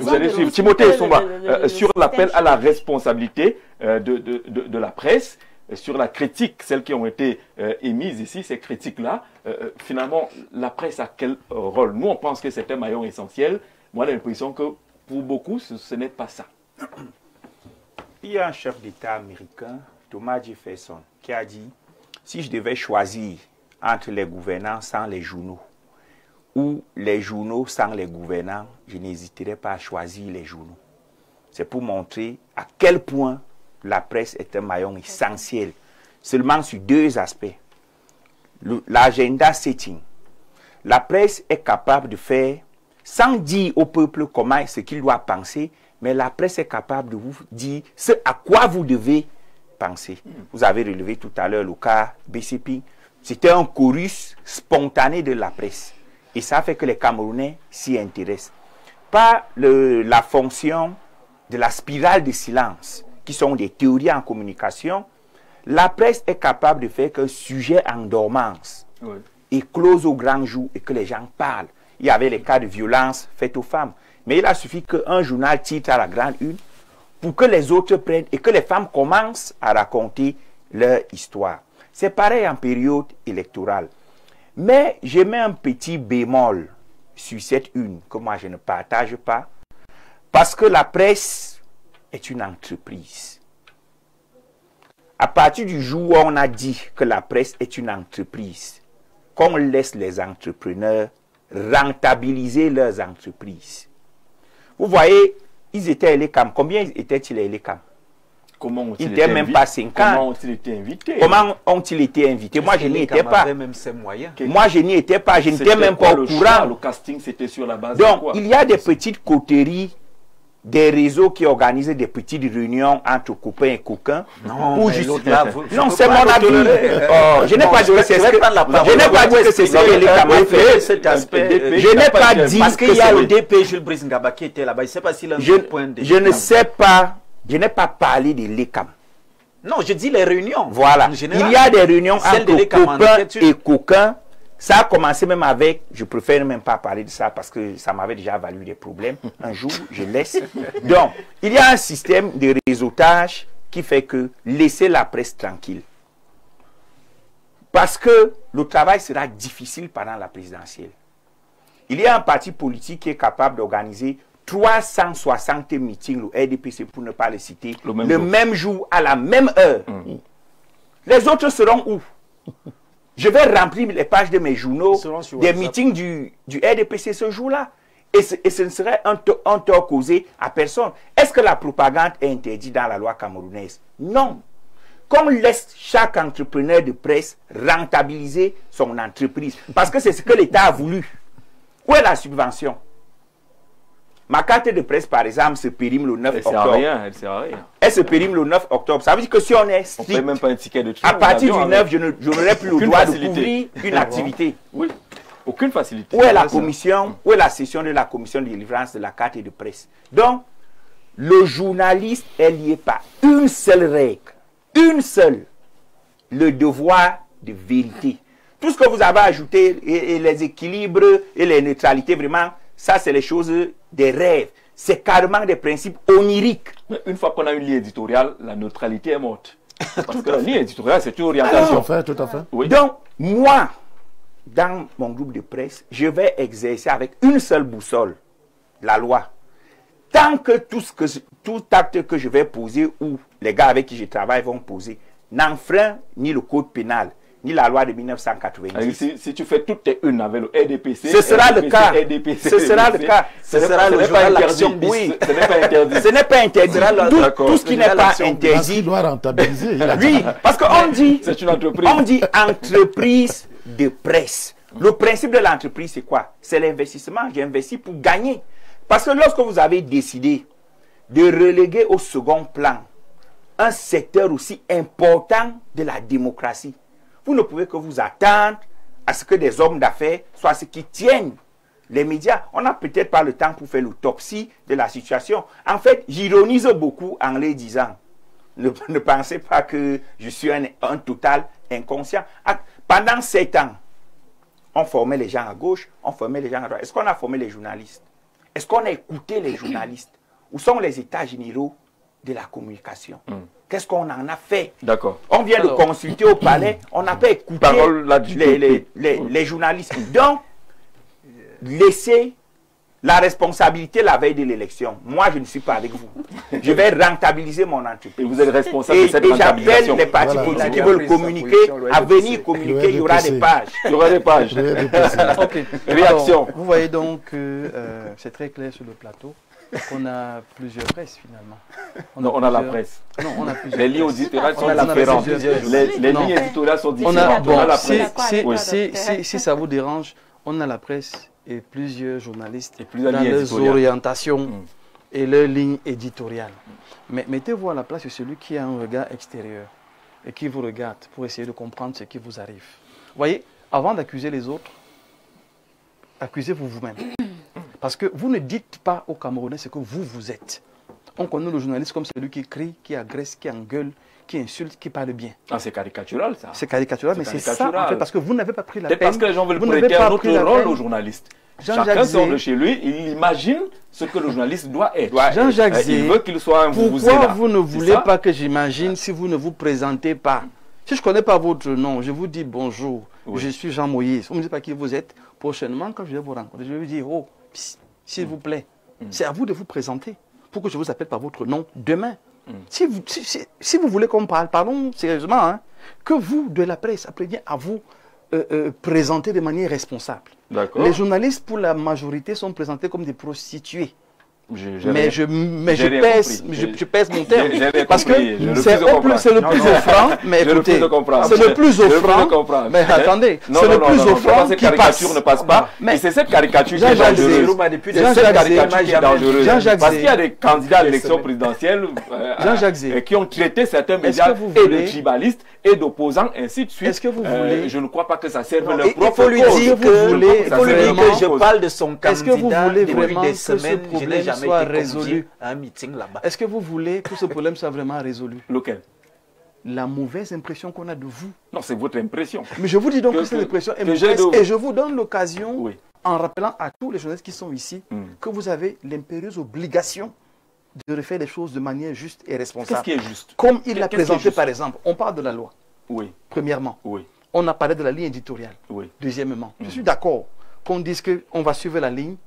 Vous allez suivre. Timothée Somba, sur l'appel à la responsabilité de la presse, sur la critique, celles qui ont été émises ici, ces critiques-là, finalement, la presse a quel rôle? Nous, on pense que c'est un maillon essentiel. Moi, j'ai l'impression que pour beaucoup, ce n'est pas ça. Il y a un chef d'État américain, Thomas Jefferson, qui a dit, si je devais choisir entre les gouvernants sans les journaux ou les journaux sans les gouvernants, je n'hésiterais pas à choisir les journaux. C'est pour montrer à quel point la presse est un maillon essentiel, seulement sur deux aspects. L'agenda setting. La presse est capable de faire, sans dire au peuple comment ce qu'il doit penser, mais la presse est capable de vous dire ce à quoi vous devez penser. Vous avez relevé tout à l'heure le cas BCP. C'était un chorus spontané de la presse. Et ça fait que les Camerounais s'y intéressent. Pas la fonction de la spirale de silence, qui sont des théories en communication. La presse est capable de faire qu'un sujet en dormance éclose au grand jour et que les gens parlent. Il y avait les cas de violence faites aux femmes. Mais il a suffi qu'un journal titre à la grande une pour que les autres prennent et que les femmes commencent à raconter leur histoire. C'est pareil en période électorale. Mais je mets un petit bémol sur cette une que moi je ne partage pas, parce que la presse est une entreprise. À partir du jour où on a dit que la presse est une entreprise, qu'on laisse les entrepreneurs rentabiliser leurs entreprises. Vous voyez, ils étaient à l'ECAM. Combien étaient-ils à l'ECAM? Comment ont-ils été même pas 5 ans. Comment ont-ils été invités? Comment ont-ils été invités? Moi, je n'y étais pas. Même ses moyens. Moi, je n'y étais pas. Je n'étais même pas au courant. Le casting, c'était sur la base donc, de quoi? Il y a des petites coteries, des réseaux qui organisent des petites réunions entre copains et coquins. Non, non, c'est mon avis. Je n'ai pas dit que c'est ce que je n'ai pas dit que c'est ce que les Camerounais fait. Cet aspect. Je n'ai pas dit parce qu'il y a le DP Jules Brice Ngaba qui était là-bas. Je ne sais pas s'il a un point de. Je ne sais pas. Je n'ai pas parlé de l'ECAM. Non, je dis les réunions. Voilà. Il y a des réunions entre copains et coquins. Ça a commencé même avec, je préfère même pas parler de ça parce que ça m'avait déjà valu des problèmes. Un jour, je laisse. Donc, il y a un système de réseautage qui fait que laissez la presse tranquille. Parce que le travail sera difficile pendant la présidentielle. Il y a un parti politique qui est capable d'organiser 360 meetings, le RDPC pour ne pas les citer, le même jour, à la même heure. Les autres seront où? Je vais remplir les pages de mes journaux, des meetings du RDPC ce jour-là. Et ce ne serait un tort causé à personne. Est-ce que la propagande est interdite dans la loi camerounaise? Non. Qu'on laisse chaque entrepreneur de presse rentabiliser son entreprise. Parce que c'est ce que l'État a voulu. Où est la subvention? Ma carte de presse, par exemple, se périme le 9 octobre. Elle sert à rien. Elle se périme le 9 octobre. Ça veut dire que si on est strict, on ne paye même pas un ticket de train. À partir du 9, je n'aurai plus le droit de couvrir une activité. Oui, aucune facilité. Où est la commission, où est la session de la commission de délivrance de la carte de presse? Donc, le journaliste est lié par une seule règle. Une seule. Le devoir de vérité. Tout ce que vous avez ajouté, et les équilibres et les neutralités, vraiment, ça, c'est les choses des rêves. C'est carrément des principes oniriques. Mais une fois qu'on a une ligne éditoriale, la neutralité est morte. Parce que la ligne éditoriale, c'est une orientation. Tout à fait. Oui. Donc, moi, dans mon groupe de presse, je vais exercer avec une seule boussole la loi. Tant que tout acte que je vais poser ou les gars avec qui je travaille vont poser n'enfreint ni le code pénal, ni la loi de 1990. Si tu fais toutes tes unes avec le RDPC, ce sera le cas. Ce sera le cas. Ce sera le journal L'Action. Oui, ce n'est pas interdit. Ce n'est pas interdit. Tout ce qui n'est pas interdit doit rentabiliser. Oui, parce qu'on dit, c'est une entreprise. On dit entreprise de presse. Le principe de l'entreprise, c'est quoi? C'est l'investissement. J'ai investi pour gagner. Parce que lorsque vous avez décidé de reléguer au second plan un secteur aussi important de la démocratie. Vous ne pouvez que vous attendre à ce que des hommes d'affaires soient ceux qui tiennent les médias. On n'a peut-être pas le temps pour faire l'autopsie de la situation. En fait, j'ironise beaucoup en les disant. Ne pensez pas que je suis un total inconscient. Pendant 7 ans, on formait les gens à gauche, on formait les gens à droite. Est-ce qu'on a formé les journalistes? Est-ce qu'on a écouté les journalistes? Où sont les états généraux de la communication? Qu'est-ce qu'on en a fait? D'accord. On vient de consulter au palais, on n'a pas écouté les journalistes. Donc, laissez la responsabilité la veille de l'élection. Moi, je ne suis pas avec vous. Je vais rentabiliser mon entreprise. Et vous êtes responsable de cette rentabilisation. Et j'appelle les partis Voilà, politiques qui veulent communiquer à venir communiquer. Il y aura des pages. Il y aura des pages. Ok. Réaction. Alors, vous voyez donc que c'est très clair sur le plateau qu'on a plusieurs presses finalement. On a la presse. Non, on a plusieurs. Les lignes éditoriales sont différentes. Les lignes éditoriales sont différentes. On a la presse. Si ça vous dérange, on a la presse et plusieurs journalistes plusieurs dans leurs orientations et leurs lignes éditoriales. Mais mettez-vous à la place de celui qui a un regard extérieur et qui vous regarde pour essayer de comprendre ce qui vous arrive. Vous voyez, avant d'accuser les autres, accusez-vous vous-même. Parce que vous ne dites pas aux Camerounais ce que vous êtes. On connaît le journaliste comme celui qui crie, qui agresse, qui engueule, qui insulte, qui parle bien. Ah, c'est caricatural, ça. C'est caricatural, mais c'est ça, en fait, parce que vous n'avez pas pris la peine. Parce que les gens veulent prêter un autre rôle au journaliste. Chacun sort de chez lui, il imagine ce que le journaliste doit être. Jean-Jacques Zé, il veut qu'il soit un pourquoi vous ne voulez pas que j'imagine si vous ne vous présentez pas? Si je ne connais pas votre nom, je vous dis bonjour, je suis Jean Moïse. Vous ne me dites pas qui vous êtes. Prochainement, quand je vais vous rencontrer, je vais vous dire, oh, s'il vous plaît, c'est à vous de vous présenter pour que je vous appelle par votre nom demain. Si vous voulez qu'on parle, parlons sérieusement, hein, que vous, de la presse, apprenez à vous présenter de manière responsable. Les journalistes, pour la majorité, sont présentés comme des prostituées. Mais je pèse mon terme. Parce que c'est le plus offrant. Mais écoutez, c'est le plus offrant. Mais attendez, c'est le plus offrant qui passe. Ne passe pas. Mais c'est cette caricature qui est dangereuse. C'est cette caricature qui est dangereuse. Parce qu'il y a des candidats à l'élection présidentielle qui ont traité certains médias et de tribalistes et d'opposants, ainsi de suite. Est-ce que vous voulez... Je ne crois pas que ça serve leur propre cause. Il faut lui dire que je parle de son candidat depuis des semaines. Je n'ai jamais soit résolu à un meeting là-bas. Est-ce que vous voulez que ce problème soit vraiment résolu? Lequel? La mauvaise impression qu'on a de vous. Non, c'est votre impression. Mais je vous dis donc que cette impression est mauvaise et je vous donne l'occasion, en rappelant à tous les journalistes qui sont ici, que vous avez l'impérieuse obligation de refaire les choses de manière juste et responsable. Qu'est-ce qui est juste? Comme il l'a présenté par exemple. On parle de la loi. Oui. Premièrement. Oui. On a parlé de la ligne éditoriale. Oui. Deuxièmement. Je suis d'accord qu'on dise qu'on va suivre la ligne,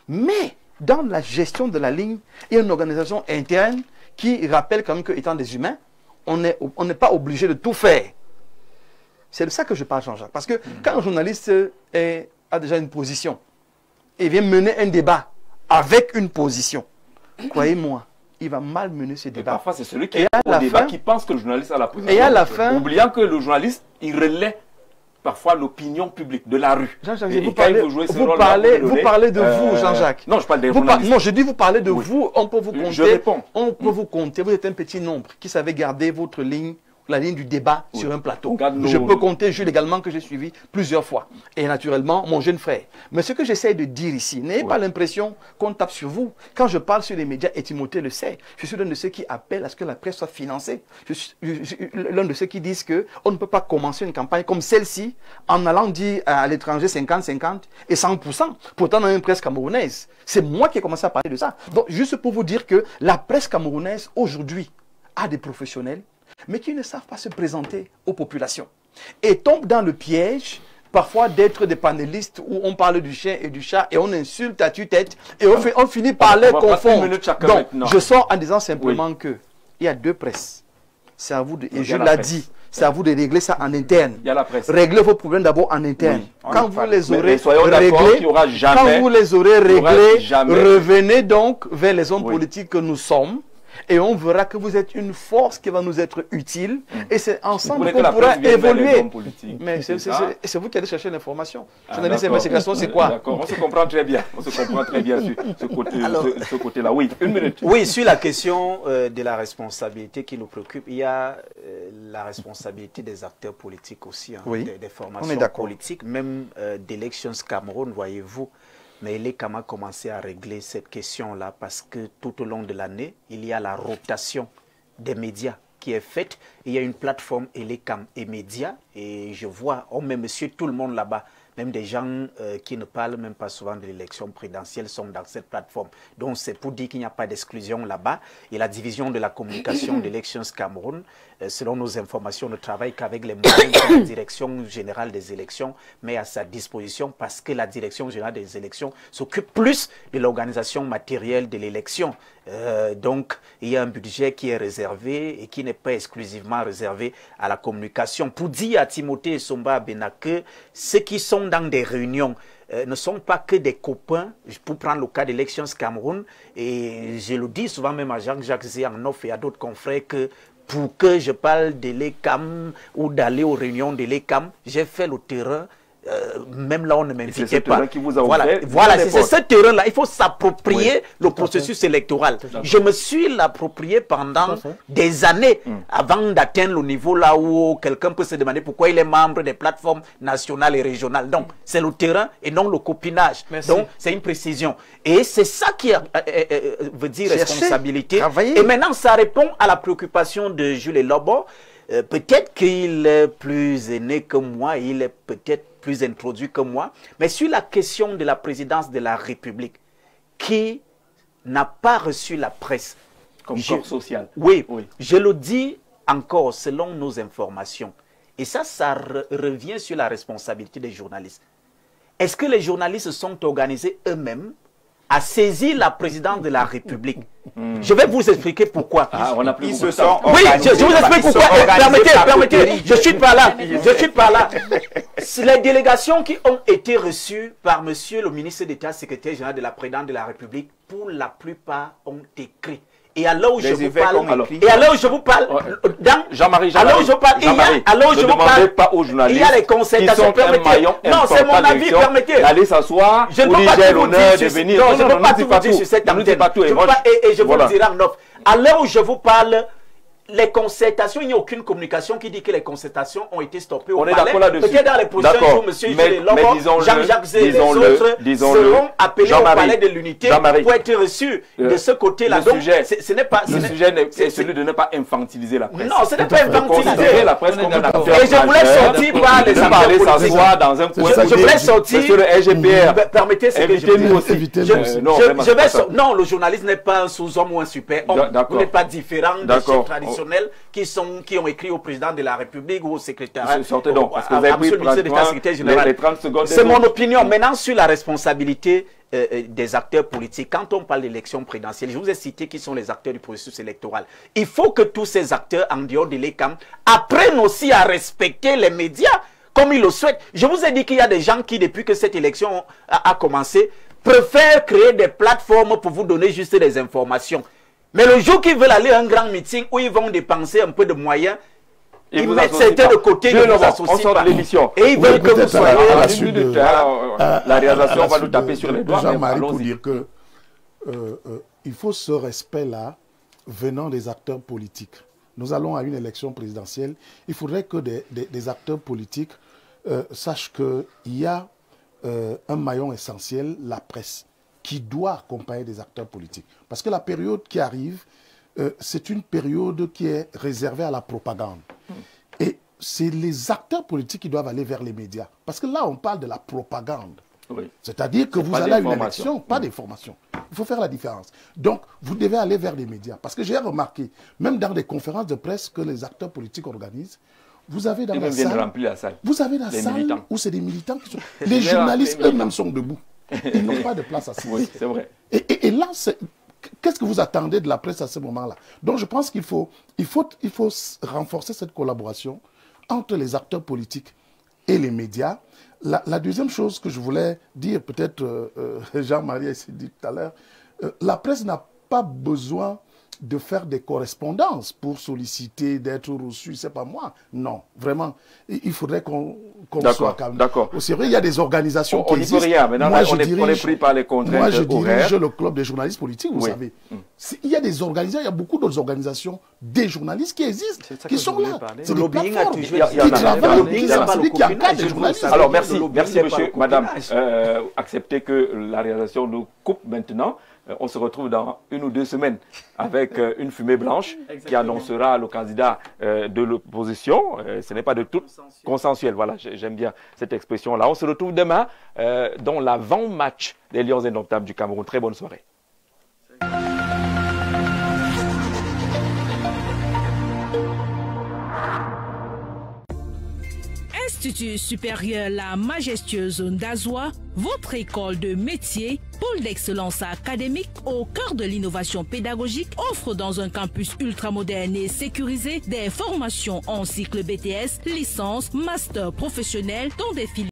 mais dans la gestion de la ligne, il y a une organisation interne qui rappelle quand même qu'étant des humains, on n'est pas obligé de tout faire. C'est de ça que je parle, Jean-Jacques. Parce que quand un journaliste a déjà une position et vient mener un débat avec une position, croyez-moi, il va mal mener ce débat. Parfois, c'est celui qui est au débat qui pense que le journaliste a la position. Et à la fin... Oubliant que le journaliste, il relaie parfois l'opinion publique de la rue. Jean-Jacques, vous parlez de vous, Jean-Jacques. Non, je parle des journalistes. Non, je dis vous parlez de vous, on peut vous compter. Je réponds. On peut vous compter, vous êtes un petit nombre qui savait garder votre ligne, la ligne du débat sur un plateau. Je peux compter Jules également que j'ai suivi plusieurs fois. Et naturellement, mon jeune frère. Mais ce que j'essaie de dire ici, n'ayez pas l'impression qu'on tape sur vous. Quand je parle sur les médias, et Timothée le sait, je suis l'un de ceux qui appellent à ce que la presse soit financée. Je suis l'un de ceux qui disent qu'on ne peut pas commencer une campagne comme celle-ci en allant dire à l'étranger 50-50 et 100%. Pourtant, on a une presse camerounaise. C'est moi qui ai commencé à parler de ça. Donc, juste pour vous dire que la presse camerounaise, aujourd'hui, a des professionnels mais qui ne savent pas se présenter aux populations. Et tombent dans le piège, parfois, d'être des panélistes où on parle du chien et du chat et on insulte à tue-tête et on finit par les confondre. Donc, je sors en disant simplement que il y a deux presses. C'est à vous de, et je l'ai dit, c'est à vous de régler ça en interne. Il y a la presse. Réglez vos problèmes d'abord en interne. Quand vous les aurez réglés, revenez donc vers les hommes politiques que nous sommes Et on verra que vous êtes une force qui va nous être utile. Et c'est ensemble qu'on pourra évoluer. Mais c'est vous qui allez chercher l'information. Journaliste d'investigation, c'est quoi? D'accord, on se comprend très bien. On se comprend très bien sur ce côté-là. Oui, une minute. Oui, sur la question de la responsabilité qui nous préoccupe, il y a la responsabilité des acteurs politiques aussi, hein, oui, des formations politiques, même d'Elections Cameroun, voyez-vous. Mais l'ECAM a commencé à régler cette question-là parce que tout au long de l'année, il y a la rotation des médias qui est faite. Il y a une plateforme l'ECAM et médias et je vois, oh mais monsieur, tout le monde là-bas, même des gens qui ne parlent même pas souvent de l'élection présidentielle sont dans cette plateforme. Donc c'est pour dire qu'il n'y a pas d'exclusion là-bas. Et la division de la communication d'Elections Cameroun, selon nos informations, ne travaille qu'avec les moyens que la direction générale des élections met à sa disposition parce que la direction générale des élections s'occupe plus de l'organisation matérielle de l'élection. Donc il y a un budget qui est réservé et qui n'est pas exclusivement réservé à la communication. Pour dire à Timothée et Somba Bena que ceux qui sont dans des réunions ne sont pas que des copains, pour prendre le cas d'Elections Cameroun, et je le dis souvent même à Jacques Zéanoff et à d'autres confrères que pour que je parle de l'ECAM ou d'aller aux réunions de l'ECAM, j'ai fait le terrain. Même là, on ne m'invitait pas. Qui vous a voilà, c'est ce terrain-là. Il faut s'approprier le processus électoral. Je me suis l'approprié pendant des années avant d'atteindre le niveau là où quelqu'un peut se demander pourquoi il est membre des plateformes nationales et régionales. Donc, c'est le terrain et non le copinage. Merci. Donc, c'est une précision. Et c'est ça qui veut dire responsabilité. Et maintenant, ça répond à la préoccupation de Jules Lobo. Peut-être qu'il est plus aîné que moi, il est peut-être plus introduit que moi, mais sur la question de la présidence de la République, qui n'a pas reçu la presse. Comme corps social. Oui, je le dis encore selon nos informations. Et ça revient sur la responsabilité des journalistes. Est-ce que les journalistes sont organisés eux-mêmes à saisir la présidence de la République? Je vais vous expliquer pourquoi. Ils se sont oui, je vous explique pourquoi. Permettez, je suis pas là. Les délégations qui ont été reçues par monsieur le ministre d'État, secrétaire général de la présidence de la République, pour la plupart ont écrit. Et à l'heure où je vous parle, Jean-Marie, pas aux journalistes, il y a les concertations, permettez. Non, c'est mon avis, permettez. Allez s'asseoir, je ne peux pas tout vous dire. Non, je ne peux pas tout vous dire sur cette antenne. Et je vous le dirai en off. À l'heure où je vous parle, les concertations, il n'y a aucune communication qui dit que les concertations ont été stoppées au palais. Peut-être dans les prochains jours, monsieur Jean-Jacques Zé et les autres seront appelés au palais de l'unité pour être reçus de ce côté-là. Donc, ce n'est pas... Le sujet est celui de ne pas infantiliser la presse. Non, ce n'est pas infantiliser la presse. Et je voulais sortir par les acteurs politiques. Je voulais sortir... Monsieur le RGPR, permettez ce que je invitez-nous aussi. Non, le journaliste n'est pas un sous-homme ou un super-homme. Vous n'êtes pas différent des chefs traditionnels qui ont écrit au président de la République ou au secrétaire. Sortez donc, parce que vous avez pris les 30 secondes. C'est mon opinion. Maintenant, sur la responsabilité des acteurs politiques, quand on parle d'élection présidentielle, je vous ai cité qui sont les acteurs du processus électoral. Il faut que tous ces acteurs, en dehors de l'ECAM, apprennent aussi à respecter les médias comme ils le souhaitent. Je vous ai dit qu'il y a des gens qui, depuis que cette élection a commencé, préfèrent créer des plateformes pour vous donner juste des informations. Mais le jour qu'ils veulent aller à un grand meeting où ils vont dépenser un peu de moyens, ils mettent certains de côté, ils ne vous associent pas. Et ils veulent que vous soyez... À la suite de la réalisation, on va nous taper sur les doigts. Jean-Marie, pour dire que il faut ce respect-là venant des acteurs politiques. Nous allons à une élection présidentielle. Il faudrait que des acteurs politiques sachent qu'il y a un maillon essentiel, la presse, qui doit accompagner des acteurs politiques. Parce que la période qui arrive, c'est une période qui est réservée à la propagande. Et c'est les acteurs politiques qui doivent aller vers les médias. Parce que là, on parle de la propagande. Oui. C'est-à-dire que vous allez à une élection, pas d'information. Il faut faire la différence. Donc, vous devez aller vers les médias. Parce que j'ai remarqué, même dans des conférences de presse que les acteurs politiques organisent, vous avez dans la salle, vous avez la salle où c'est des militants qui sont... Les journalistes eux-mêmes sont debout. Ils n'ont pas de place à s'asseoir. Oui, c'est vrai. Et là, qu'est-ce que vous attendez de la presse à ce moment-là? Donc je pense qu'il faut renforcer cette collaboration entre les acteurs politiques et les médias. La deuxième chose que je voulais dire, peut-être Jean-Marie a dit tout à l'heure, la presse n'a pas besoin de faire des correspondances pour solliciter d'être reçu, c'est pas moi. Non, vraiment, il faudrait qu'on soit calme. D'accord. C'est vrai, il y a des organisations qui existent. On n'y peut rien. Maintenant, on est pris par les contraintes. Moi, je dirige le club des journalistes politiques, vous savez. Il y a des organisations, il y a beaucoup d'autres organisations des journalistes qui existent, qui sont là. C'est des plateformes qui travaillent, qui encadrent les journalistes. Alors, merci, monsieur, madame. Acceptez que la réalisation nous coupe maintenant. On se retrouve dans 1 ou 2 semaines avec une fumée blanche qui annoncera le candidat de l'opposition. Ce n'est pas de tout consensuel. Voilà, j'aime bien cette expression-là. On se retrouve demain dans l'avant-match des Lions indomptables du Cameroun. Très bonne soirée. Institut supérieur La Majestueuse Ndazoua, votre école de métier, pôle d'excellence académique au cœur de l'innovation pédagogique, offre dans un campus ultramoderne et sécurisé des formations en cycle BTS, licence, master professionnel dans des filières